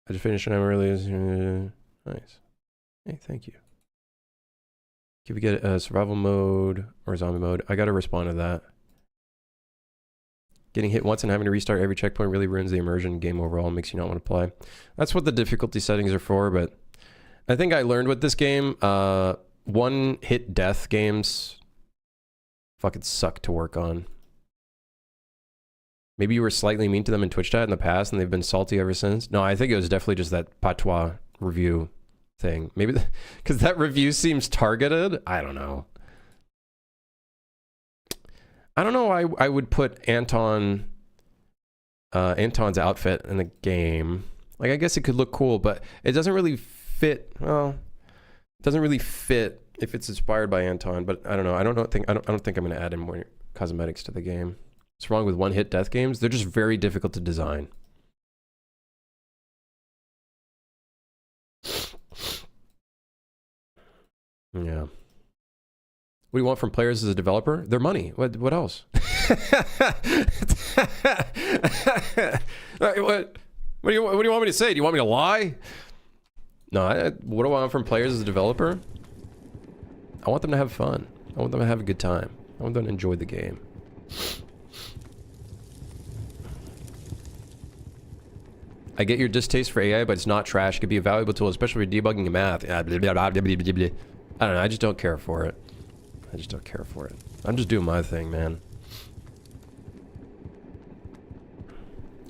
I just finished and I'm really... nice. Hey, thank you. Can we get a survival mode or zombie mode? I gotta respond to that. Getting hit once and having to restart every checkpoint really ruins the immersion. Game overall makes you not want to play. That's what the difficulty settings are for, but I think I learned with this game, 1-hit death games fucking suck to work on. Maybe you were slightly mean to them in Twitch chat in the past and they've been salty ever since. No, I think it was definitely just that patois review thing. Maybe because that review seems targeted. I don't know. I don't know why I would put Anton's outfit in the game. Like, I guess it could look cool, but it doesn't really fit. Well, it doesn't really fit if it's inspired by Anton. But I don't know. I don't think I'm going to add in more cosmetics to the game. What's wrong with one-hit death games? They're just very difficult to design. Yeah. What do you want from players as a developer? Their money. What else? What do you want me to say? Do you want me to lie? No, what do I want from players as a developer? I want them to have fun. I want them to have a good time. I want them to enjoy the game. I get your distaste for AI, but it's not trash. It could be a valuable tool, especially for debugging and math. I don't know. I just don't care for it. I just don't care for it. I'm just doing my thing, man.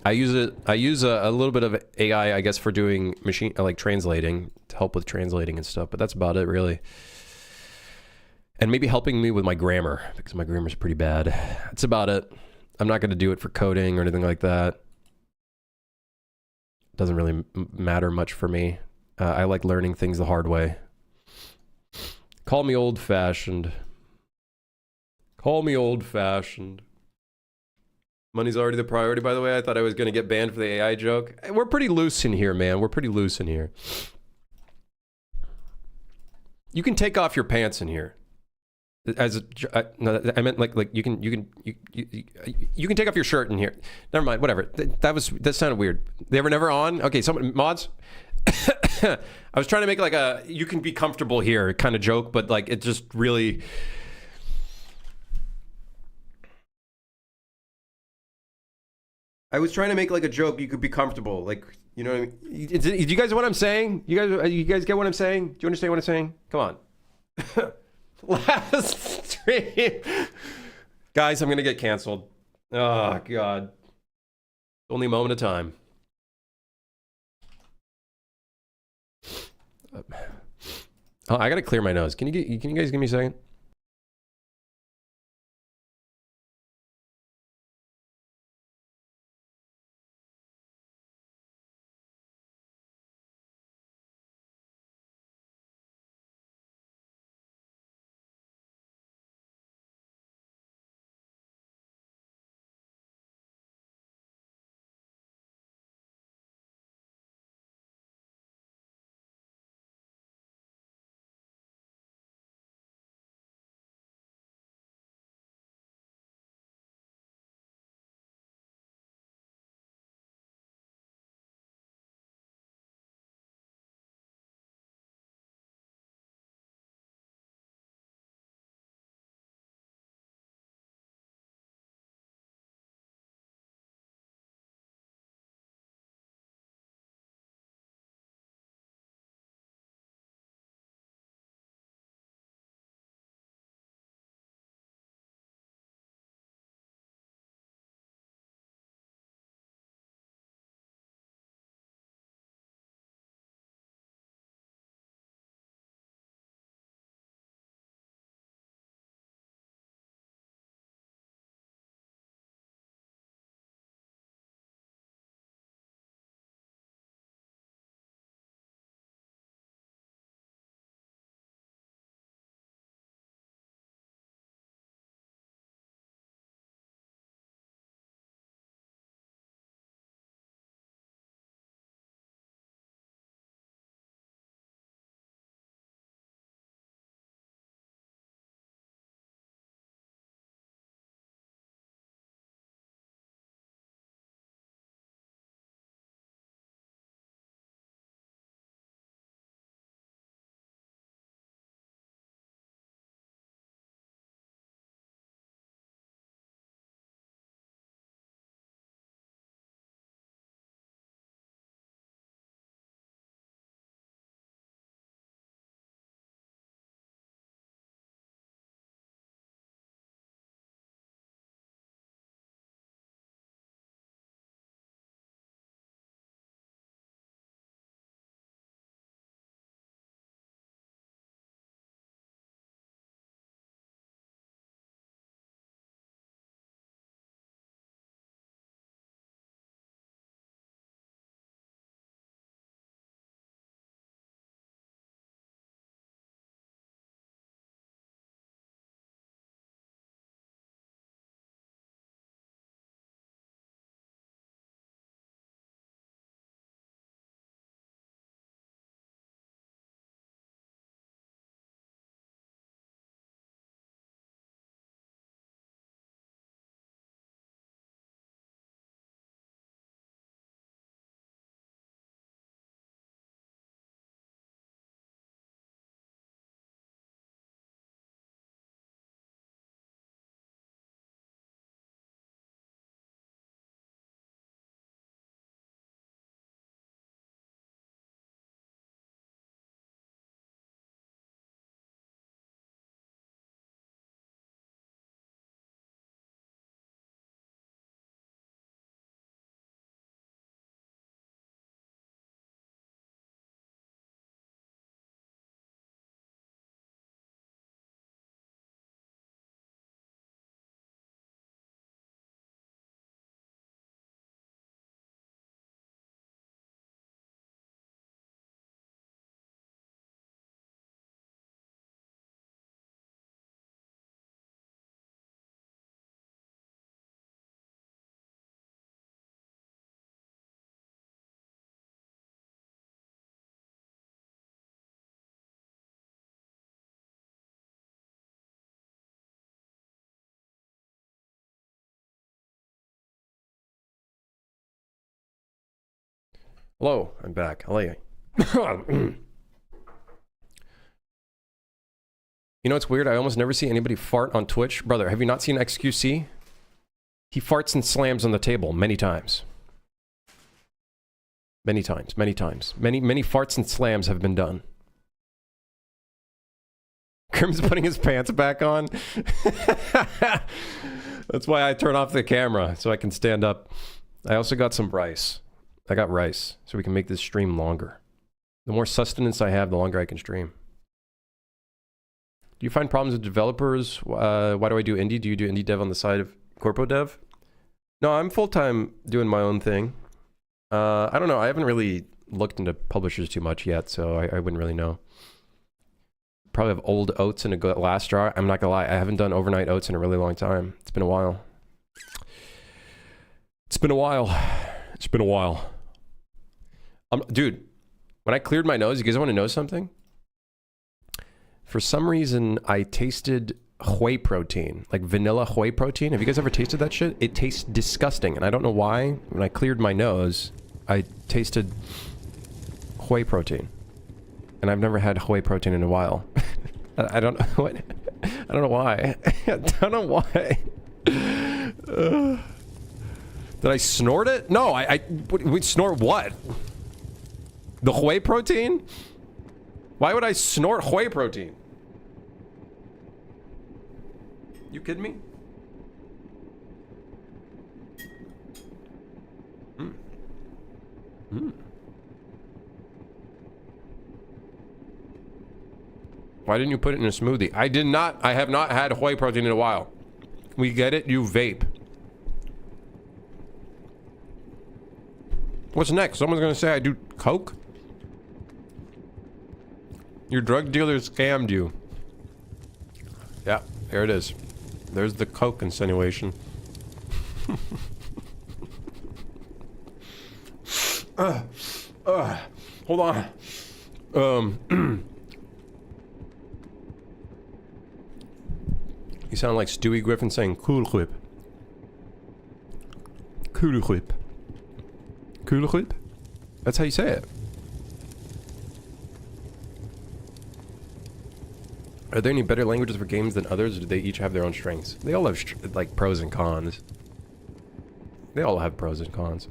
I use a little bit of AI, I guess, for doing like translating, to help with translating and stuff, but that's about it, really. And maybe helping me with my grammar, because my grammar's pretty bad. That's about it. I'm not going to do it for coding or anything like that. Doesn't really matter much for me. I like learning things the hard way. Call me old-fashioned. Call me old-fashioned. Money's already the priority, by the way. I thought I was going to get banned for the AI joke. We're pretty loose in here, man. We're pretty loose in here. You can take off your pants in here. No, I meant like you can take off your shirt in here. Never mind, whatever. That sounded weird. They were never on. Okay, someone mods. I was trying to make like a you can be comfortable here kind of joke, but like it just really. I was trying to make like a joke. You could be comfortable, like you know. What I mean? Do you guys know what I'm saying? You guys get what I'm saying? Do you understand what I'm saying? Come on. Last stream. Guys, I'm gonna get canceled. Oh god. Only a moment of time. Oh, I gotta clear my nose. Can you guys give me a second? Hello, I'm back. Hello. You know what's weird? I almost never see anybody fart on Twitch. Brother, have you not seen XQC? He farts and slams on the table many times. Many times, many times. Many farts and slams have been done. Grim's putting his pants back on. That's why I turn off the camera, so I can stand up. I also got some rice. I got rice, so we can make this stream longer. The more sustenance I have, the longer I can stream. Do you find problems with developers? Why do I do indie? Do you do indie dev on the side of corpo dev? No, I'm full-time doing my own thing. I don't know. I haven't really looked into publishers too much yet, so I wouldn't really know. Probably have old oats in a glass jar. I'm not gonna lie. I haven't done overnight oats in a really long time. It's been a while. It's been a while. It's been a while. Dude, when I cleared my nose, you guys want to know something? For some reason, I tasted whey protein, like vanilla whey protein. Have you guys ever tasted that shit? It tastes disgusting, and I don't know why. When I cleared my nose, I tasted whey protein, and I've never had whey protein in a while. I don't know what. I don't know why. I don't know why. Did I snort it? No, we snort what? The whey protein? Why would I snort whey protein? You kidding me? Why didn't you put it in a smoothie? I did not. I have not had whey protein in a while. We get it? You vape. What's next? Someone's gonna say I do coke? Your drug dealer scammed you. Yeah, there it is. There's the coke insinuation. Hold on. You sound like Stewie Griffin saying cool whip. Cool whip. Cool whip? That's how you say it. Are there any better languages for games than others, or do they each have their own strengths? They all have, like, pros and cons. They all have pros and cons.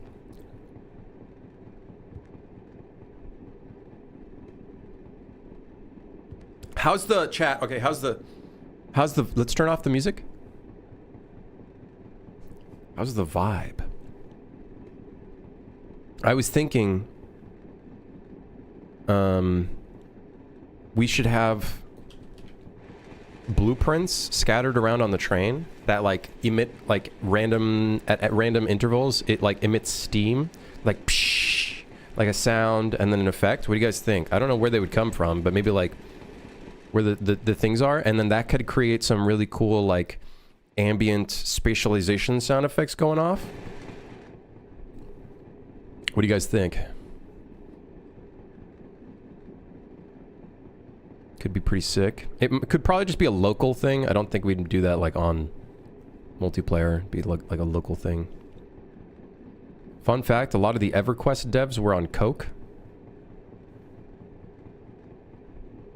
How's the chat? Okay, how's the... Let's turn off the music. How's the vibe? I was thinking... we should have... blueprints scattered around on the train that like emit like random at random intervals. It like emits steam, like psh, like a sound and then an effect. What do you guys think? I don't know where they would come from, but maybe like where the things are, and then that could create some really cool like ambient spatialization sound effects going off. What do you guys think? Could be pretty sick. It could probably just be a local thing. I don't think we'd do that like on multiplayer. It'd be like a local thing. Fun fact, a lot of the EverQuest devs were on coke.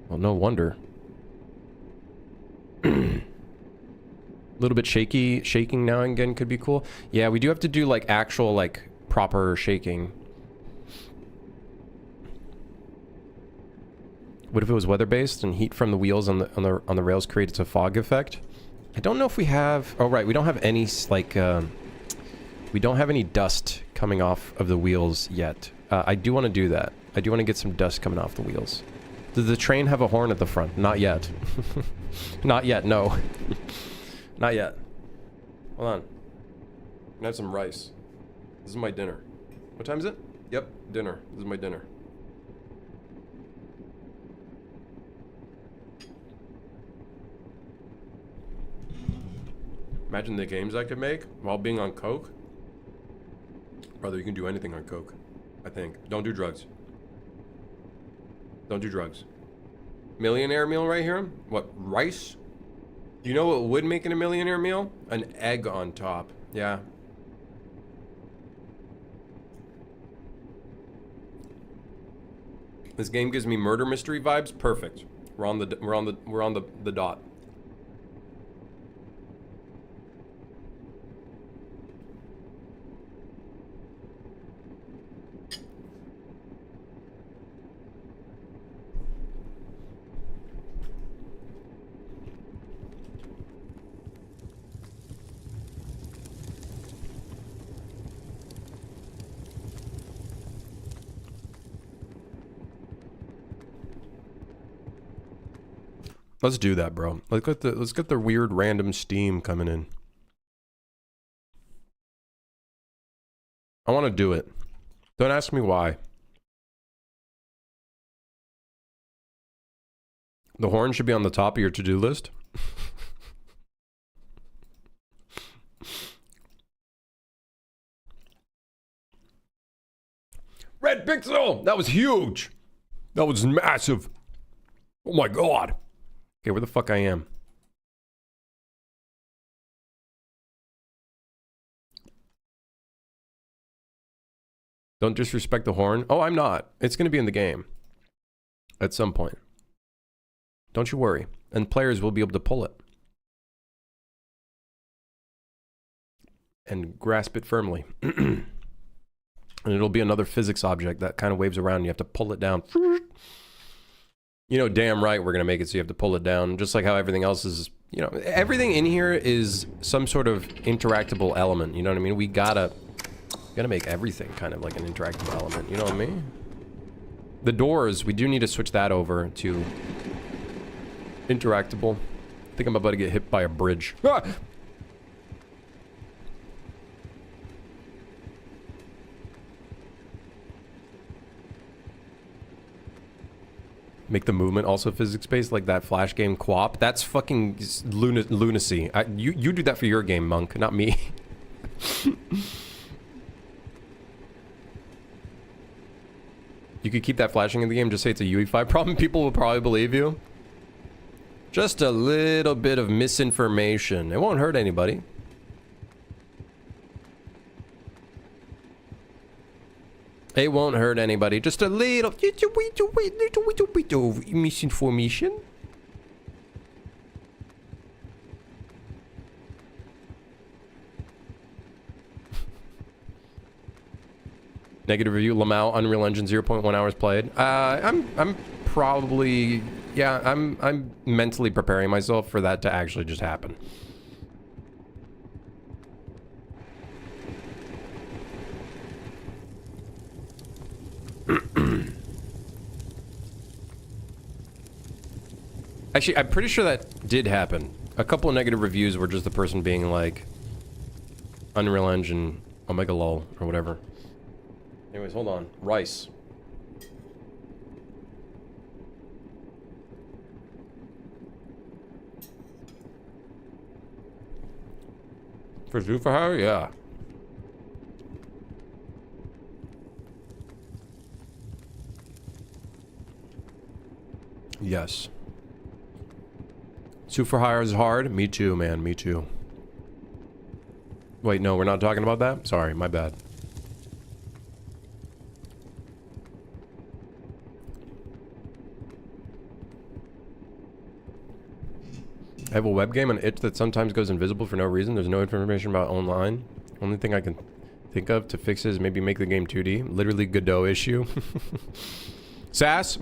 Well, no wonder. A little bit shaking now and again could be cool. Yeah, we do have to do like actual like proper shaking. What if it was weather-based and heat from the wheels on the rails creates a fog effect? I don't know if we have... Oh, right. We don't have any, like, we don't have any dust coming off of the wheels yet. I do want to do that. I do want to get some dust coming off the wheels. Does the train have a horn at the front? Not yet. Not yet, no. Not yet. Hold on. I'm gonna have some rice. This is my dinner. What time is it? Yep, dinner. This is my dinner. Imagine the games I could make while being on coke. Brother, you can do anything on coke, I think. Don't do drugs. Don't do drugs. Millionaire meal right here? What, rice? You know what would make it a millionaire meal? An egg on top. Yeah. This game gives me murder mystery vibes. Perfect. We're on the dot. Let's do that, bro. Let's get the weird random Steam coming in. I want to do it. Don't ask me why. The horn should be on the top of your to-do list. Red pixel! That was huge! That was massive. Oh my god. Okay, where the fuck I am? Don't disrespect the horn. Oh, I'm not. It's going to be in the game. At some point. Don't you worry. And players will be able to pull it. And grasp it firmly. And it'll be another physics object that kind of waves around and you have to pull it down. You know, damn right we're going to make it so you have to pull it down. Just like how everything else is, you know, everything in here is some sort of interactable element. You know what I mean? We gotta make everything kind of like an interactable element. You know what I mean? The doors, we do need to switch that over to interactable. I think I'm about to get hit by a bridge. Ah! Make the movement also physics-based, like that Flash game QWOP. That's fucking lunacy. You do that for your game, Monk, not me. You could keep that flashing in the game, just say it's a UE5 problem. People will probably believe you. Just a little bit of misinformation. It won't hurt anybody. It won't hurt anybody. Just a little misinformation. Negative review. Lamau, Unreal Engine 0.1 hours played. I'm probably, yeah. I'm mentally preparing myself for that to actually just happen. Actually, I'm pretty sure that did happen. A couple of negative reviews were just the person being like, Unreal Engine, Omega lol, or whatever. Anyways, hold on. Rice. For Zufahar? Yeah. Yes. Super hire is hard. Me too, man. Me too. Wait, no, we're not talking about that? Sorry, my bad. I have a web game on itch that sometimes goes invisible for no reason. There's no information about online. Only thing I can think of to fix it is maybe make the game 2D. Literally Godot issue. Sass?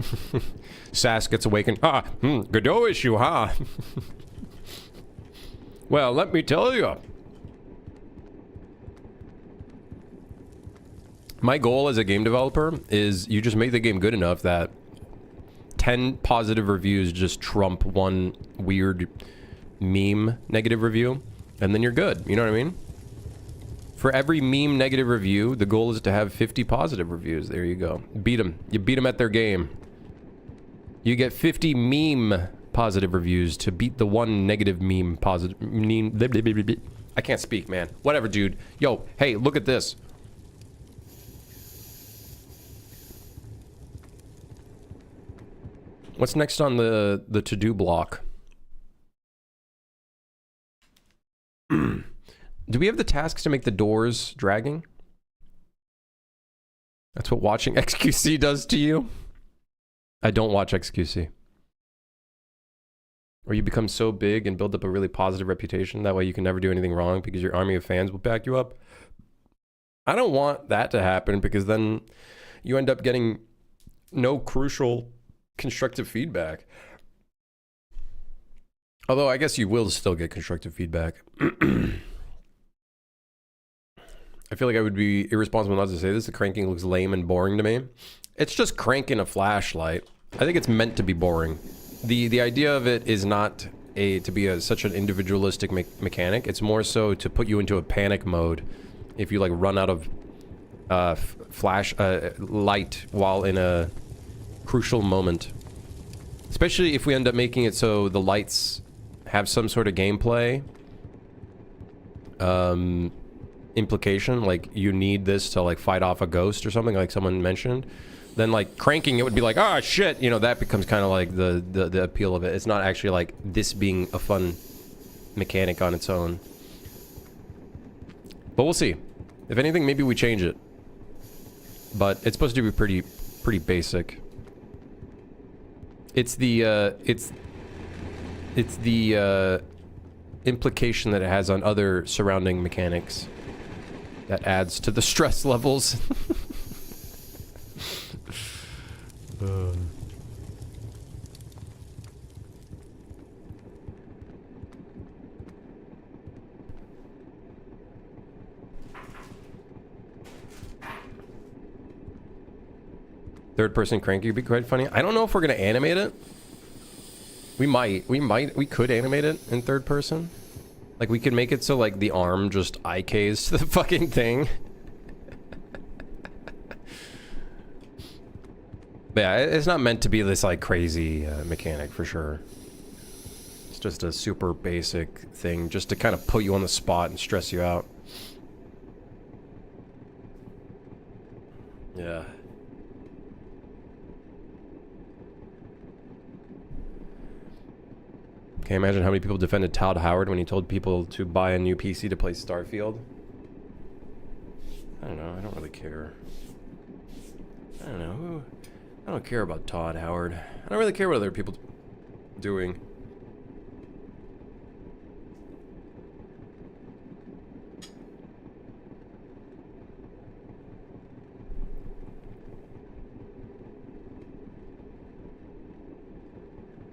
Sass gets awakened. Ah, Godot issue, huh? Well, let me tell you. My goal as a game developer is you just make the game good enough that 10 positive reviews just trump one weird meme negative review, and then you're good. You know what I mean? For every meme negative review, the goal is to have 50 positive reviews. There you go. Beat them. You beat them at their game. You get 50 meme positive reviews to beat the one negative meme positive meme. I can't speak, man. Whatever, dude. Yo, hey, look at this. What's next on the to-do block? Do we have the tasks to make the doors dragging? That's what watching XQC does to you? I don't watch XQC. Or you become so big and build up a really positive reputation. That way you can never do anything wrong because your army of fans will back you up. I don't want that to happen because then you end up getting no crucial constructive feedback. Although I guess you will still get constructive feedback. I feel like I would be irresponsible not to say this. The cranking looks lame and boring to me. It's just cranking a flashlight. I think it's meant to be boring. The idea of it is not to be such an individualistic mechanic. It's more so to put you into a panic mode if you like run out of flash light while in a crucial moment. Especially if we end up making it so the lights have some sort of gameplay implication, like you need this to like fight off a ghost or something, like someone mentioned. Then like cranking it would be like, ah, shit, you know, that becomes kind of like the appeal of it. It's not actually like this being a fun mechanic on its own. But we'll see. If anything, maybe we change it. But it's supposed to be pretty basic. It's the implication that it has on other surrounding mechanics that adds to the stress levels. Third person cranky would be quite funny. I don't know if we're gonna animate it. We could animate it in third person. Like we could make it so like the arm just IKs to the fucking thing. But yeah, it's not meant to be this like crazy mechanic for sure. It's just a super basic thing just to kind of put you on the spot and stress you out. Yeah. Can't imagine how many people defended Todd Howard when he told people to buy a new PC to play Starfield. I don't know. I don't really care. I don't know. I don't care about Todd Howard. I don't really care what other people doing.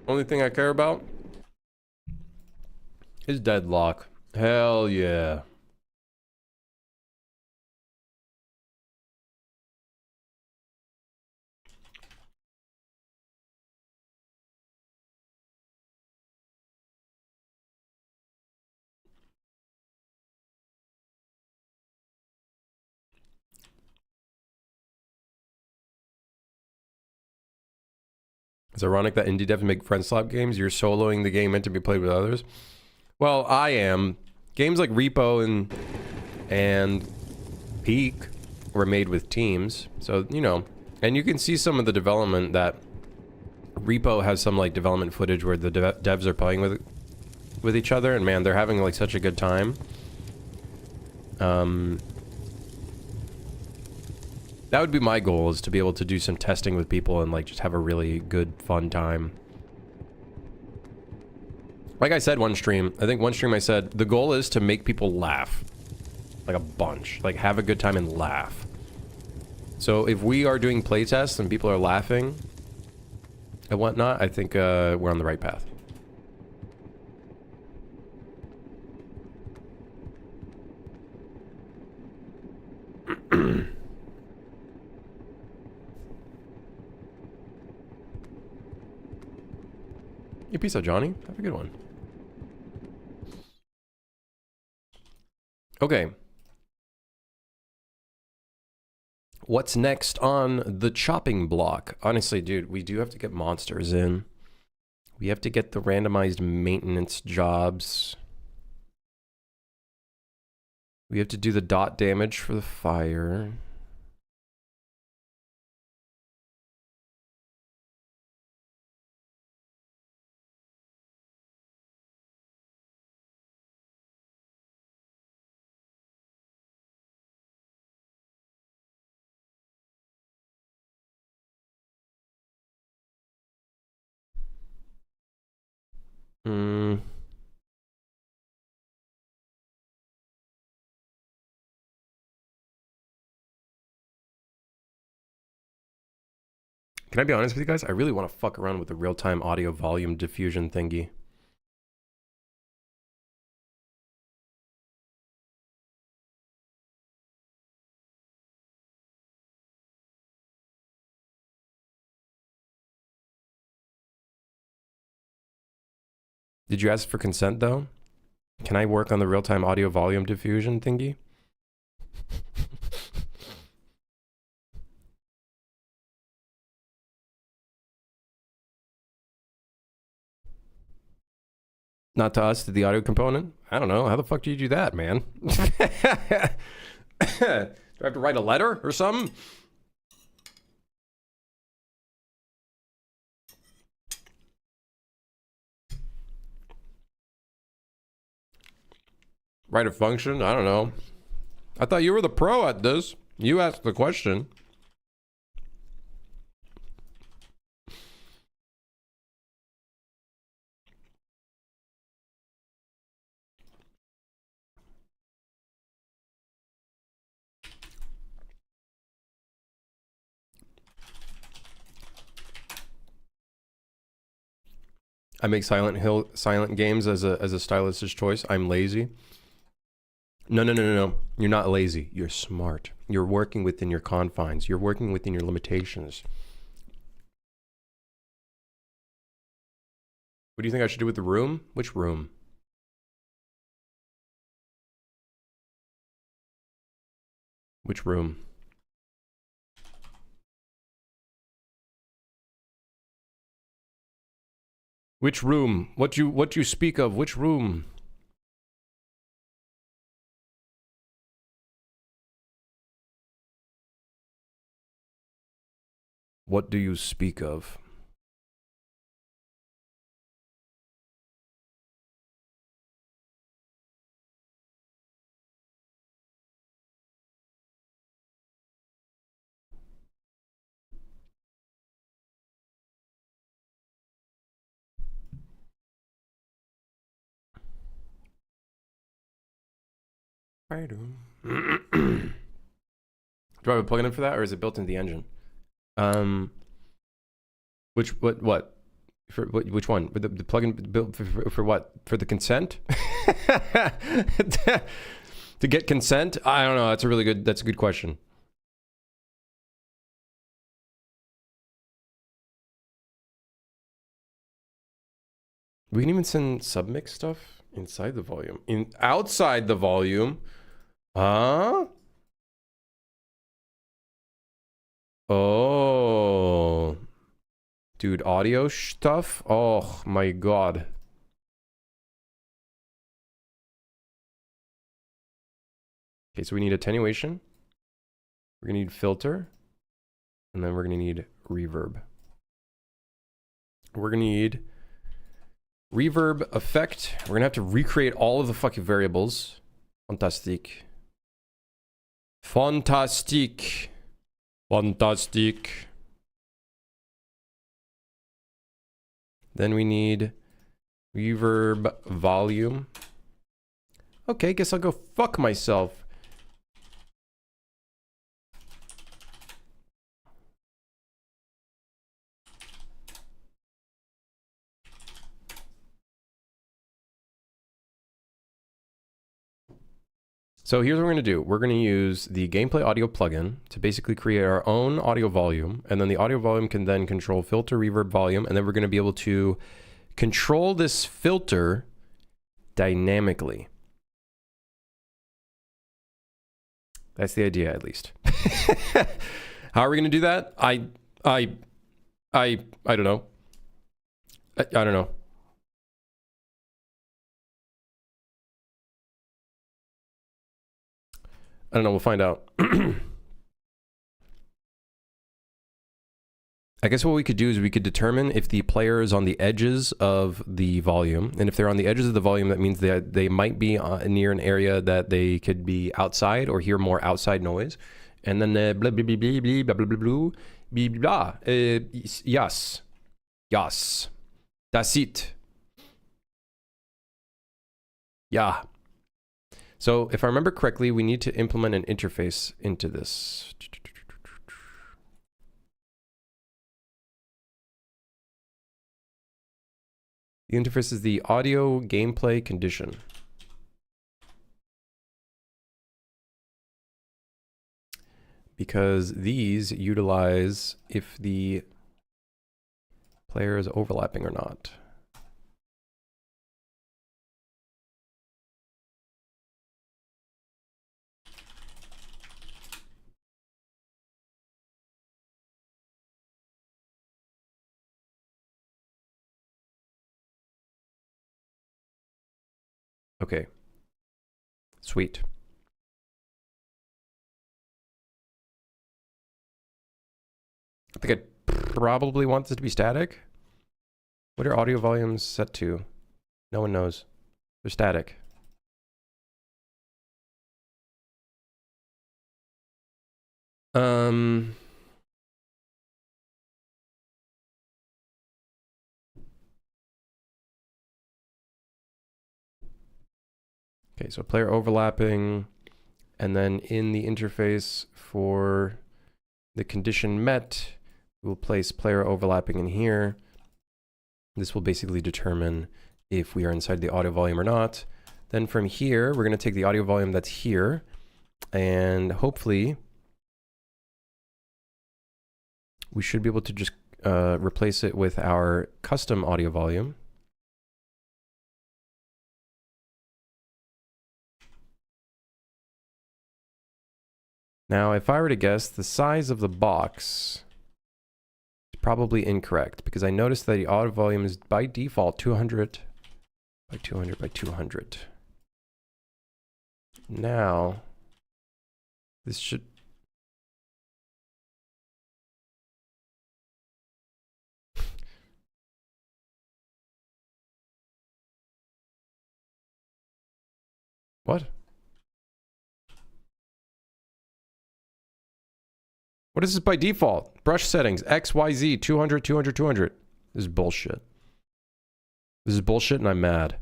Only thing I care about is Deadlock. Hell yeah. It's ironic that indie devs make friendslop games. You're soloing the game meant to be played with others. Well, I am. Games like Repo and Peak were made with teams. So, you know, and you can see some of the development that Repo has some like development footage where the devs are playing with each other, and man, they're having like such a good time. That would be my goal, is to be able to do some testing with people and like just have a really good fun time. Like I said one stream, I think one stream I said, the goal is to make people laugh. Like a bunch. Like have a good time and laugh. So if we are doing playtests and people are laughing and whatnot, I think we're on the right path. You peace out, Johnny. Have a good one. Okay. What's next on the chopping block? Honestly, dude, we do have to get monsters in. We have to get the randomized maintenance jobs. We have to do the dot damage for the fire. Hmm. Can I be honest with you guys? I really want to fuck around with the real-time audio volume diffusion thingy. Did you ask for consent though? Can I work on the real-time audio volume diffusion thingy? Not to us, to the audio component? I don't know. How the fuck do you do that, man? Do I have to write a letter or something? Write a function? I don't know. I thought you were the pro at this. You asked the question. I make silent games as a stylistic choice. I'm lazy. No. You're not lazy. You're smart. You're working within your confines. You're working within your limitations. What do you think I should do with the room? Which room? Which room? Which room? What you speak of? Which room? What do you speak of? I do. Do I have a plugin for that, or is it built into the engine? What? Which one? The plugin built for what? For the consent? To get consent? I don't know. That's a good question. We can even send submix stuff inside the volume. Outside the volume. Huh? Oh. Dude, audio stuff? Oh my god. Okay, so we need attenuation. We're gonna need filter. And then we're gonna need reverb. We're gonna need reverb effect. We're gonna have to recreate all of the fucking variables. Fantastic. Fantastic. Fantastic. Then we need reverb volume. Okay, guess I'll go fuck myself. So here's what we're going to do. We're going to use the gameplay audio plugin to basically create our own audio volume. And then the audio volume can then control filter, reverb, volume. And then we're going to be able to control this filter dynamically. That's the idea, at least. How are we going to do that? I don't know. I don't know. I don't know. We'll find out. I guess what we could do is we could determine if the player is on the edges of the volume. And if they're on the edges of the volume, that means that they might be near an area that they could be outside or hear more outside noise. And then blah, blah, blah, blah, blah, blah, blah, blah, blah, blah, blah. Yes. Yes. That's it. Yeah. So if I remember correctly, we need to implement an interface into this. The interface is the audio gameplay condition. Because these utilize if the player is overlapping or not. Okay. Sweet. I think I'd probably want this to be static. What are audio volumes set to? No one knows. They're static. Okay, so player overlapping, and then in the interface for the condition met, we'll place player overlapping in here. This will basically determine if we are inside the audio volume or not. Then from here, we're going to take the audio volume that's here, and hopefully we should be able to just replace it with our custom audio volume. Now, if I were to guess, the size of the box is probably incorrect because I noticed that the audio volume is by default 200 by 200 by 200. Now, this should... What? What is this by default? Brush settings, X, Y, Z, 200, 200, 200. This is bullshit. This is bullshit and I'm mad.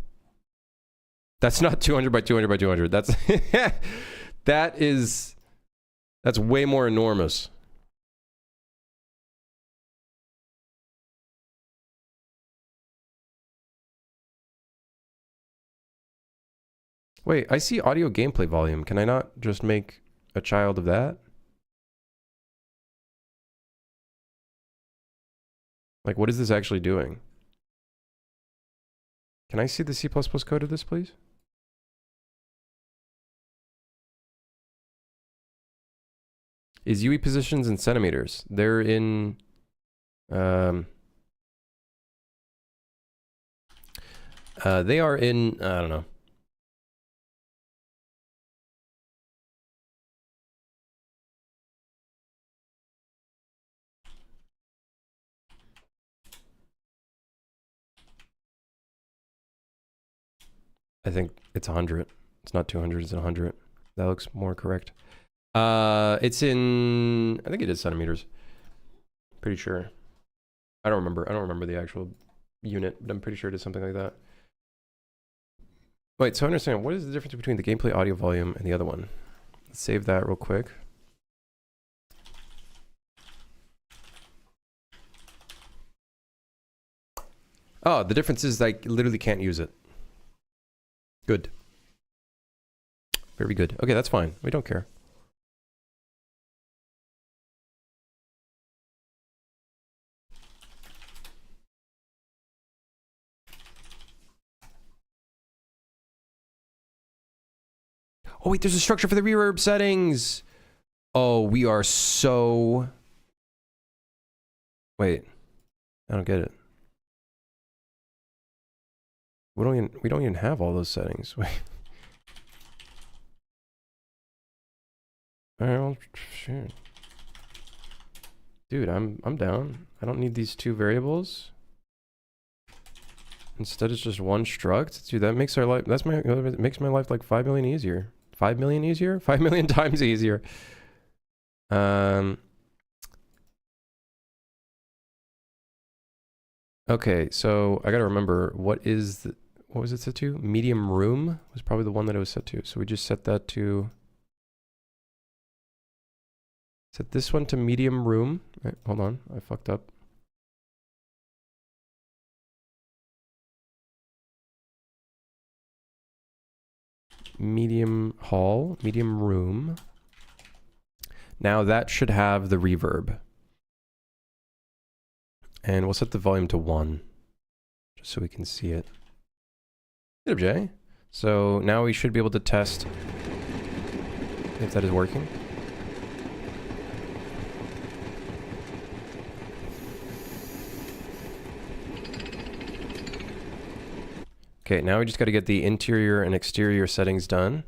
That's not 200 by 200 by 200. That's... That's way more enormous. Wait, I see audio gameplay volume. Can I not just make a child of that? Like, what is this actually doing? Can I see the C++ code of this, please? Is UE positions in centimeters? They're in... they are in... I don't know. I think it's 100. It's not 200, it's 100. That looks more correct. It's in... I think it is centimeters. Pretty sure. I don't remember. I don't remember the actual unit, but I'm pretty sure it is something like that. Wait, so I understand. What is the difference between the gameplay audio volume and the other one? Let's save that real quick. Oh, the difference is I literally can't use it. Good. Very good. Okay, that's fine. We don't care. Oh, wait, there's a structure for the reverb settings. Oh, we are so... Wait. I don't get it. We don't even have all those settings. Wait. All right, well, shit. Dude, I'm down. I don't need these two variables. Instead, it's just one struct. Dude, that makes our life... That makes my life like 5 million easier. 5 million easier? 5 million times easier. Okay, so I gotta remember what is what was it set to? Medium room was probably the one that it was set to. So we just set that to... Set this one to medium room. Right, hold on, I fucked up. Medium hall, medium room. Now that should have the reverb. And we'll set the volume to 1, just so we can see it. Good up, Jay. So now we should be able to test if that is working. Okay, now we just got to get the interior and exterior settings done.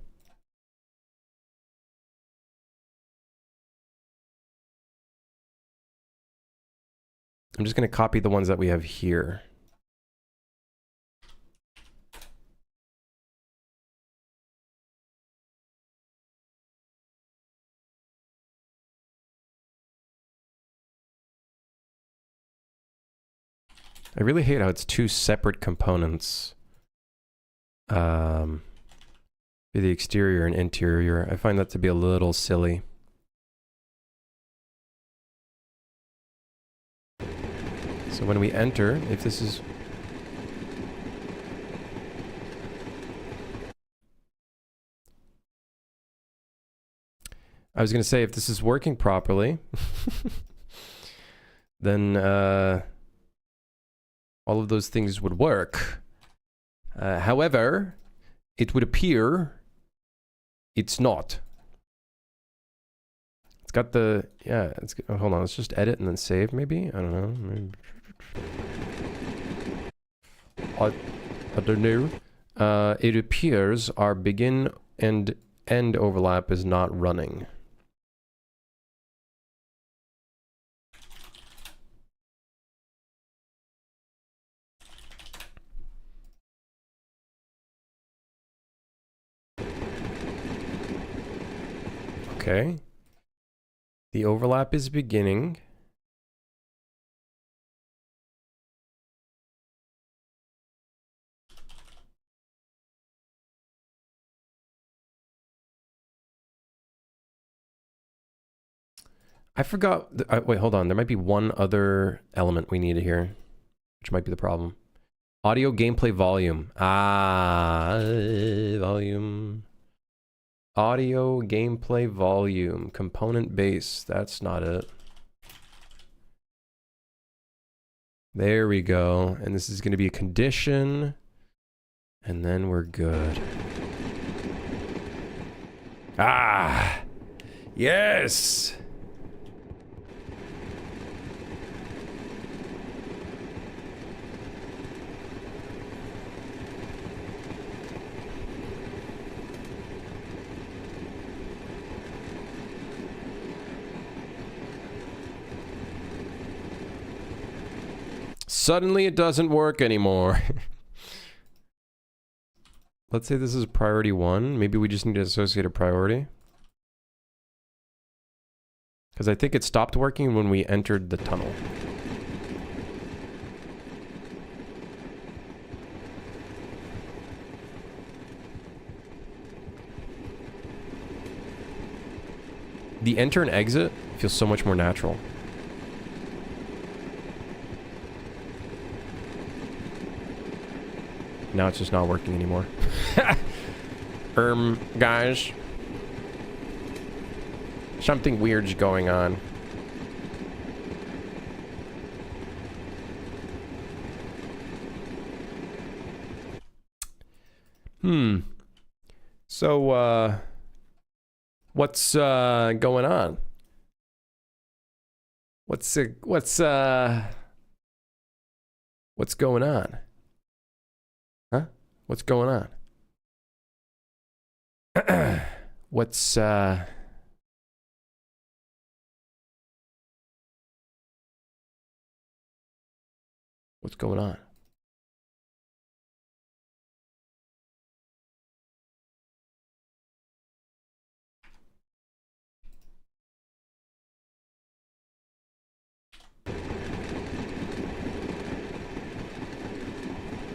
I'm just going to copy the ones that we have here. I really hate how it's two separate components. For the exterior and interior. I find that to be a little silly. So when we enter, if this is... I was going to say, if this is working properly, then all of those things would work. However, it would appear it's not. It's got the... Yeah, it's... Oh, hold on, let's just edit and then save, maybe? I don't know. Maybe. I don't know. It appears our begin and end overlap is not running. Okay. The overlap is beginning. I forgot. Wait, hold on. There might be one other element we need here, which might be the problem. Audio gameplay volume. Ah, volume. Audio gameplay volume. Component base. That's not it. There we go. And this is going to be a condition. And then we're good. Ah! Yes! Suddenly it doesn't work anymore. Let's say this is priority 1. Maybe we just need to associate a priority. Because I think it stopped working when we entered the tunnel. The enter and exit feels so much more natural. Now it's just not working anymore. Guys. Something weird's going on. So, what's going on? What's going on? Huh? What's going on? What's going on?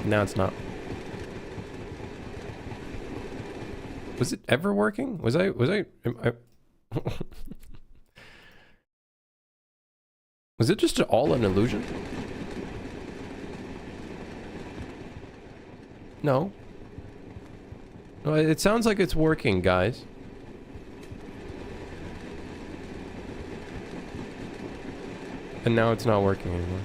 Now it's not. Was it ever working? Was I was it just all an illusion? No. No, it sounds like it's working, guys. And now it's not working anymore.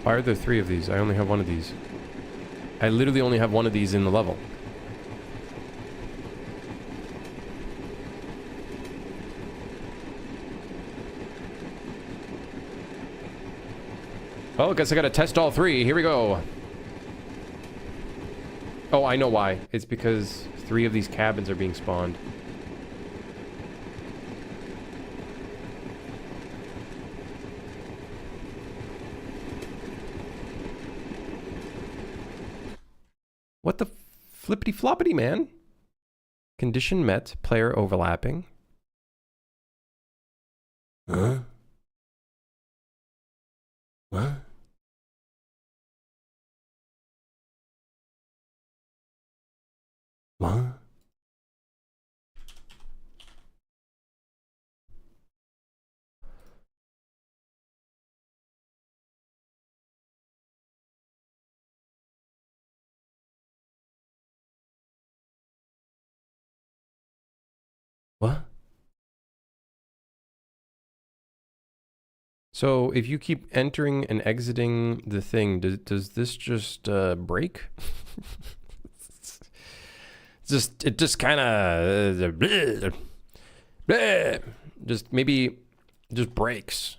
Why are there 3 of these? I only have 1 of these. I literally only have 1 of these in the level. Well, I guess I gotta test all 3. Here we go. Oh, I know why. It's because 3 of these cabins are being spawned. What the flippity floppity, man? Condition met, player overlapping. Huh? What? What? What? So if you keep entering and exiting the thing, does this just break? It just kind of just maybe just breaks.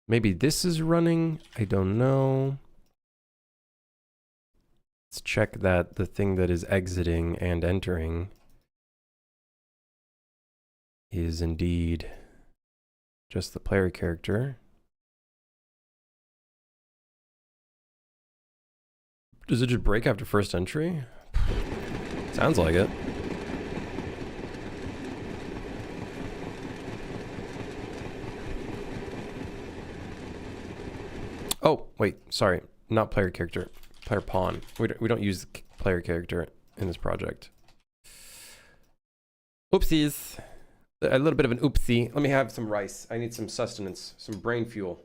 Maybe this is running. I don't know. Let's check that the thing that is exiting and entering is indeed just the player character. Does it just break after first entry? Sounds like it. Oh, wait, sorry. Not player character. Player pawn. We don't use the player character in this project. Oopsies. A little bit of an oopsie. Let me have some rice. I need some sustenance, some brain fuel.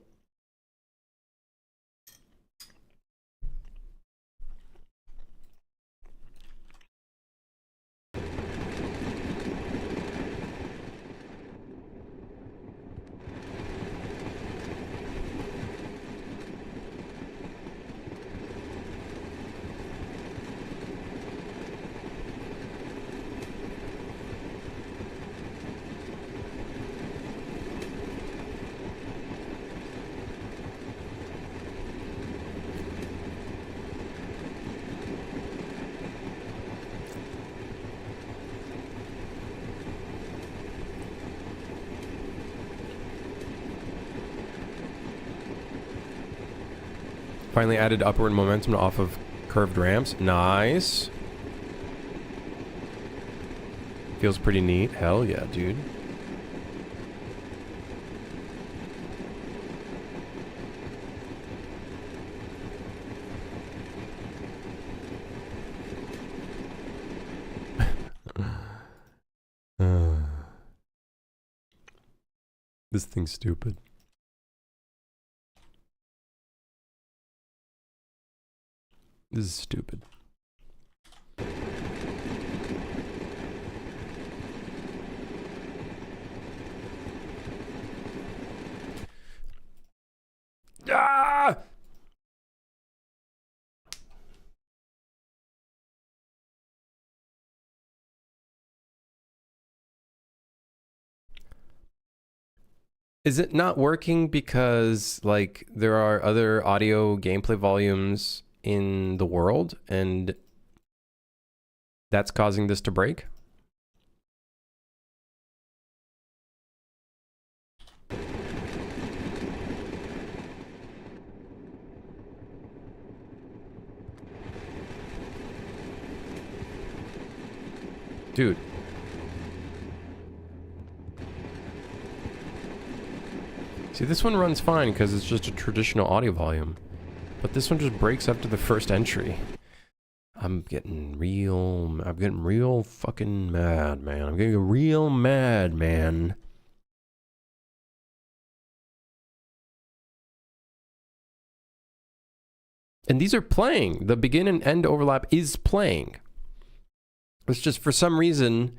Finally added upward momentum off of curved ramps. Nice. Feels pretty neat. Hell yeah, dude. This thing's stupid. This is stupid. Ah! Is it not working because, like, there are other audio gameplay volumes in the world and that's causing this to break? Dude. See, this one runs fine because it's just a traditional audio volume. But this one just breaks after the first entry. I'm getting real fucking mad, man. I'm getting real mad, man. And these are playing. The begin and end overlap is playing. It's just for some reason,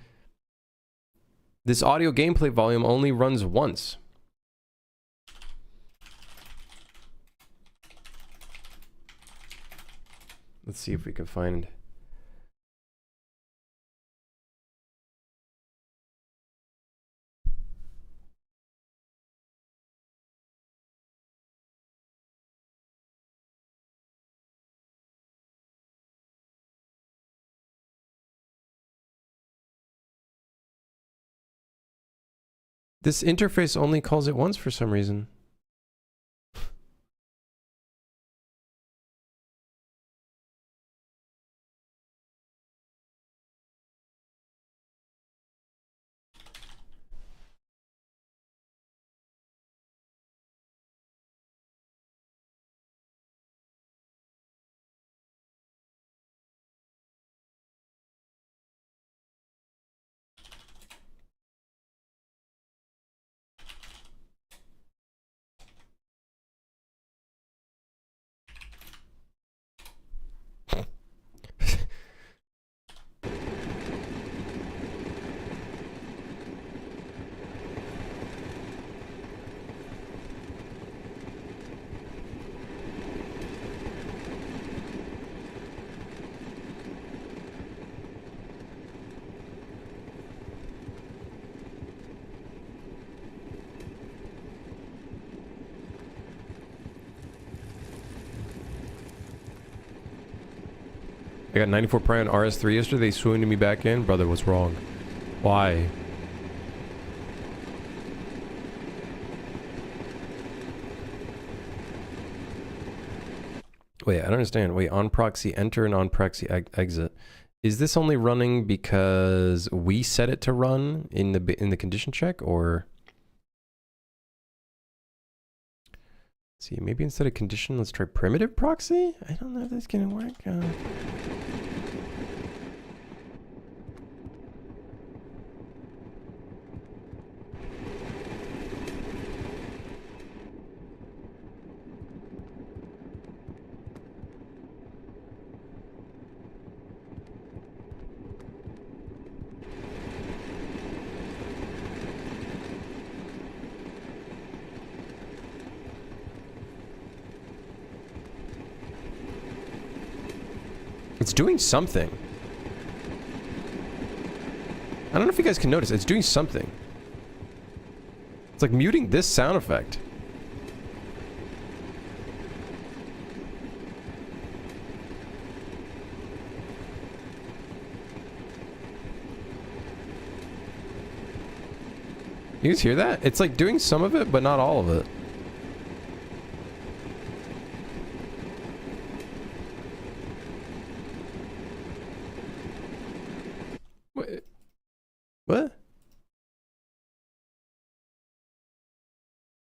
this audio gameplay volume only runs once. Let's see if we can find... This interface only calls it once for some reason. I got 94 Prime on RS3 yesterday. They swooned me back in. Brother, what's wrong? Why? Wait, I don't understand. Wait, on proxy enter and on proxy exit. Is this only running because we set it to run in the condition check, or? Let's see, maybe instead of condition, let's try primitive proxy? I don't know if that's gonna work. It's doing something. I don't know if you guys can notice. It's doing something. It's like muting this sound effect. You guys hear that? It's like doing some of it, but not all of it. What?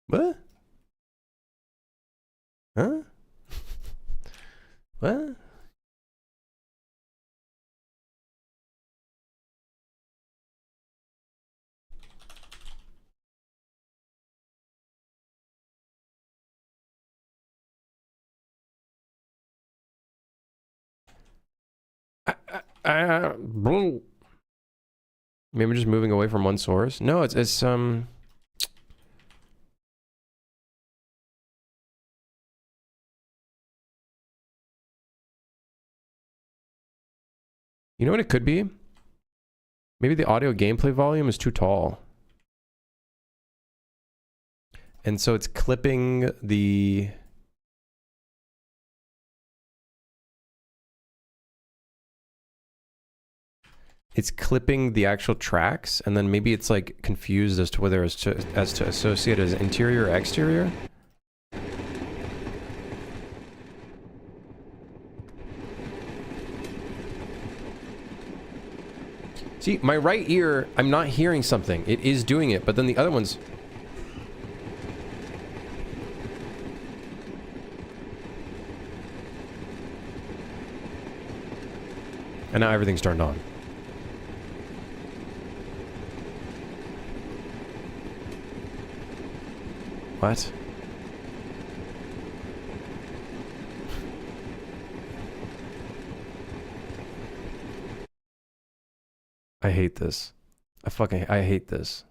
What? Huh? What? Maybe I'm just moving away from one source. No, it's you know what it could be? Maybe the audio gameplay volume is too tall. And so it's clipping the... It's clipping the actual tracks, and then maybe it's like confused as to whether it's to associate as interior or exterior. See, my right ear, I'm not hearing something. It is doing it, but then the other one's... And now everything's turned on. What? I hate this. I hate this.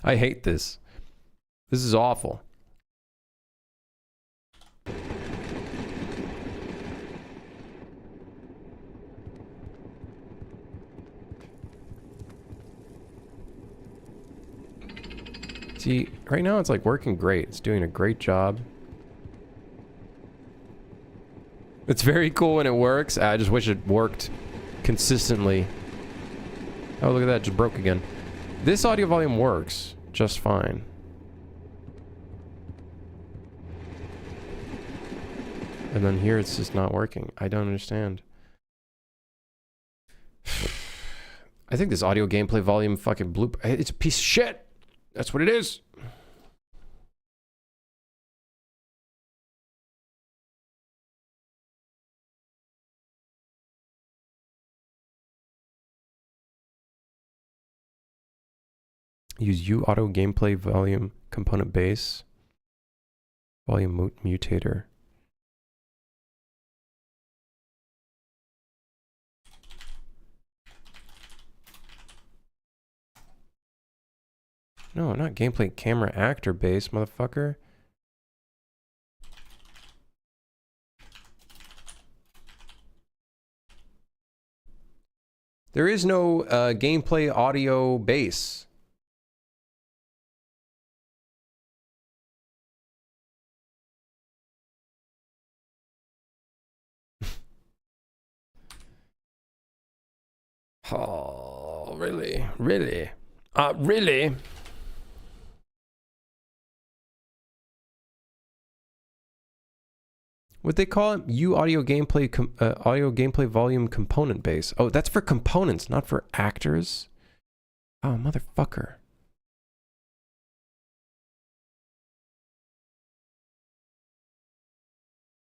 I hate this. This is awful. See, right now it's like working great. It's doing a great job. It's very cool when it works. I just wish it worked consistently. Oh, look at that. Just broke again. This audio volume works just fine. And then here it's just not working. I don't understand. I think this audio gameplay volume fucking bloop. It's a piece of shit. That's what it is. Use U auto gameplay volume component base. Volume mutator. No, not gameplay camera actor base, motherfucker. There is no gameplay audio base. Oh, really? Really? Really? What they call it? audio gameplay volume component base. Oh, that's for components, not for actors. Oh, motherfucker.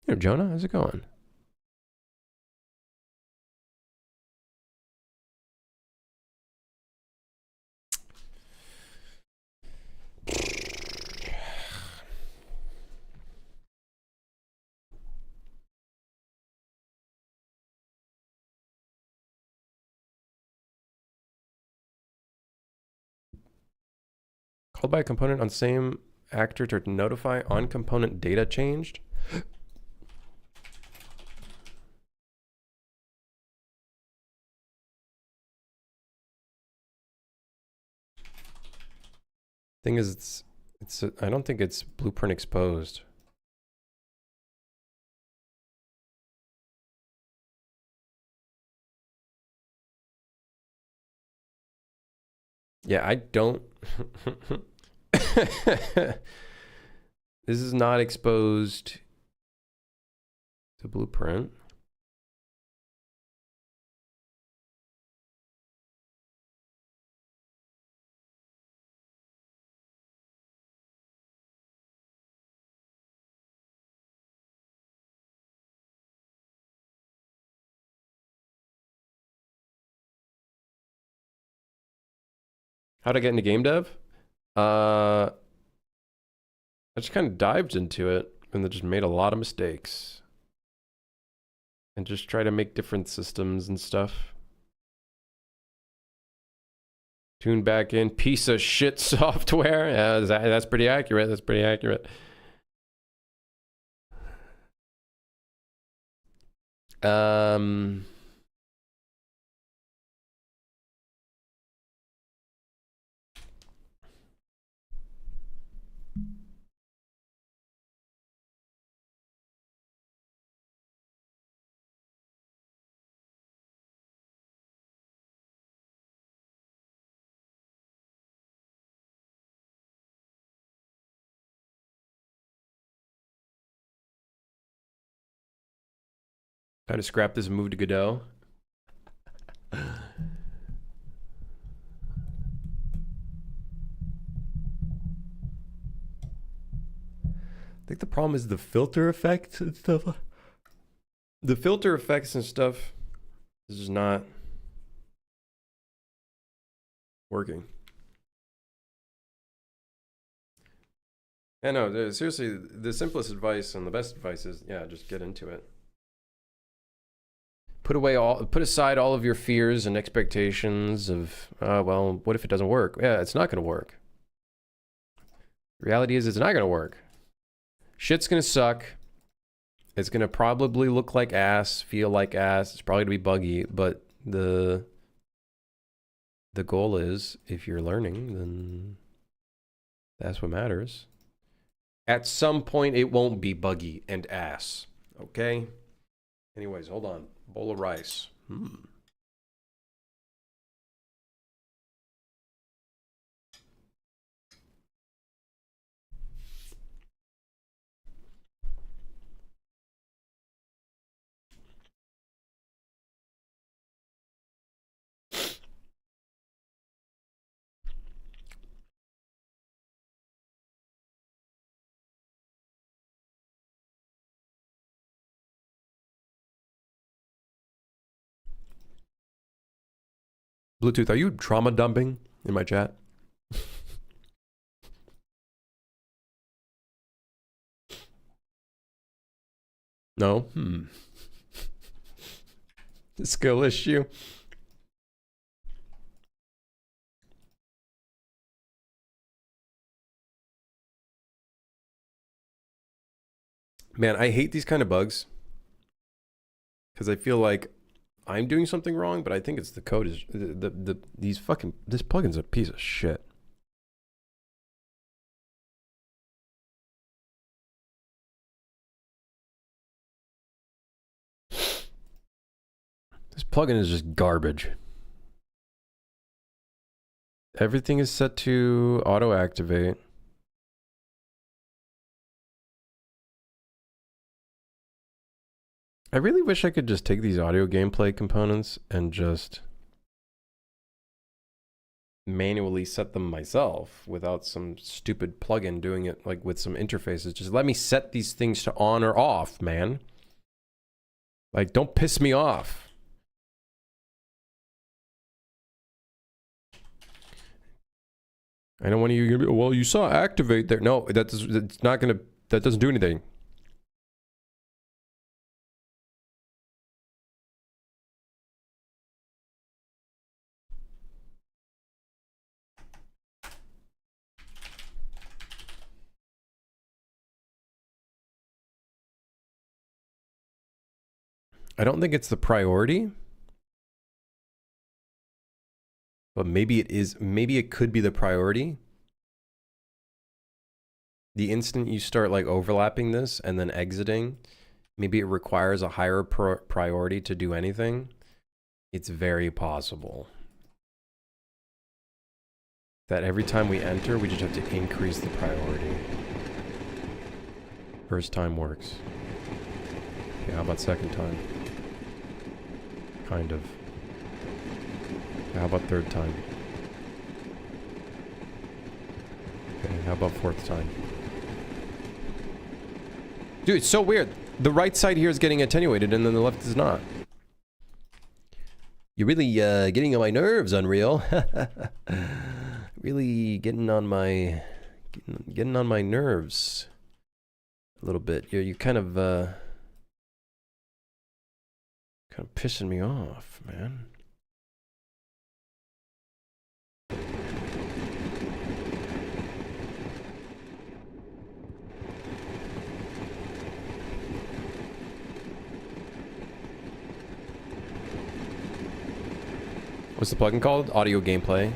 Here, Jonah, how's it going? Called by a component on same actor to notify on component data changed. Thing is, I don't think it's blueprint exposed. Yeah, I don't. This is not exposed to blueprint. How to get into game dev? I just kind of dived into it and then just made a lot of mistakes. And just try to make different systems and stuff. Tune back in, piece of shit software. Yeah, that's pretty accurate. That's pretty accurate. Time to scrap this and move to Godot. I think the problem is the filter effect and stuff. The filter effects and stuff is just not working. Yeah, no, seriously, the simplest advice and the best advice is, yeah, just get into it. Put aside all of your fears and expectations of, well, what if it doesn't work? Yeah, it's not going to work. The reality is it's not going to work. Shit's going to suck. It's going to probably look like ass, feel like ass. It's probably going to be buggy, but the goal is, if you're learning, then that's what matters. At some point, it won't be buggy and ass, okay? Anyways, hold on. Bowl of rice. Bluetooth, are you trauma dumping in my chat? No? Skill issue. Man, I hate these kind of bugs. Because I feel like I'm doing something wrong, but I think it's the code is this plugin's a piece of shit. This plugin is just garbage. Everything is set to auto activate. I really wish I could just take these audio gameplay components and just manually set them myself without some stupid plugin doing it like with some interfaces. Just let me set these things to on or off, man. Like, don't piss me off. I know one of you are gonna be, well, you saw activate there. No, that doesn't do anything. I don't think it's the priority. But maybe it is, maybe it could be the priority. The instant you start like overlapping this and then exiting, maybe it requires a higher priority to do anything. It's very possible that every time we enter, we just have to increase the priority. First time works. Okay, how about second time? Kind of. Okay, how about third time? Okay, how about fourth time? Dude, it's so weird. The right side here is getting attenuated and then the left is not. You're really getting on my nerves, Unreal. Really getting on my nerves a little bit. You're kind of pissing me off, man. What's the plugin called? Audio gameplay.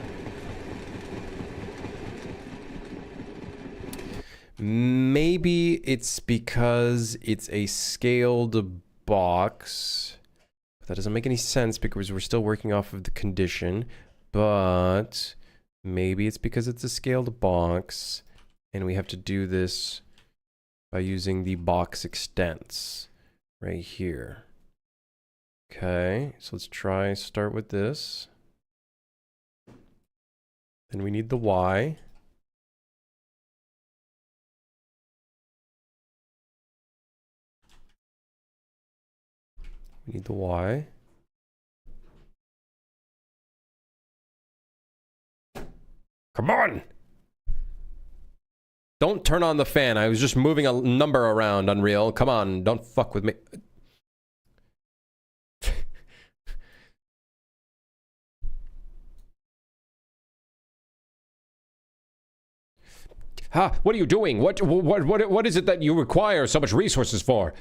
Maybe it's because it's a scaled box. That doesn't make any sense because we're still working off of the condition. But maybe it's because it's a scaled box and we have to do this by using the box extents right here. Okay, so let's try start with this. Then we need the Y. We need the Y. Come on! Don't turn on the fan. I was just moving a number around, Unreal. Come on, don't fuck with me. Ha! What are you doing? What is it that you require so much resources for?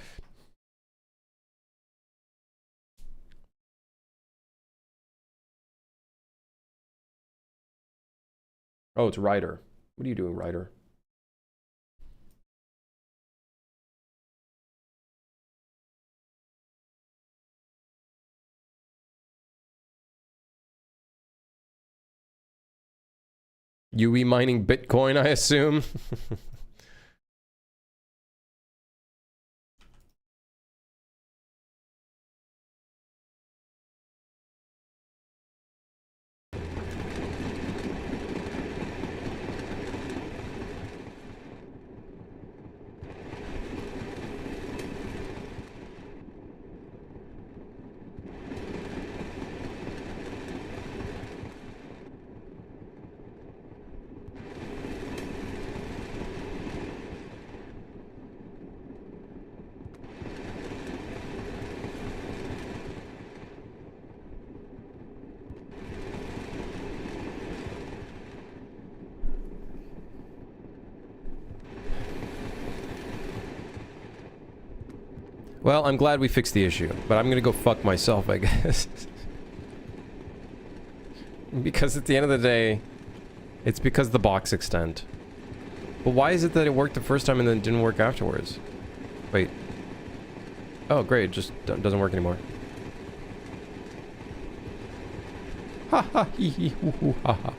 Oh, it's Ryder. What are you doing, Ryder? UE mining Bitcoin, I assume. Well, I'm glad we fixed the issue, but I'm gonna go fuck myself, I guess. Because at the end of the day, it's because the box extent. But why is it that it worked the first time and then didn't work afterwards? Wait. Oh, great, it just doesn't work anymore. Ha ha hee hee hoo hoo ha ha.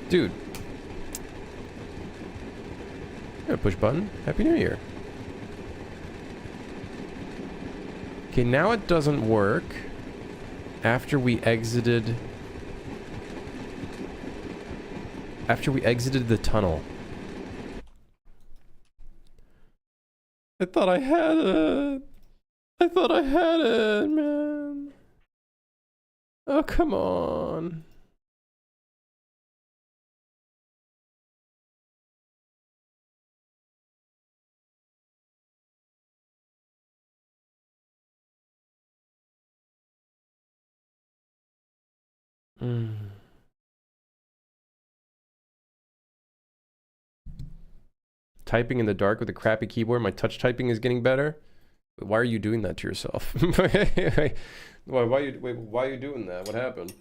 Dude. Gotta push button. Happy New Year. Okay, now it doesn't work. After we exited the tunnel. I thought I had it. I thought I had it, man. Oh, come on. Typing in the dark with a crappy keyboard. My touch typing is getting better. Why are you doing that to yourself? Why are you doing that? What happened?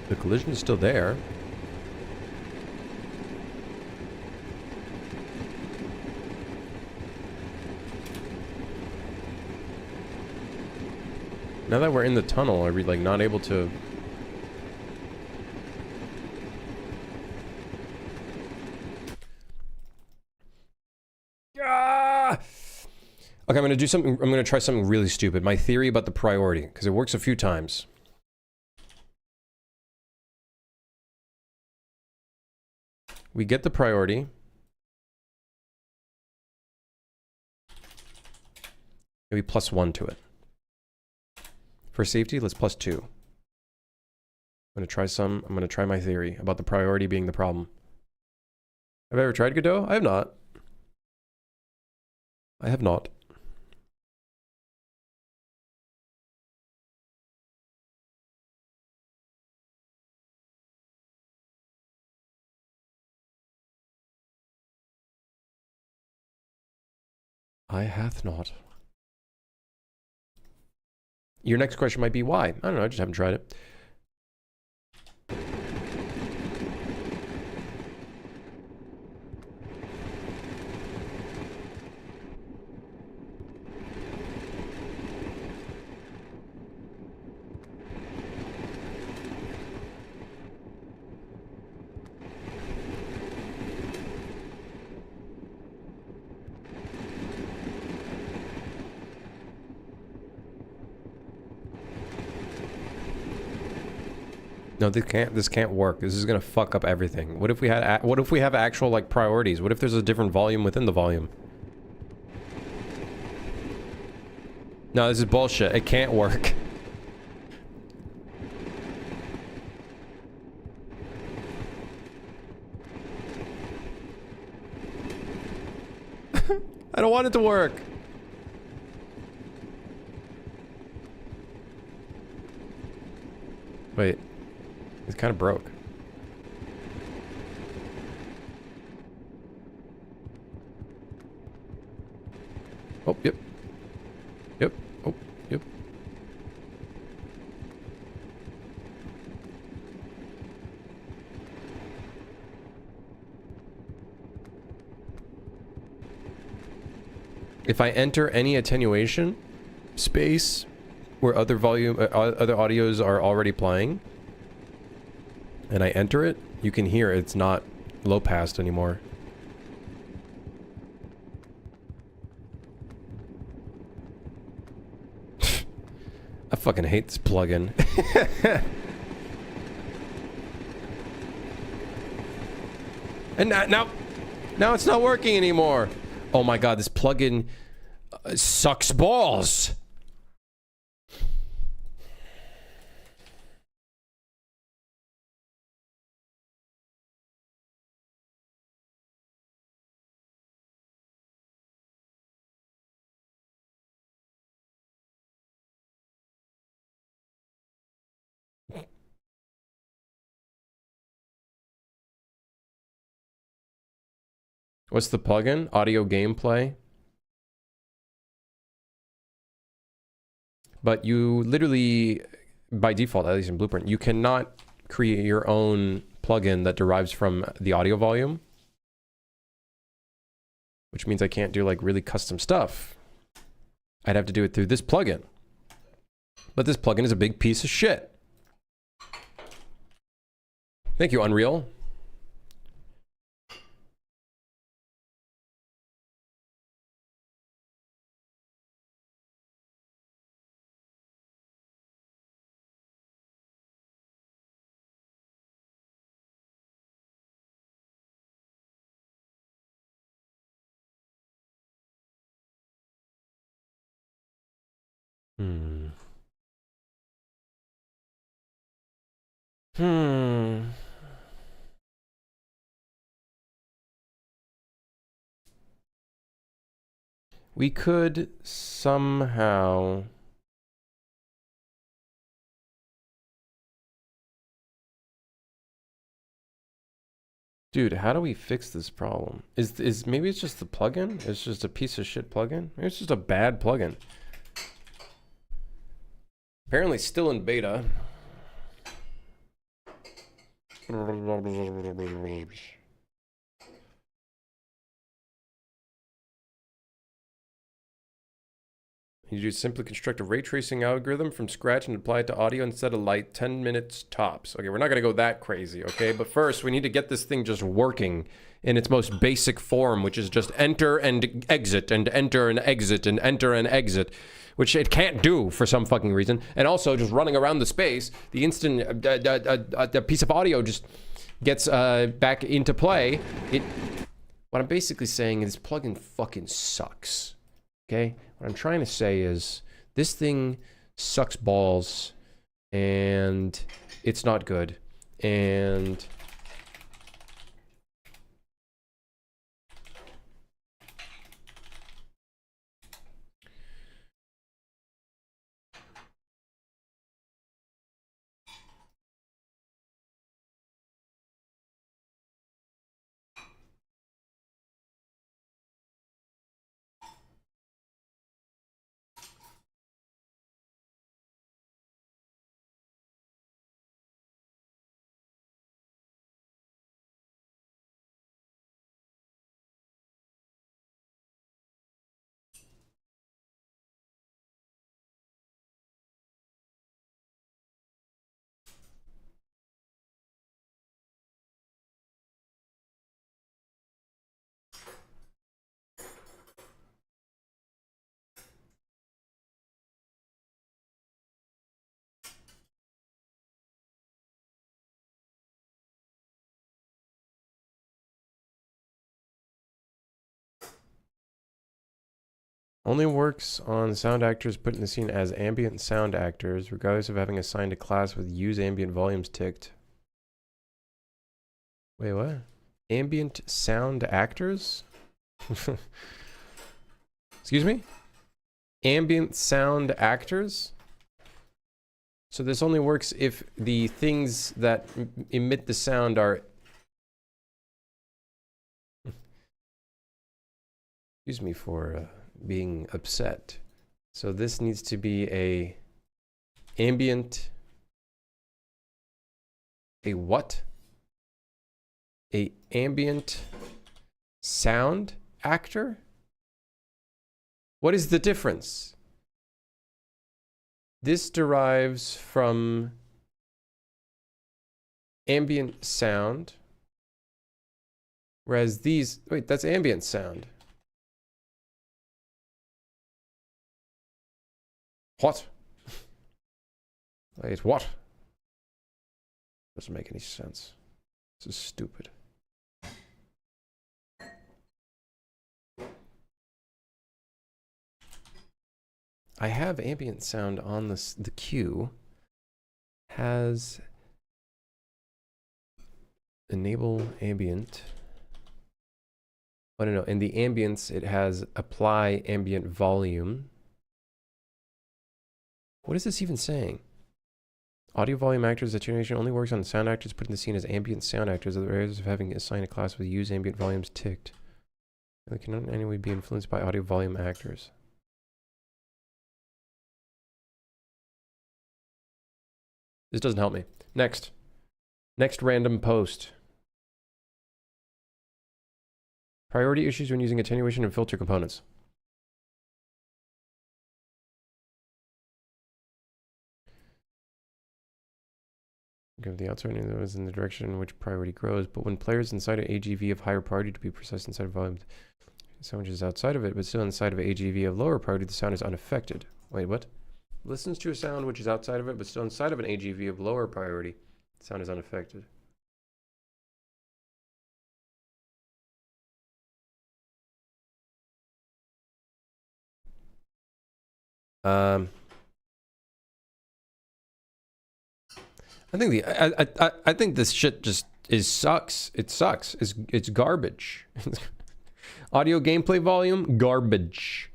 The collision is still there. Now that we're in the tunnel, are we like not able to... Ah! Okay, I'm gonna do something. I'm gonna try something really stupid. My theory about the priority, because it works a few times. We get the priority. Maybe +1 to it. For safety, let's +2. I'm gonna try my theory about the priority being the problem. Have I ever tried Godot? I have not. I have not. I hath not. Your next question might be why? I don't know, I just haven't tried it. No, this can't work. This is gonna fuck up everything. What if we have actual like priorities? What if there's a different volume within the volume? No, this is bullshit. It can't work. I don't want it to work. Wait. It's kind of broke. Oh, yep. Yep. Oh, yep. If I enter any attenuation space where other audios are already playing, and I enter it, you can hear it's not low passed anymore. I fucking hate this plugin. And now it's not working anymore. Oh my god, this plugin sucks balls. What's the plugin? Audio gameplay. But you literally, by default, at least in Blueprint, you cannot create your own plugin that derives from the audio volume. Which means I can't do like really custom stuff. I'd have to do it through this plugin. But this plugin is a big piece of shit. Thank you, Unreal. We could somehow... Dude, how do we fix this problem? Is maybe it's just the plugin? It's just a piece of shit plugin? Maybe it's just a bad plugin. Apparently still in beta. You just simply construct a ray tracing algorithm from scratch and apply it to audio instead of light, 10 minutes tops. Okay, we're not gonna go that crazy, okay? But first, we need to get this thing just working in its most basic form, which is just enter and exit, and enter and exit, and enter and exit, which it can't do for some fucking reason. And also, just running around the space, the instant the piece of audio just gets back into play. What I'm basically saying is this plugin fucking sucks. Okay? What I'm trying to say is this thing sucks balls and it's not good. And only works on sound actors put in the scene as ambient sound actors, regardless of having assigned a class with use ambient volumes ticked. Wait, what? Ambient sound actors? Excuse me? Ambient sound actors? So this only works if the things that emit the sound are... Excuse me for being upset. So this needs to be a ambient... A what? A ambient sound actor? What is the difference? This derives from ambient sound, whereas these... Wait, that's ambient sound. What? Wait, what? Doesn't make any sense. This is stupid. I have ambient sound on the queue. Has enable ambient. Oh no, in the ambience it has apply ambient volume. What is this even saying? Audio volume actors attenuation only works on sound actors put in the scene as ambient sound actors. Other areas of having assigned a class with use ambient volumes ticked. They cannot in any way be influenced by audio volume actors. This doesn't help me. Next. Next random post. Priority issues when using attenuation and filter components. Give the outside those in the direction in which priority grows, but when players inside an AGV of higher priority, to be precise, inside of volume, the sound which is outside of it, but still inside of an AGV of lower priority, the sound is unaffected. Wait, what? Listens to a sound which is outside of it, but still inside of an AGV of lower priority, the sound is unaffected. I think I think this shit just sucks. It sucks. It's garbage. Audio gameplay volume, garbage.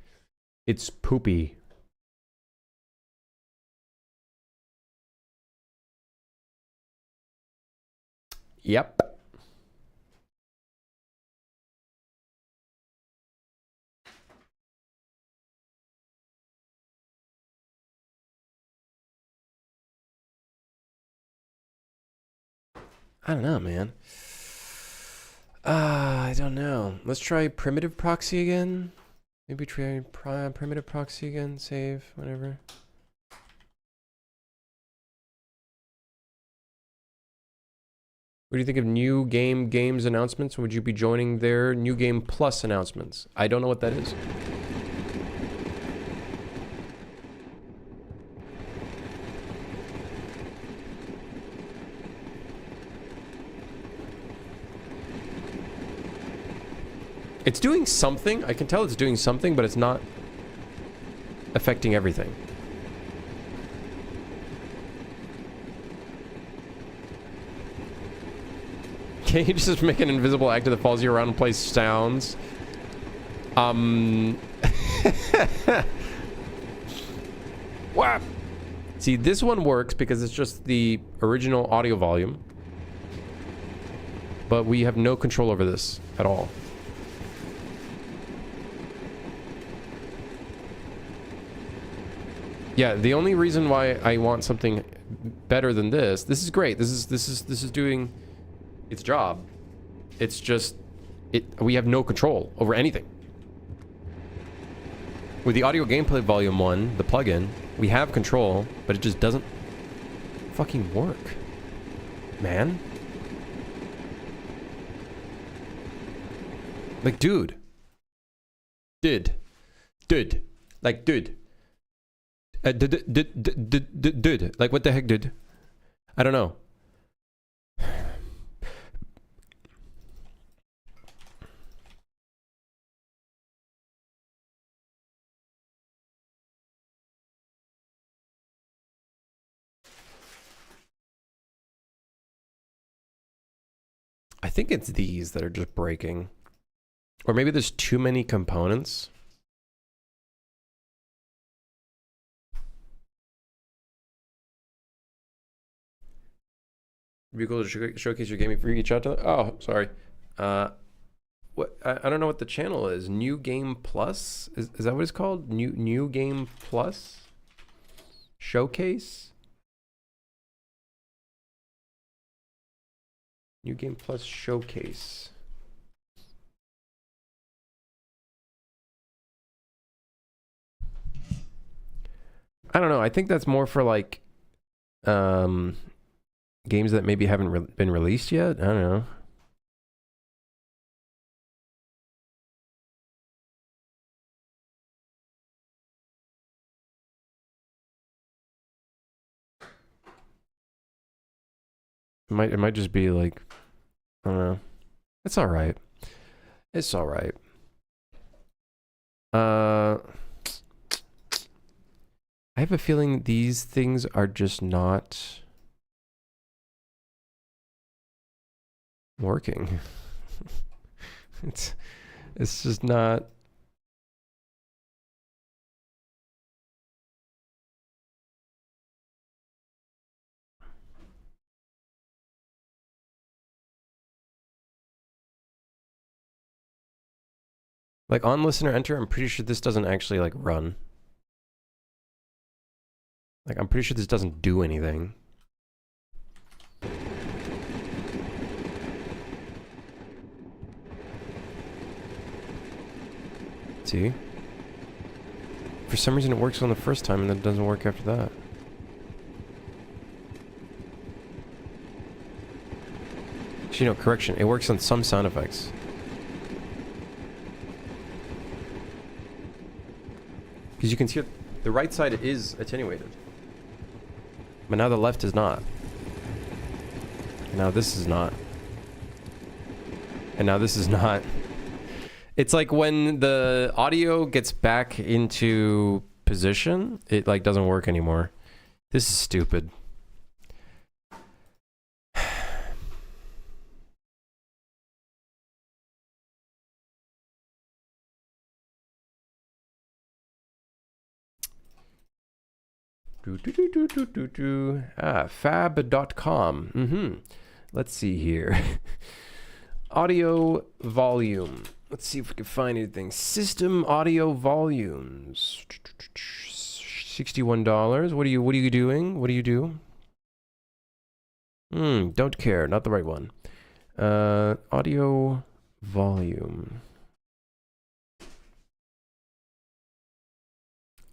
It's poopy. Yep. I don't know, man. I don't know. Let's try primitive proxy again. Maybe try primitive proxy again. Save, whatever. What do you think of new games announcements? Would you be joining their new game plus announcements? I don't know what that is. It's doing something. I can tell it's doing something, but it's not affecting everything. Can't you just make an invisible actor that follows you around and plays sounds? Wow. See, this one works because it's just the original audio volume. But we have no control over this at all. Yeah, the only reason why I want something better than this is great. This is doing its job. It's just we have no control over anything. With the audio gameplay volume 1, the plugin, we have control, but it just doesn't fucking work. Man. Like, dude. Dude. Like, dude. Dude. Like, what the heck, dude? I don't know. I think it's these that are just breaking. Or maybe there's too many components. It'd be cool to showcase your gaming for each other. Oh, sorry. What? I don't know what the channel is. New Game Plus? Is that what it's called? New Game Plus? Showcase? New Game Plus Showcase. I don't know. I think that's more for like games that maybe haven't been released yet. I don't know. It might just be like, I don't know. It's all right. It's all right. I have a feeling these things are just not working. It's just not. Like on listener enter, I'm pretty sure this doesn't actually like run. Like I'm pretty sure this doesn't do anything. See? For some reason it works on the first time and then it doesn't work after that. Actually, no, correction. It works on some sound effects. Because you can see the right side is attenuated. But now the left is not. And now this is not. And now this is not. It's like when the audio gets back into position, it like doesn't work anymore. This is stupid. Fab.com. Let's see here. Audio volume. Let's see if we can find anything. System audio volumes. $61. What are you doing? What do you do? Don't care. Not the right one. Audio volume.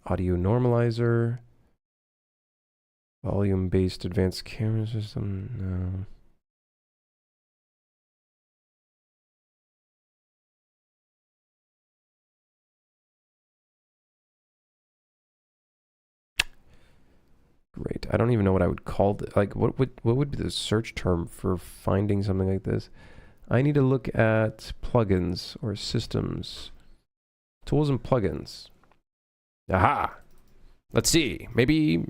Audio normalizer. Volume-based advanced camera system. No. Great. I don't even know what I would call it. Like, what would be the search term for finding something like this? I need to look at plugins or systems. Tools and plugins. Aha! Let's see. Maybe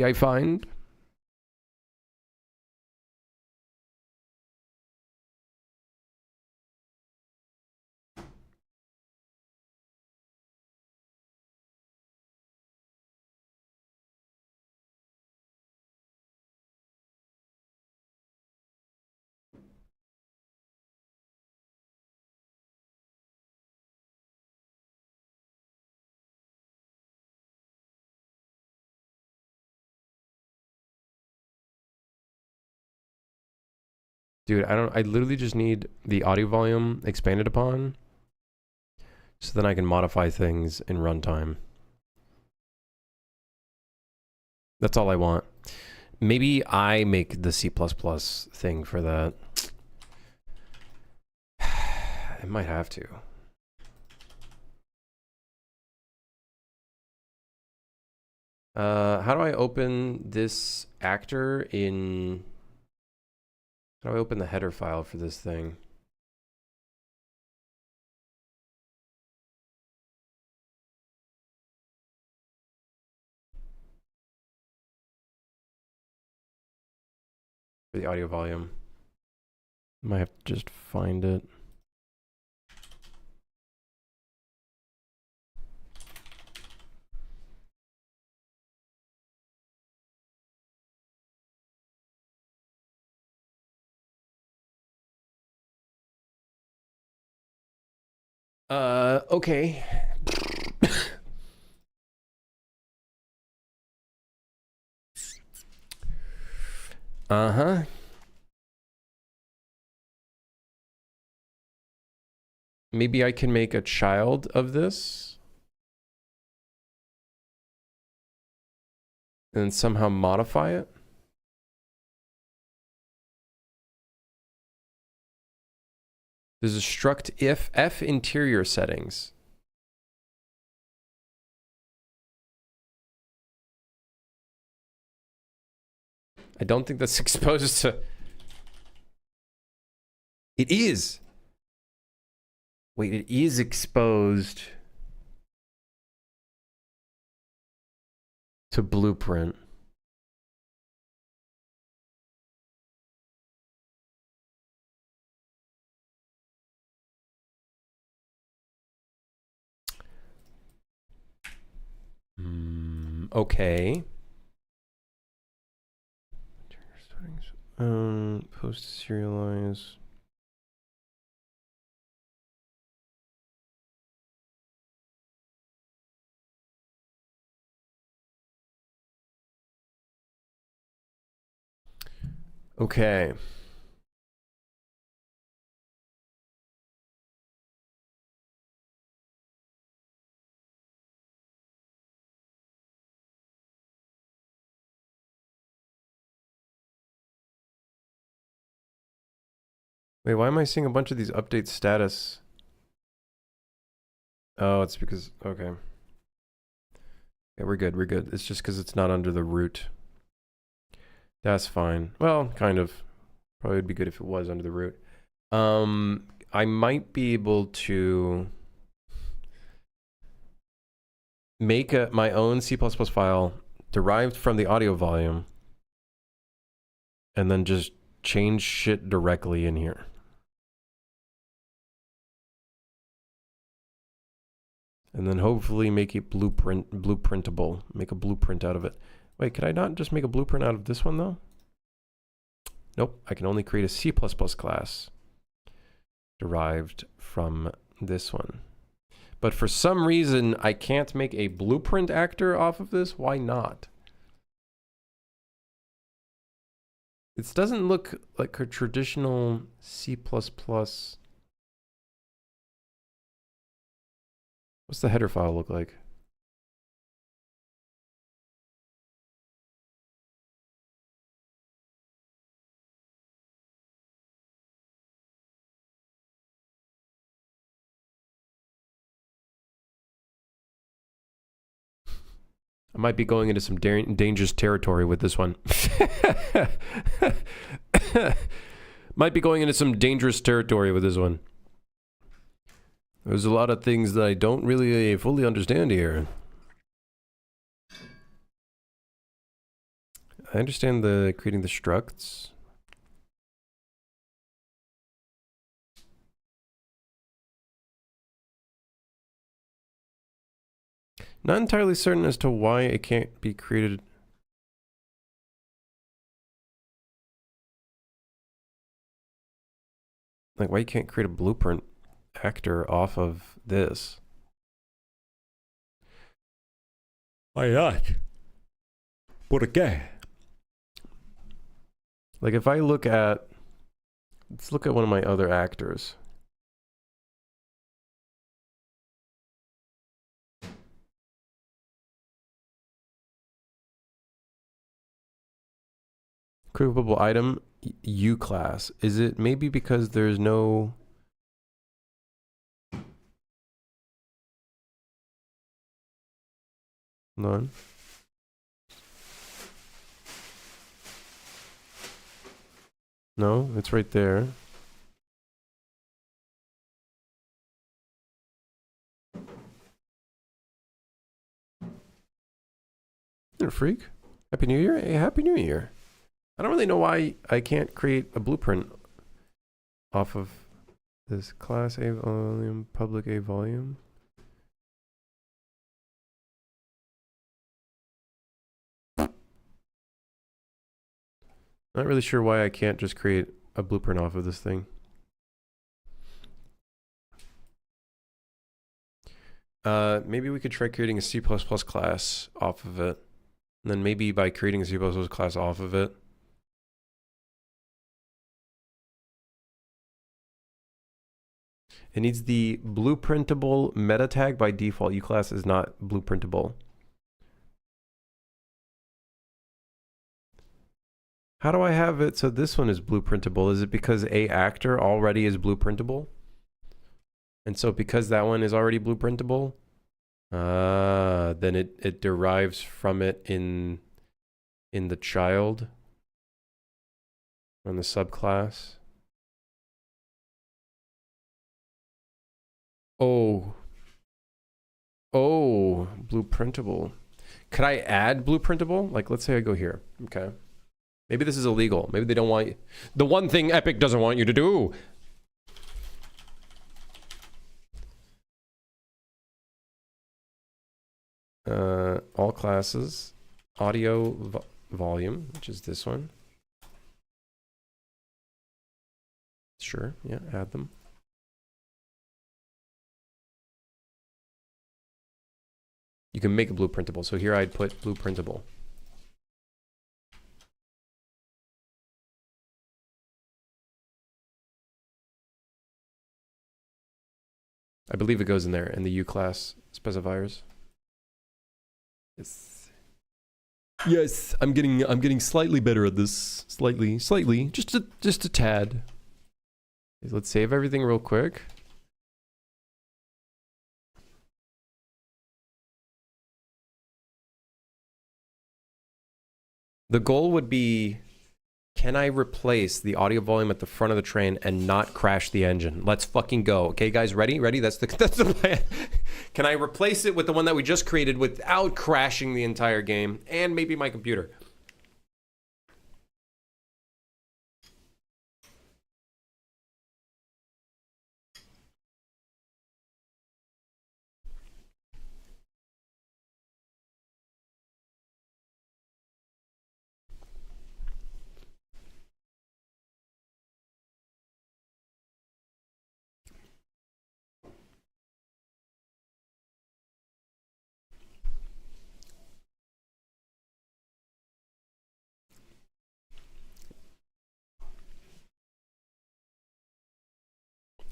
I find. Dude, I literally just need the audio volume expanded upon so then I can modify things in runtime. That's all I want. Maybe I make the C++ thing for that. I might have to. How do I open this actor in... How do I open the header file for this thing? For the audio volume. Might have to just find it. Okay. Uh-huh. Maybe I can make a child of this. And somehow modify it. There's a struct if f interior settings. I don't think that's exposed to... It is. Wait, it is exposed to Blueprint. Okay. Post serialize. Okay. Wait, why am I seeing a bunch of these update status? Oh, it's because, okay. Yeah, we're good, we're good. It's just because it's not under the root. That's fine. Well, kind of. Probably would be good if it was under the root. I might be able to make my own C++ file derived from the audio volume and then just change shit directly in here. And then hopefully make it blueprintable. Make a blueprint out of it. Wait, could I not just make a blueprint out of this one though? Nope, I can only create a C++ class derived from this one. But for some reason, I can't make a blueprint actor off of this. Why not? This doesn't look like a traditional C++. What's the header file look like? I might be going into some dangerous territory with this one. Might be going into some dangerous territory with this one. There's a lot of things that I don't really fully understand here. I understand the creating the structs. Not entirely certain as to why it can't be created. Like, why you can't create a blueprint actor off of this? Why not? ¿Por qué? Like, if I look at, let's look at one of my other actors. Equipable item, U class. Is it maybe because there's no... None. No, it's right there. You're a freak. Happy New Year. Hey, Happy New Year. I don't really know why I can't create a blueprint off of this class A volume, public A volume. Not really sure why I can't just create a blueprint off of this thing. Maybe we could try creating a C++ class off of it. And then maybe by creating a C++ class off of it. It needs the blueprintable meta tag by default. uClass is not blueprintable. How do I have it so this one is blueprintable? Is it because a actor already is blueprintable? And so because that one is already blueprintable, then it derives from it in the child, on the subclass. Oh, blueprintable. Could I add blueprintable? Like, let's say I go here. Okay. Maybe this is illegal. Maybe they don't want you. The one thing Epic doesn't want you to do. All classes, audio volume, which is this one. Sure, yeah, add them. You can make a blueprintable. So here I'd put blueprintable. I believe it goes in there in the uClass specifiers. Yes. Yes, I'm getting slightly better at this. Slightly, just a tad. Let's save everything real quick. The goal would be, can I replace the audio volume at the front of the train and not crash the engine? Let's fucking go. Okay, guys, ready? Ready? That's the plan. Can I replace it with the one that we just created without crashing the entire game and maybe my computer?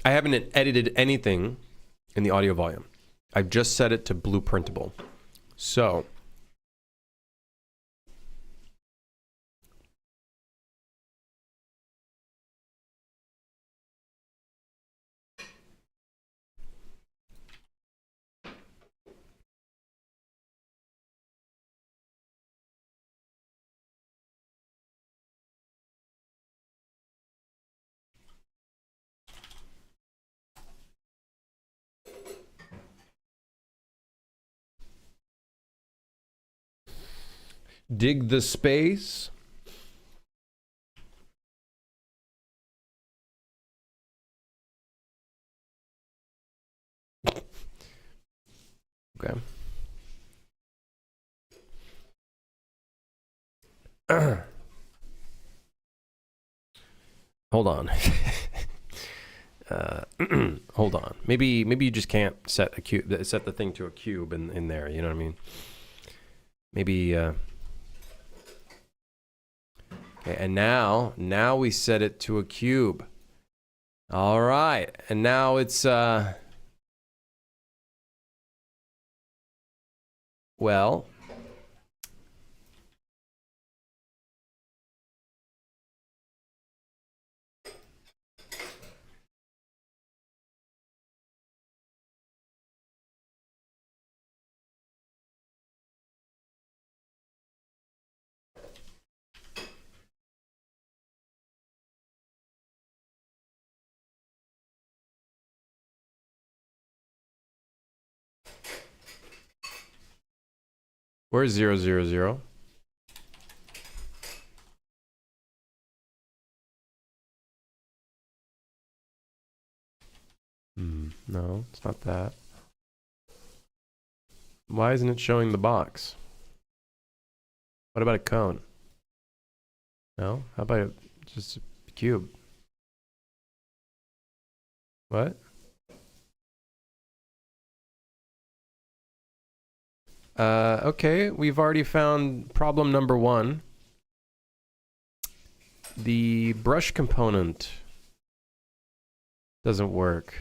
I haven't edited anything in the audio volume. I've just set it to blueprintable. So Dig the space. Okay. Hold on. Hold on. Maybe you just can't set the thing to a cube in there. You know what I mean? Maybe. Okay, and now we set it to a cube. All right, and now it's well. Where's 000? No, it's not that. Why isn't it showing the box? What about a cone? No? How about just a cube? What? Okay, we've already found problem number 1. The brush component doesn't work.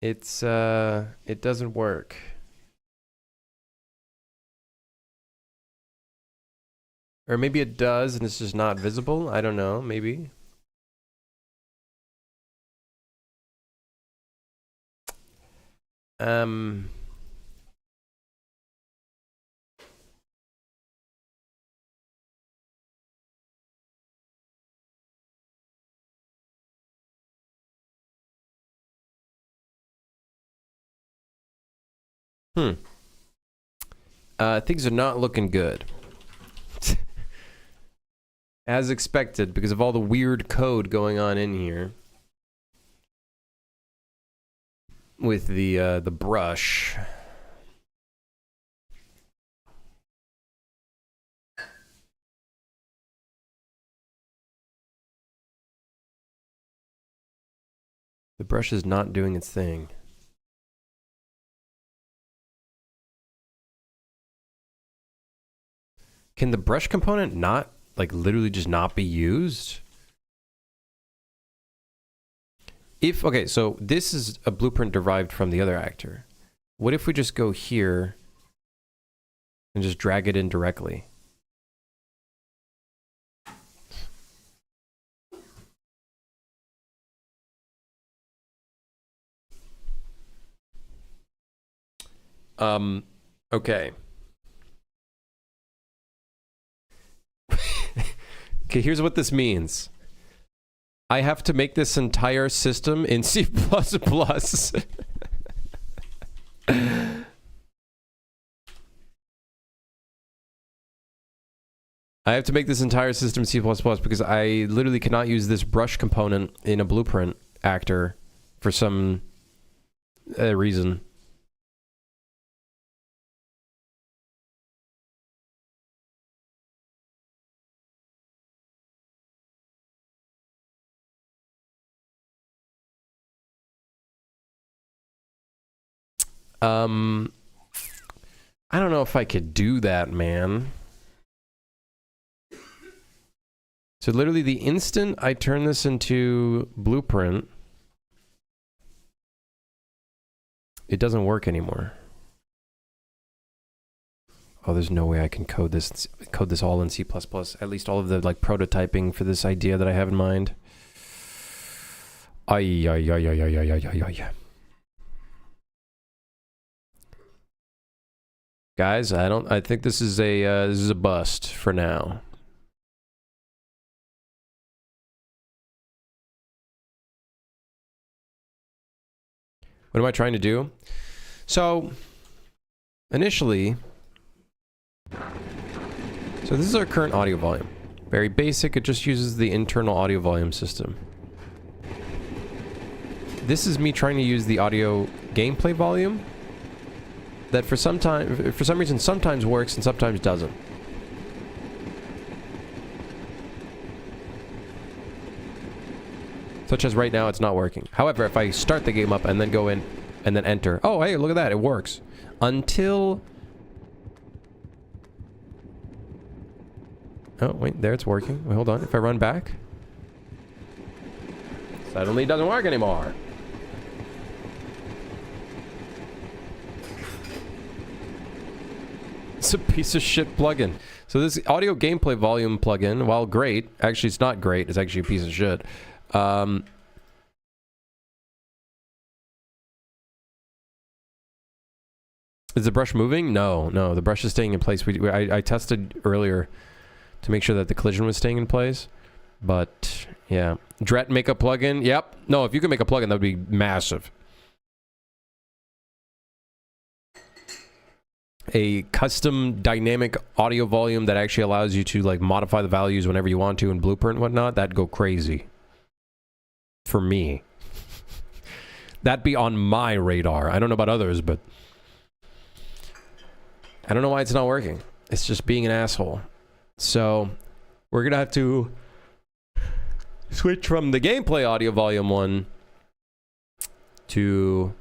It doesn't work. Or maybe it does and it's just not visible. I don't know, maybe. Things are not looking good. As expected, because of all the weird code going on in here. With the brush. The brush is not doing its thing. Can the brush component not, like, literally just not be used? Okay, so this is a blueprint derived from the other actor. What if we just go here and just drag it in directly? Okay. Okay, here's what this means. I have to make this entire system in C++. I have to make this entire system C++ because I literally cannot use this brush component in a blueprint actor for some reason. I don't know if I could do that, man. So literally the instant I turn this into blueprint, it doesn't work anymore. Oh, there's no way I can code this all in C++. At least all of the like prototyping for this idea that I have in mind. Guys, I think this is a bust for now. What am I trying to do? So, initially, so this is our current audio volume. Very basic, it just uses the internal audio volume system. This is me trying to use the audio gameplay volume that for some reason sometimes works and sometimes doesn't. Such as right now, it's not working. However, if I start the game up and then go in and then enter, oh hey, look at that, it works. Until... Oh, wait, there it's working. Wait, hold on, if I run back... Suddenly it doesn't work anymore. It's a piece of shit plugin. So this audio gameplay volume plugin, while great, actually it's not great, it's actually a piece of shit. Is the brush moving? No, no, the brush is staying in place. I tested earlier to make sure that the collision was staying in place. But, yeah. Dret make a plugin? Yep. No, if you can make a plugin, that would be massive. A custom dynamic audio volume that actually allows you to, like, modify the values whenever you want to in Blueprint and whatnot, that'd go crazy. For me. That'd be on my radar. I don't know about others, but... I don't know why it's not working. It's just being an asshole. So, we're gonna have to switch from the gameplay audio volume 1 to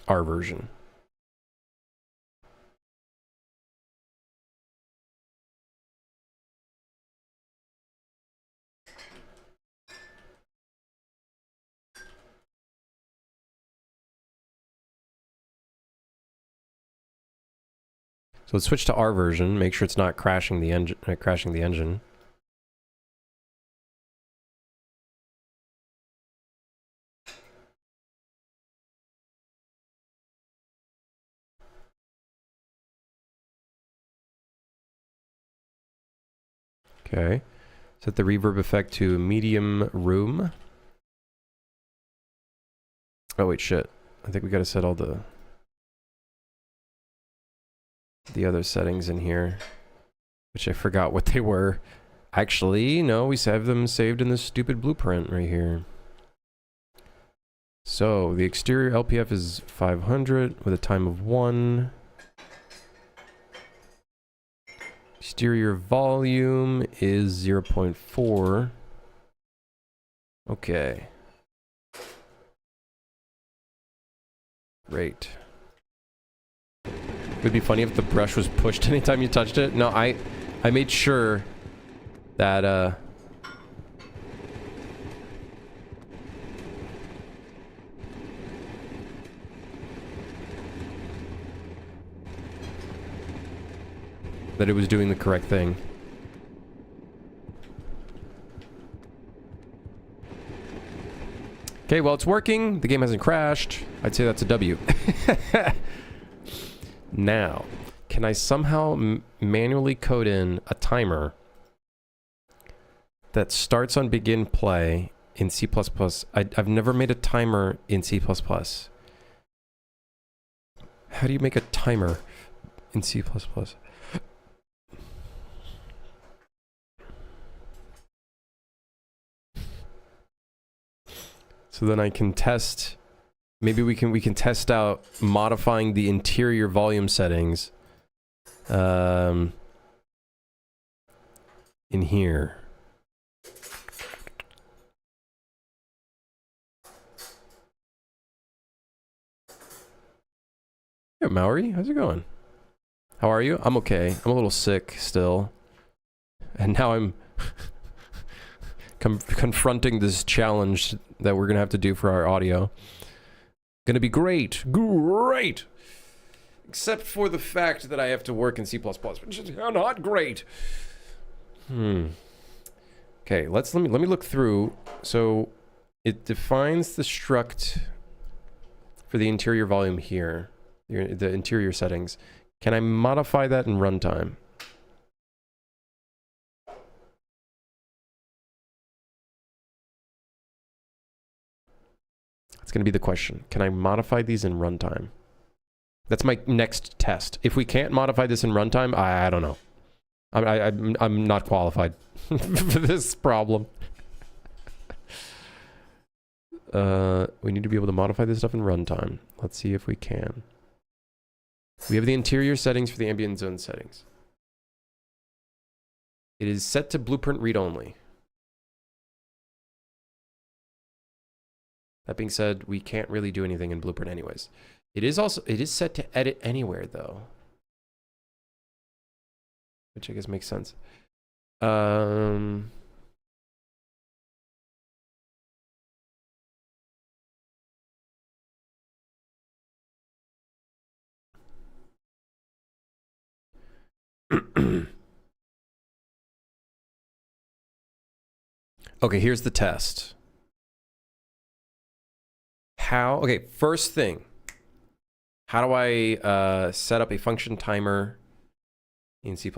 our version. So let's switch to our version. Make sure it's not crashing the engine. Okay. Set the reverb effect to medium room. Oh wait, shit. I think we gotta set all the other settings in here, which I forgot what they were. Actually, no, we have them saved in this stupid blueprint right here. So, the exterior LPF is 500 with a time of 1. Exterior volume is 0.4. Okay. Great. It would be funny if the brush was pushed anytime you touched it. No, I made sure that that it was doing the correct thing. Okay, well, it's working. The game hasn't crashed. I'd say that's a W. Now, can I somehow manually code in a timer that starts on begin play in C++? I've never made a timer in C++. How do you make a timer in C++? So then I can test... Maybe we can test out modifying the interior volume settings in here. Hey, Maori, how's it going? How are you? I'm okay. I'm a little sick still. And now I'm confronting this challenge that we're gonna have to do for our audio. Gonna be great. Great! Except for the fact that I have to work in C++, which is not great. Okay, let me look through. So it defines the struct for the interior volume here, the interior settings. Can I modify that in runtime? That's going to be the question. Can I modify these in runtime? That's my next test. If we can't modify this in runtime, I don't know. I'm not qualified for this problem. We need to be able to modify this stuff in runtime. Let's see if we can. We have the interior settings for the ambient zone settings. It is set to blueprint read-only. That being said, we can't really do anything in blueprint anyways. It is set to edit anywhere though. Which I guess makes sense. Okay, here's the test. Okay, first thing. How do I set up a function timer in C++?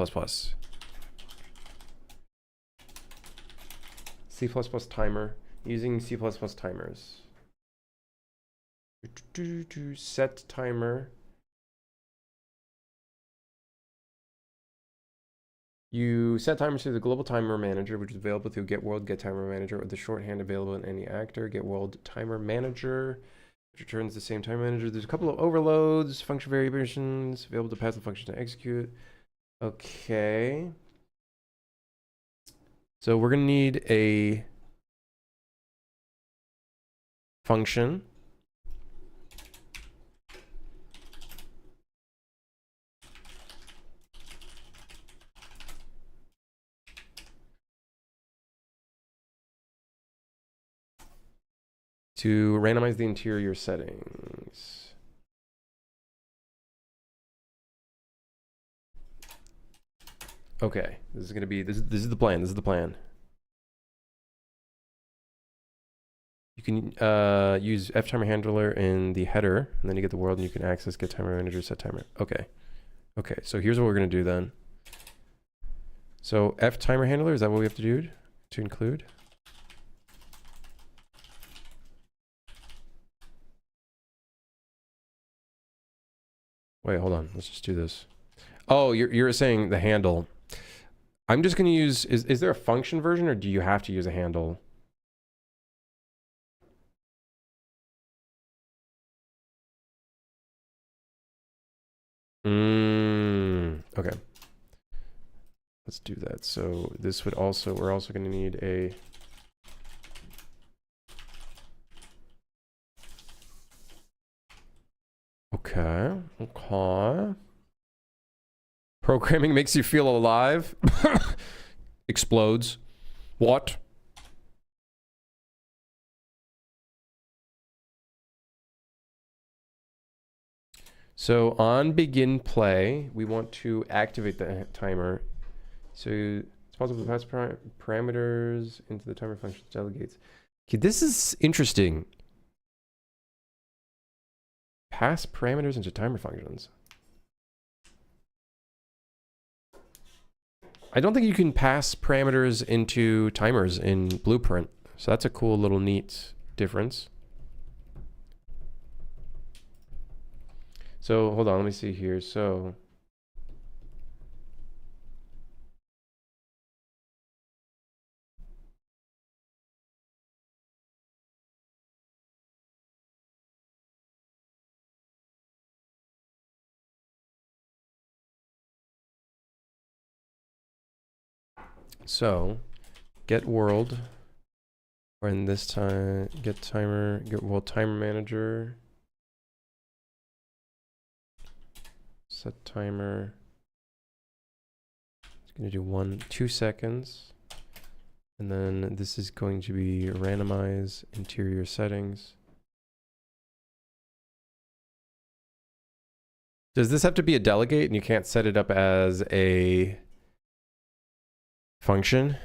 C++ timer, using C++ timers. Set timer. You set timers through the global timer manager, which is available through get world get timer manager, or the shorthand available in any actor. Get world timer manager, which returns the same timer manager. There's a couple of overloads, function variations available to pass the function to execute. Okay. So we're gonna need a function. To randomize the interior settings. Okay, this is gonna be this is the plan. This is the plan. You can use ftimer handler in the header, and then you get the world, and you can access get timer manager, set timer. Okay, okay. So here's what we're gonna do then. So ftimer handler, is that what we have to do to include? Wait, hold on. Let's just do this. Oh, you're saying the handle. I'm just going to use, is there a function version or do you have to use a handle? Okay. Let's do that. So this would also, we're also going to need a, okay. Programming makes you feel alive. Explodes. What? So on begin play, we want to activate the timer. So it's possible to pass parameters into the timer function delegates. Okay, this is interesting. Pass parameters into timer functions. I don't think you can pass parameters into timers in Blueprint. So that's a cool little neat difference. So hold on, let me see here. So get world, or in this time, get timer, get world timer manager, set timer. It's going to do 2 seconds. And then this is going to be randomize interior settings. Does this have to be a delegate and you can't set it up as a function?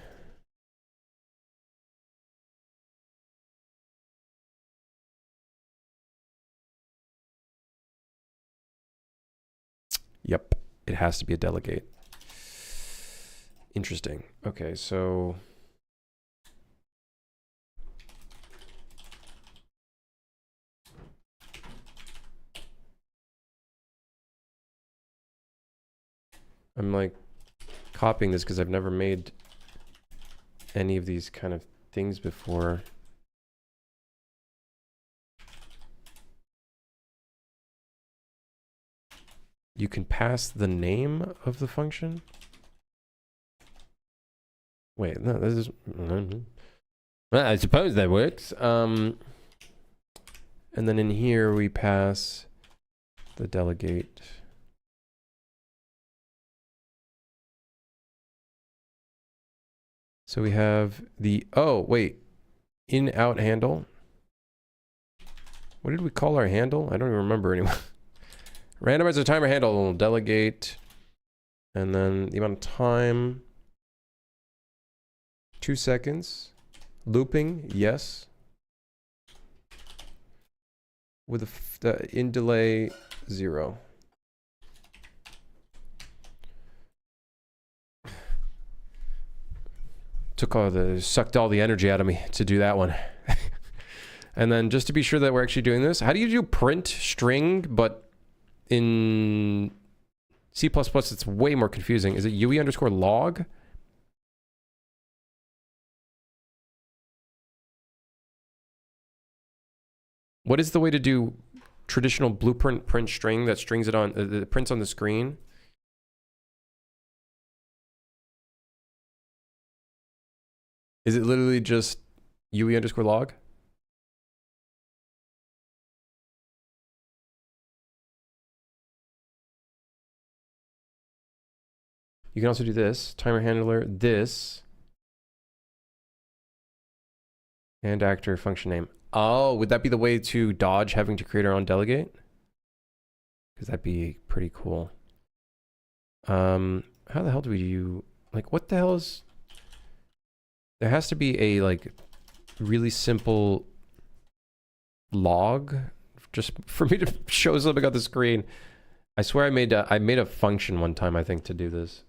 Yep, it has to be a delegate. Interesting. Okay, so I'm like copying this because I've never made any of these kind of things before. You can pass the name of the function? Wait, no, this is... Well, I suppose that works. And then in here we pass the delegate. So we have the... Oh, wait. In-out handle. What did we call our handle? I don't even remember anymore. Randomizer timer handle, delegate, and then the amount of time, 2 seconds, looping, yes, with the in delay 0. Sucked all the energy out of me to do that one. And then just to be sure that we're actually doing this, how do you do print string, but in C++, it's way more confusing. Is it UE underscore log? What is the way to do traditional blueprint print string that strings it on, that prints on the screen? Is it literally just UE underscore log? You can also do this, timer handler, this, and actor function name. Oh, would that be the way to dodge having to create our own delegate? Because that'd be pretty cool. How the hell do we like, what the hell is... There has to be a, like, really simple log just for me to show something on the screen. I swear I made a function one time, I think, to do this.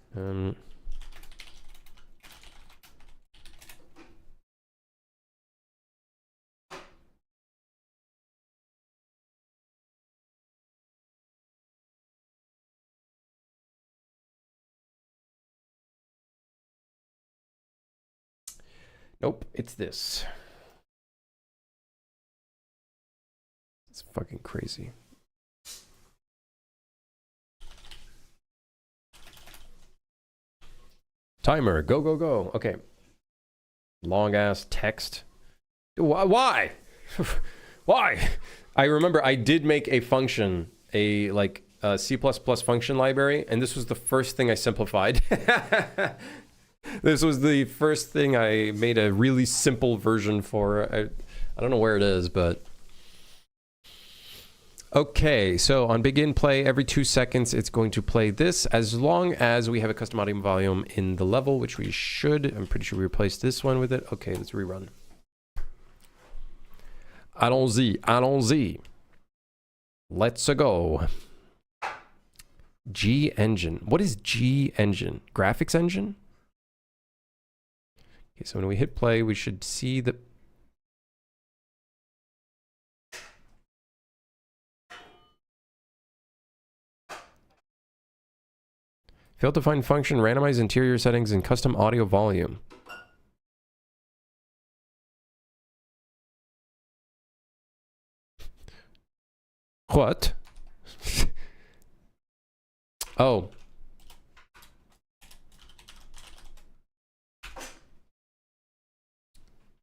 Nope, it's this. It's fucking crazy. Timer, go, go, go. Okay. Long ass text. Why? Why? I remember I did make a function, a like a C++ function library, and this was the first thing I simplified. This was the first thing I made a really simple version for. I don't know where it is, but... Okay, so on begin play, every 2 seconds, it's going to play this as long as we have a custom audio volume in the level, which we should. I'm pretty sure we replaced this one with it. Okay, let's rerun. Allons-y, allons-y. Let's go. G engine. What is G engine? Graphics engine? Okay, so when we hit play, we should see the... Failed to find function, randomize interior settings, and custom audio volume. What? Oh.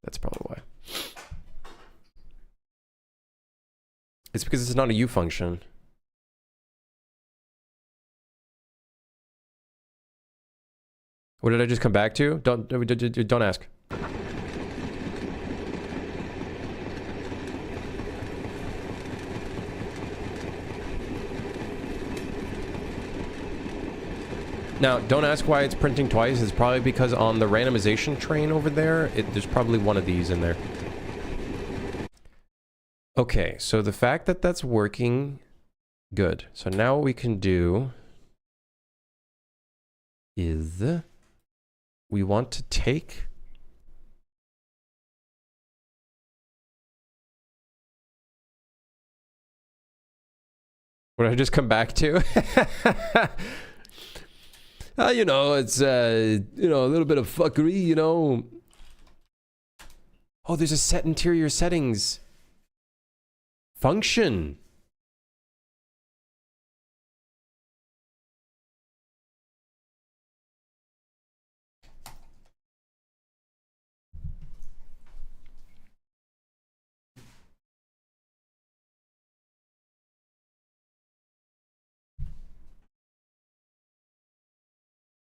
That's probably why. It's because it's not a U function. What did I just come back to? Don't ask. Now, don't ask why it's printing twice. It's probably because on the randomization train over there, there's probably one of these in there. Okay, so the fact that that's working, good. So now what we can do is we want to take what did I just come back to? You know, it's, you know, a little bit of fuckery, you know. Oh, there's a set interior settings function.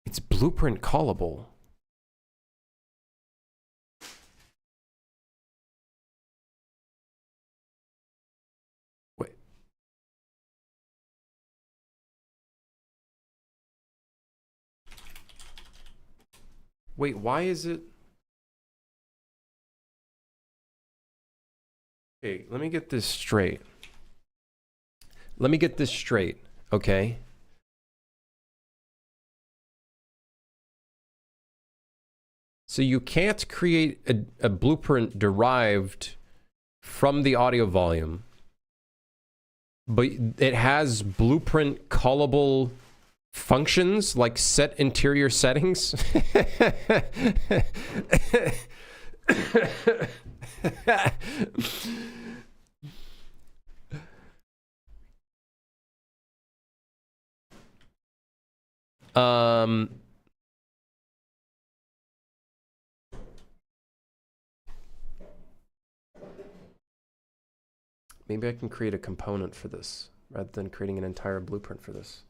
It's blueprint callable. Wait. Wait, why is it? Okay, let me get this straight. Let me get this straight, okay? So you can't create a blueprint derived from the audio volume, but it has blueprint callable functions like set interior settings. Maybe I can create a component for this rather than creating an entire blueprint for this.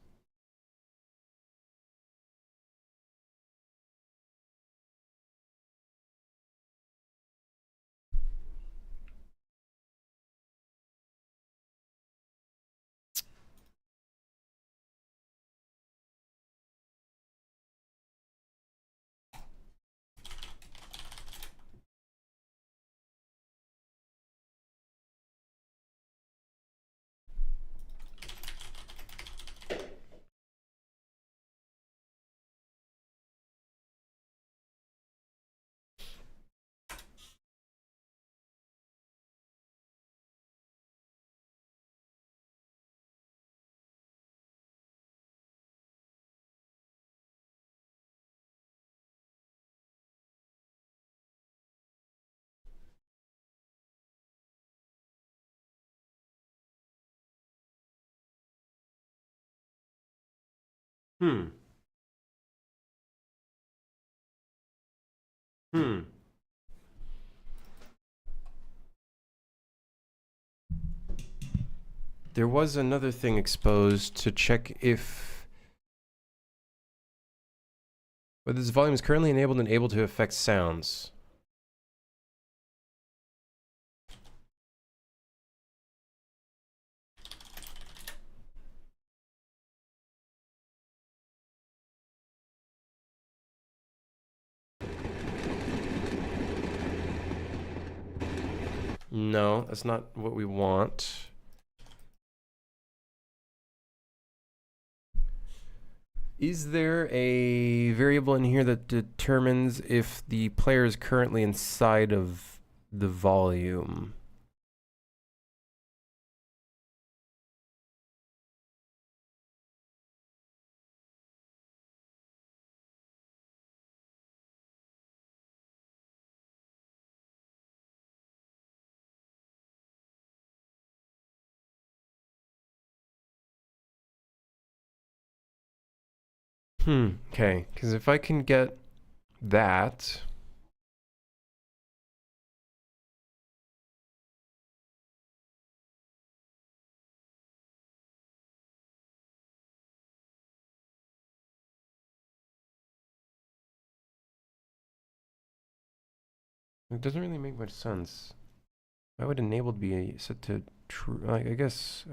Hmm. There was another thing exposed to check if whether this volume is currently enabled and able to affect sounds. No, that's not what we want. Is there a variable in here that determines if the player is currently inside of the volume? Okay, because if I can get that. It doesn't really make much sense. Why would enabled be set to true? I guess.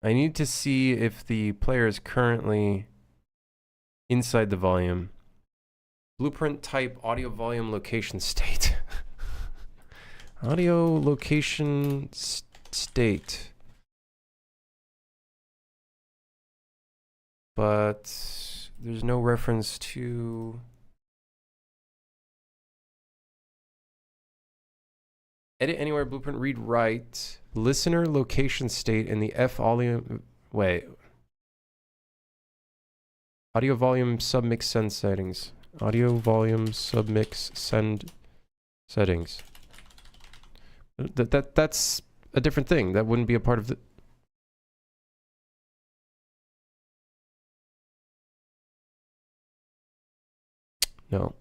I need to see if the player is currently inside the volume. Blueprint type audio volume location state. Audio location state. But there's no reference to Edit anywhere blueprint, read write. Listener location state in the F volume. Wait. Audio volume submix send settings. Audio volume submix send settings. That's a different thing. That wouldn't be a part of the... No.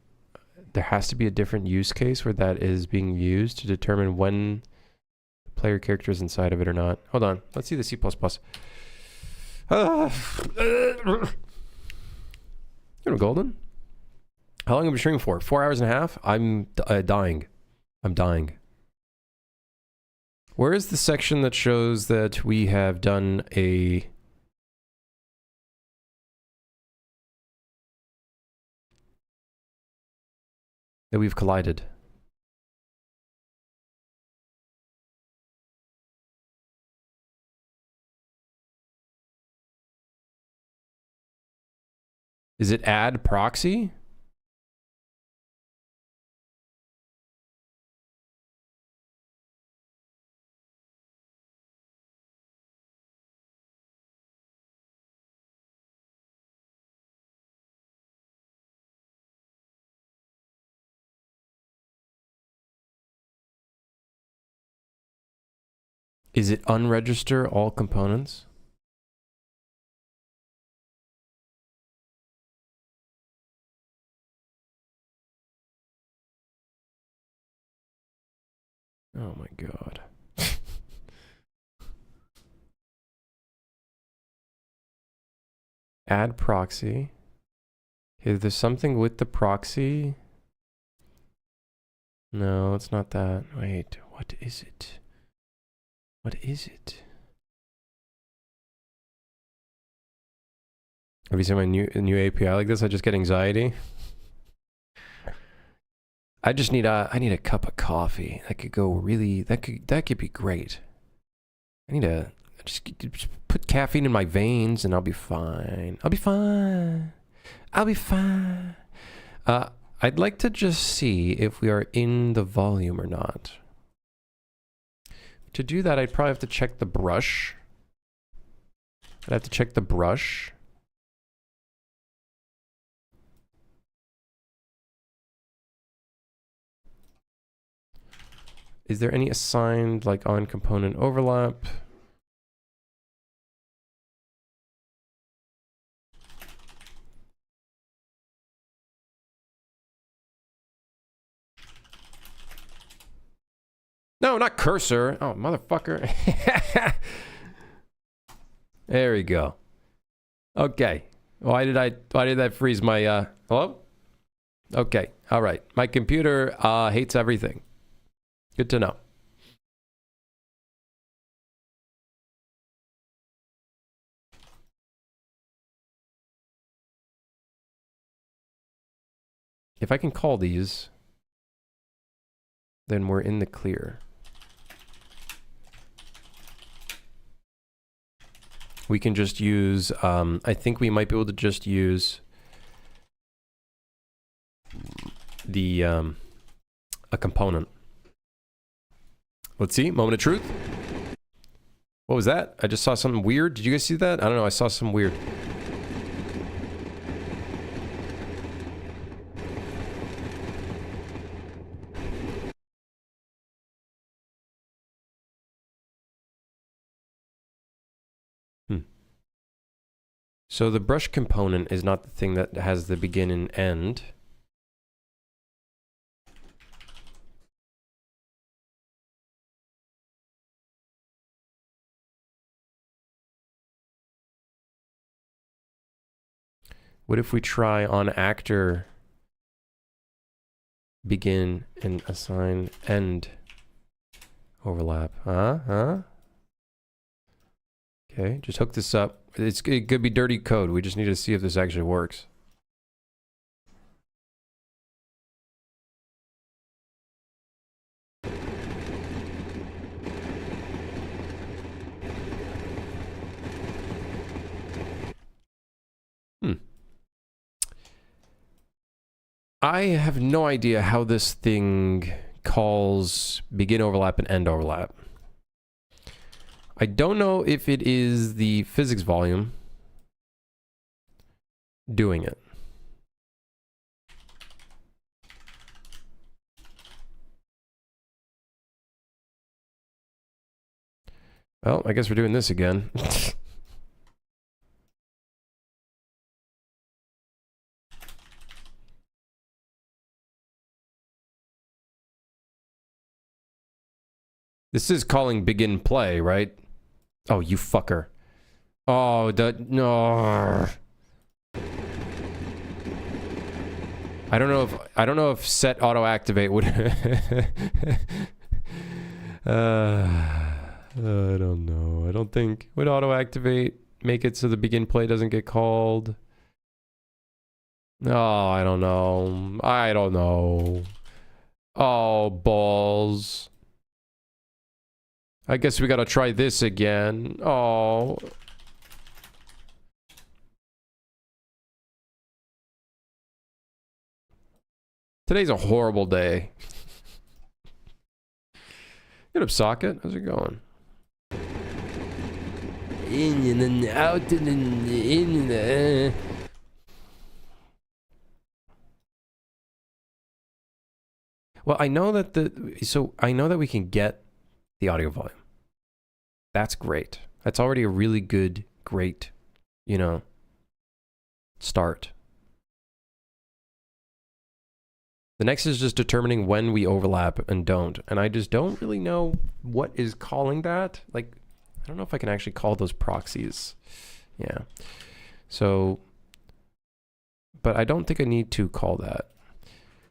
There has to be a different use case where that is being used to determine when the player character is inside of it or not. Hold on. Let's see the C++. Golden? How long have we been streaming for? 4 hours and a half? I'm dying. I'm dying. Where is the section that shows that we have done a... that we've collided? Is it add proxy? Is it unregister all components? Oh my god. Add proxy. Okay, there's something with the proxy. No, it's not that. Wait, what is it? What is it? Have you seen my new API like this? I just get anxiety. I just need I need a cup of coffee. That could go really, that could be great. I need to just put caffeine in my veins and I'll be fine. I'll be fine. I'll be fine. I'd like to just see if we are in the volume or not. To do that, I'd probably have to check the brush. I'd have to check the brush. Is there any assigned, like, on component overlap? No, not cursor. Oh, motherfucker. There we go. Okay. Why did I freeze my, hello? Okay. All right. My computer, hates everything. Good to know. If I can call these, then we're in the clear. We can just use, I think we might be able to just use the, a component. Let's see, moment of truth. What was that? I just saw something weird. Did you guys see that? I don't know, I saw something weird. So the brush component is not the thing that has the begin and end. What if we try on actor begin and assign end overlap? Huh? Okay, just hook this up. It could be dirty code. We just need to see if this actually works. I have no idea how this thing calls begin overlap and end overlap. I don't know if it is the physics volume doing it. Well, I guess we're doing this again. This is calling begin play, right? Oh, you fucker. Oh, no. I don't know if set auto activate would I don't know. I don't think would auto activate make it so the begin play doesn't get called. Oh, I don't know. I don't know. Oh, balls. I guess we gotta try this again. Oh. Today's a horrible day. Get up, socket. How's it going? In and then out and then in. Well, I know that I know that we can get the audio volume. That's great. That's already a really good, great, you know, start. The next is just determining when we overlap and don't. And I just don't really know what is calling that. Like, I don't know if I can actually call those proxies. Yeah. So, but I don't think I need to call that.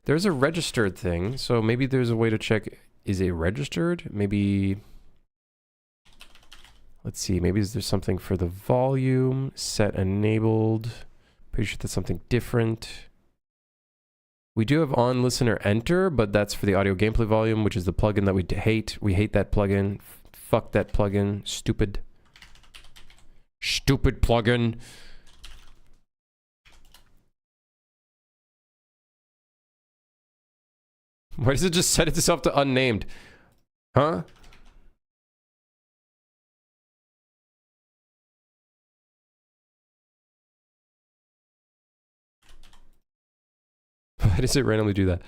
There's a registered thing. So maybe there's a way to check, is it registered? Maybe, let's see, maybe is there something for the volume, set enabled. Pretty sure that's something different. We do have on listener enter, but that's for the audio gameplay volume, which is the plugin that we hate. We hate that plugin. Fuck that plugin. Stupid. Stupid plugin. Why does it just set itself to unnamed? Huh? Why does it randomly do that?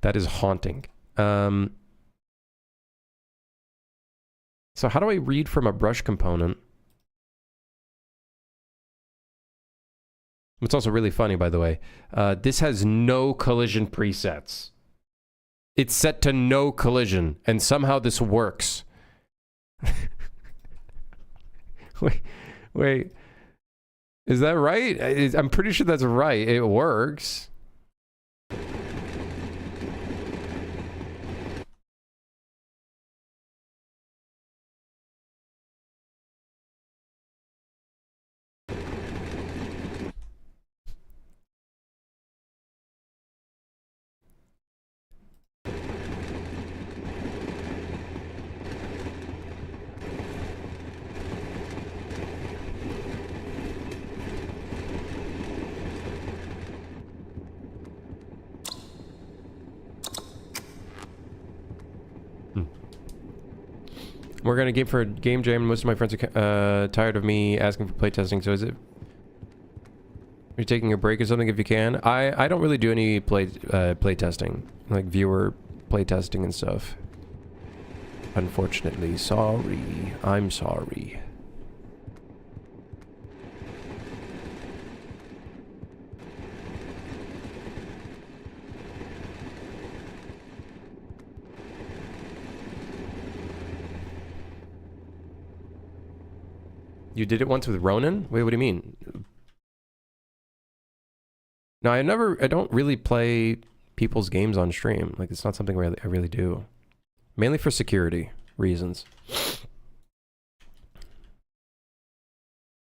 That is haunting. So how do I read from a brush component? It's also really funny, by the way. This has no collision presets. It's set to no collision, and somehow this works. Wait. Is that right? I'm pretty sure that's right. It works. We're gonna game for a game jam. Most of my friends are tired of me asking for playtesting. So is it? Are you taking a break or something if you can? I don't really do any playtesting, like viewer playtesting and stuff. Unfortunately, sorry. I'm sorry. You did it once with Ronan? Wait, what do you mean? No, I don't really play people's games on stream. Like, it's not something I really do. Mainly for security reasons.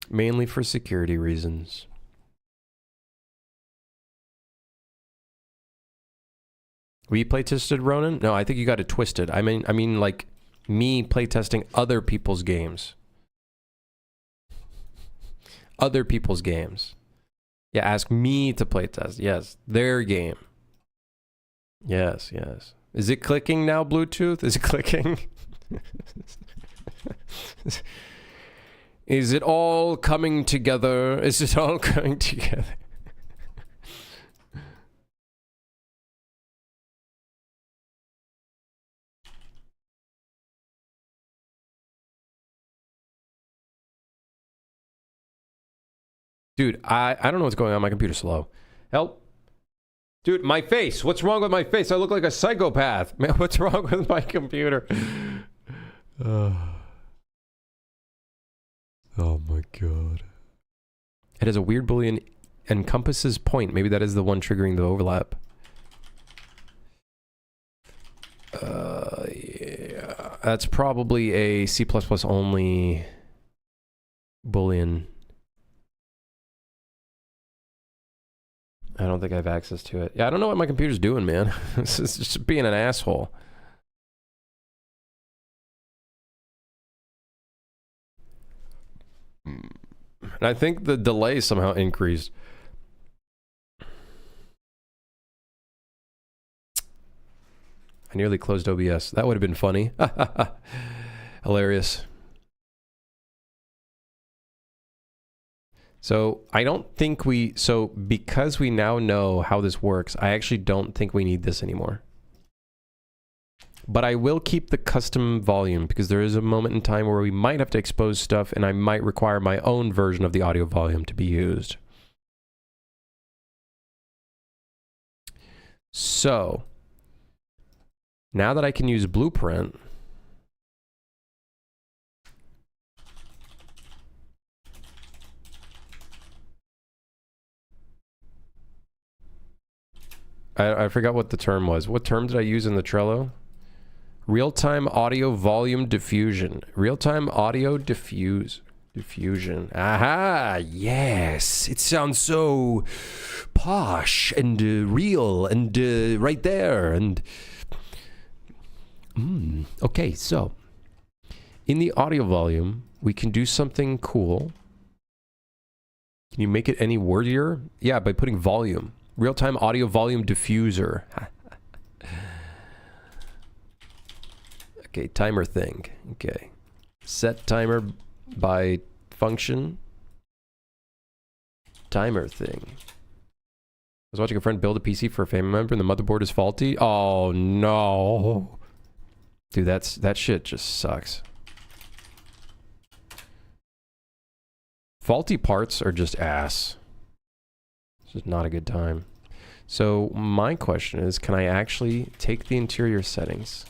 Mainly for security reasons. We playtested Ronan? No, I think you got it twisted. I mean like me playtesting other people's games. Other people's games. Yeah, ask me to playtest. Yes, their game. Yes, yes. Is it clicking now, Bluetooth? Is it clicking? Is it all coming together? Is it all coming together? Dude, I don't know what's going on. My computer's slow. Help. Dude, my face. What's wrong with my face? I look like a psychopath. Man, what's wrong with my computer? Oh my god. It has a weird Boolean encompasses point. Maybe that is the one triggering the overlap. Yeah. That's probably a C++ only Boolean. I don't think I have access to it. Yeah, I don't know what my computer's doing, man. This is just being an asshole. And I think the delay somehow increased. I nearly closed OBS. That would have been funny. Hilarious. So I don't think because we now know how this works, I actually don't think we need this anymore. But I will keep the custom volume because there is a moment in time where we might have to expose stuff and I might require my own version of the audio volume to be used. So now that I can use Blueprint, I forgot what the term was. What term did I use in the Trello? Real-time audio volume diffusion. Real-time audio diffusion. Aha! Yes! It sounds so posh and real and right there and... Okay, so in the audio volume, we can do something cool. Can you make it any wordier? Yeah, by putting volume. Real-time audio volume diffuser. Okay, timer thing. Okay. Set timer by function. Timer thing. I was watching a friend build a PC for a family member and the motherboard is faulty. Oh no. Dude, that shit just sucks. Faulty parts are just ass. This is not a good time. So my question is, can I actually take the interior settings?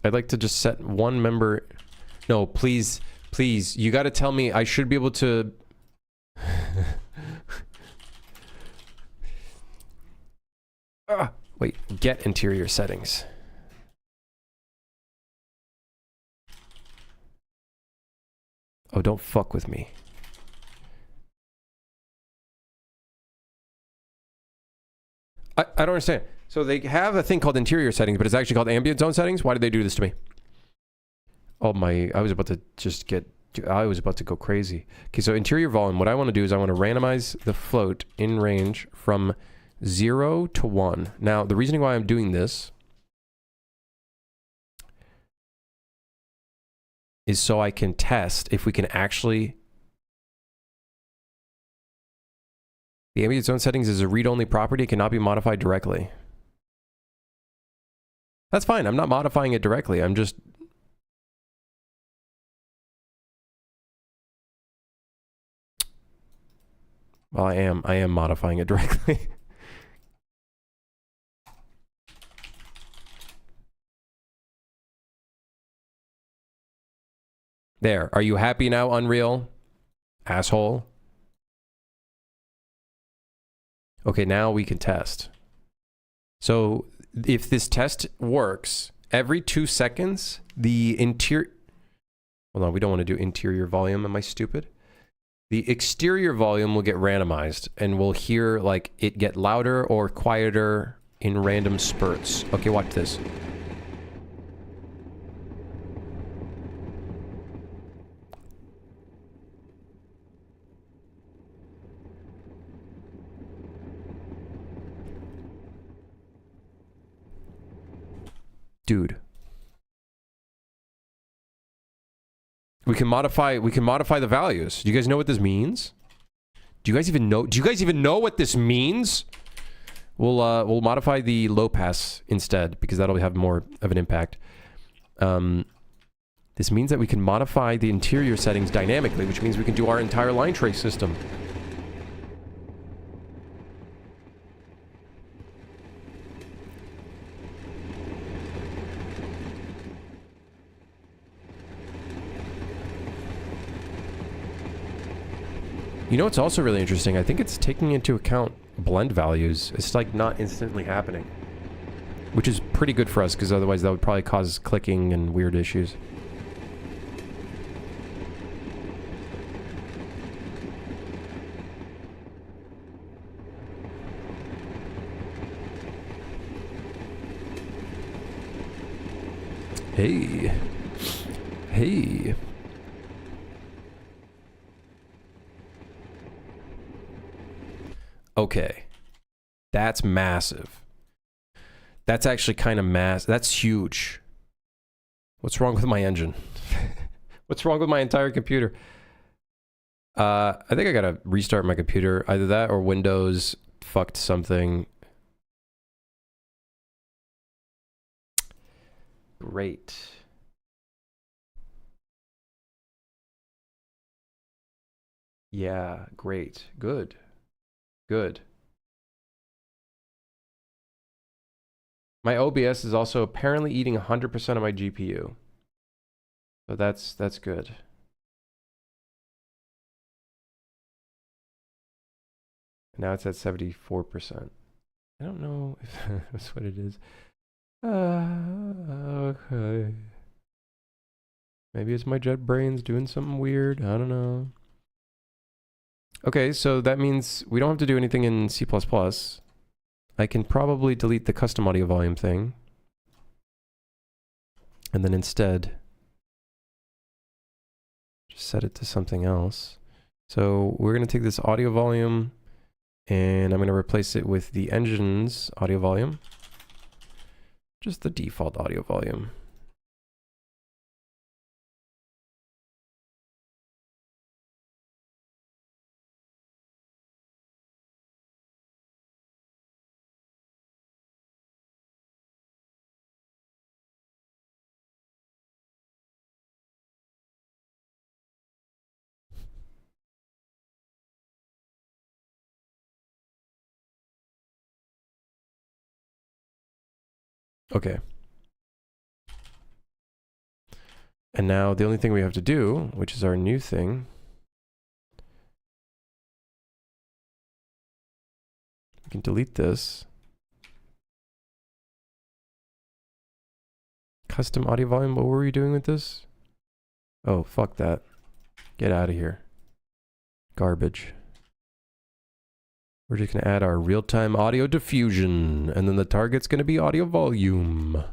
I'd like to just set one member. No, please, please. You got to tell me I should be able to. Wait, get interior settings. Oh, don't fuck with me. I don't understand. So they have a thing called interior settings, but it's actually called ambient zone settings? Why did they do this to me? Oh my, I was about to just get, I was about to go crazy. Okay, so interior volume, what I want to do is I want to randomize the float in range from 0 to 1. Now, the reasoning why I'm doing this is so I can test if we can actually... The ambient zone settings is a read-only property. It cannot be modified directly. That's fine. I'm not modifying it directly. I'm just... Well, I am modifying it directly. There. Are you happy now, Unreal? Asshole. Okay, now we can test. So, if this test works, every 2 seconds, the interior... Hold on, we don't want to do interior volume. Am I stupid? The exterior volume will get randomized, and we'll hear, like, it get louder or quieter in random spurts. Okay, watch this. Dude. We can modify the values. Do you guys know what this means? Do you guys even know what this means? We'll modify the low pass instead because that'll have more of an impact. This means that we can modify the interior settings dynamically, which means we can do our entire line trace system. You know what's also really interesting? I think it's taking into account blend values. It's like not instantly happening. Which is pretty good for us, because otherwise that would probably cause clicking and weird issues. Hey. Hey. Okay. That's massive. That's actually kind of that's huge. What's wrong with my engine? What's wrong with my entire computer? I think I gotta restart my computer. Either that or Windows fucked something. Great. Yeah, great. Good. Good. My OBS is also apparently eating 100% of my GPU. So that's good. Now it's at 74%. I don't know if that's what it is. Okay. Maybe it's my JetBrains doing something weird. I don't know. Okay, so that means we don't have to do anything in C++. I can probably delete the custom audio volume thing. And then instead, just set it to something else. So we're going to take this audio volume and I'm going to replace it with the engine's audio volume. Just the default audio volume. Okay. And now the only thing we have to do, which is our new thing, we can delete this. Custom audio volume, what were we doing with this? Oh, fuck that. Get out of here. Garbage. We're just going to add our real-time audio diffusion, and then the target's going to be audio volume.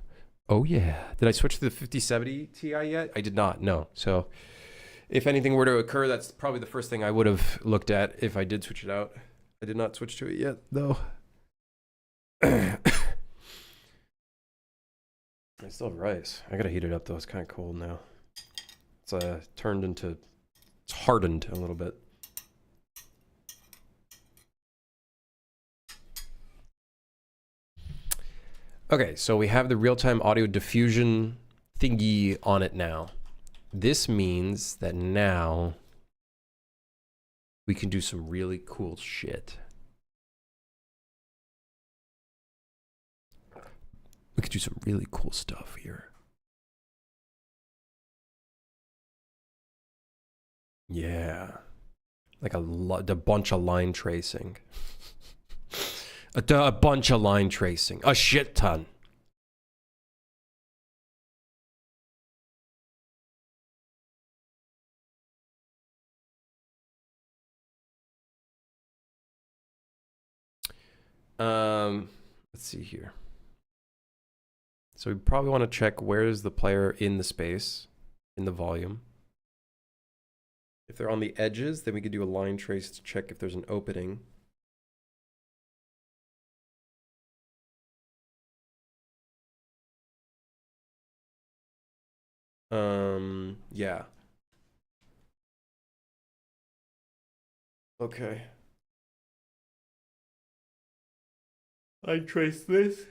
Oh yeah. Did I switch to the 5070 Ti yet? I did not, no. So if anything were to occur, that's probably the first thing I would have looked at if I did switch it out. I did not switch to it yet, though. I still have rice. I gotta heat it up, though. It's kind of cold now. It's it's hardened a little bit. Okay, so we have the real-time audio diffusion thingy on it now. This means that now we can do some really cool shit. We could do some really cool stuff here. Yeah. Like a bunch of line tracing. A bunch of line tracing. A shit ton. Let's Let's see here. So we probably want to check where is the player in the space, in the volume. If they're on the edges, then we could do a line trace to check if there's an opening. Yeah. Okay. Line trace this.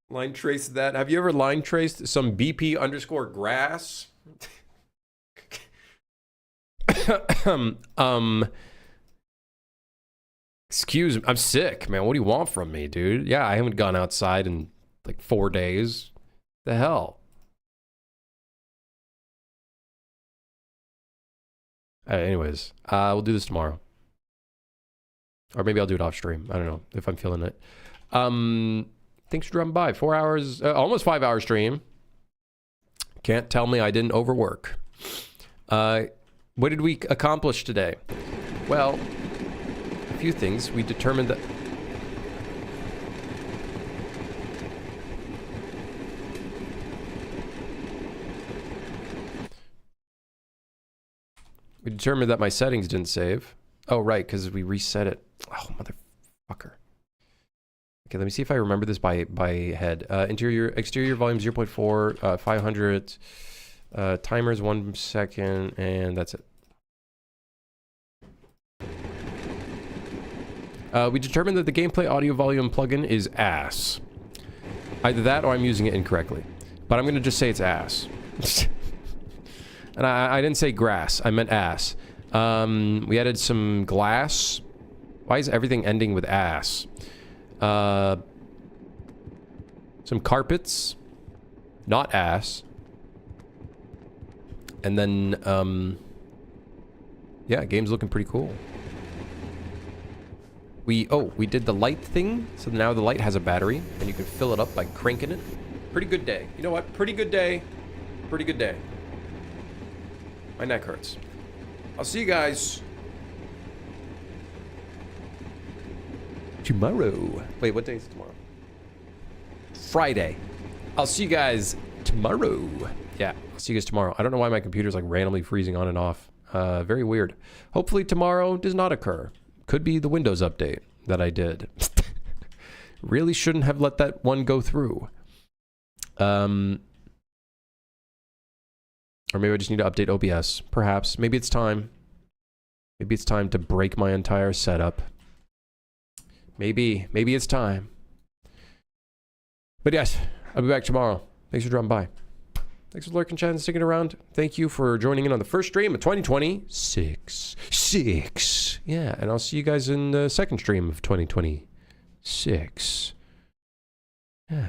Line trace that. Have you ever line traced some BP underscore grass? Excuse me. I'm sick, man. What do you want from me, dude? Yeah, I haven't gone outside in like 4 days. The hell? Anyways, we'll do this tomorrow. Or maybe I'll do it off stream. I don't know if I'm feeling it. Thanks for dropping by. 4 hours, almost 5 hour stream. Can't tell me I didn't overwork. What did we accomplish today? Well, a few things. We determined that... We determined that my settings didn't save. Oh, right, because we reset it. Oh, motherfucker. Okay, let me see if I remember this by head. Exterior volume 0.4, 500. Timers 1 second, and that's it. We determined that the gameplay audio volume plugin is ass. Either that or I'm using it incorrectly. But I'm going to just say it's ass. And I didn't say grass. I meant ass. We added some glass. Why is everything ending with ass? Some carpets. Not ass. And then, yeah, game's looking pretty cool. We did the light thing. So now the light has a battery. And you can fill it up by cranking it. Pretty good day. You know what? Pretty good day. Pretty good day. My neck hurts. I'll see you guys tomorrow. Wait, what day is tomorrow? Friday. I'll see you guys tomorrow. Yeah, I'll see you guys tomorrow. I don't know why my computer's like randomly freezing on and off. Very weird. Hopefully tomorrow does not occur. Could be the Windows update that I did. Really shouldn't have let that one go through. Or maybe I just need to update OBS. Perhaps. Maybe it's time. Maybe it's time to break my entire setup. Maybe it's time. But yes, I'll be back tomorrow. Thanks for dropping by. Thanks for lurking, chat, and sticking around. Thank you for joining in on the first stream of 2026. Yeah, and I'll see you guys in the second stream of 2026. Yeah.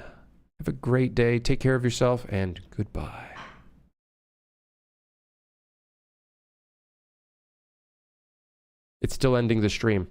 Have a great day. Take care of yourself, and goodbye. It's still ending the stream.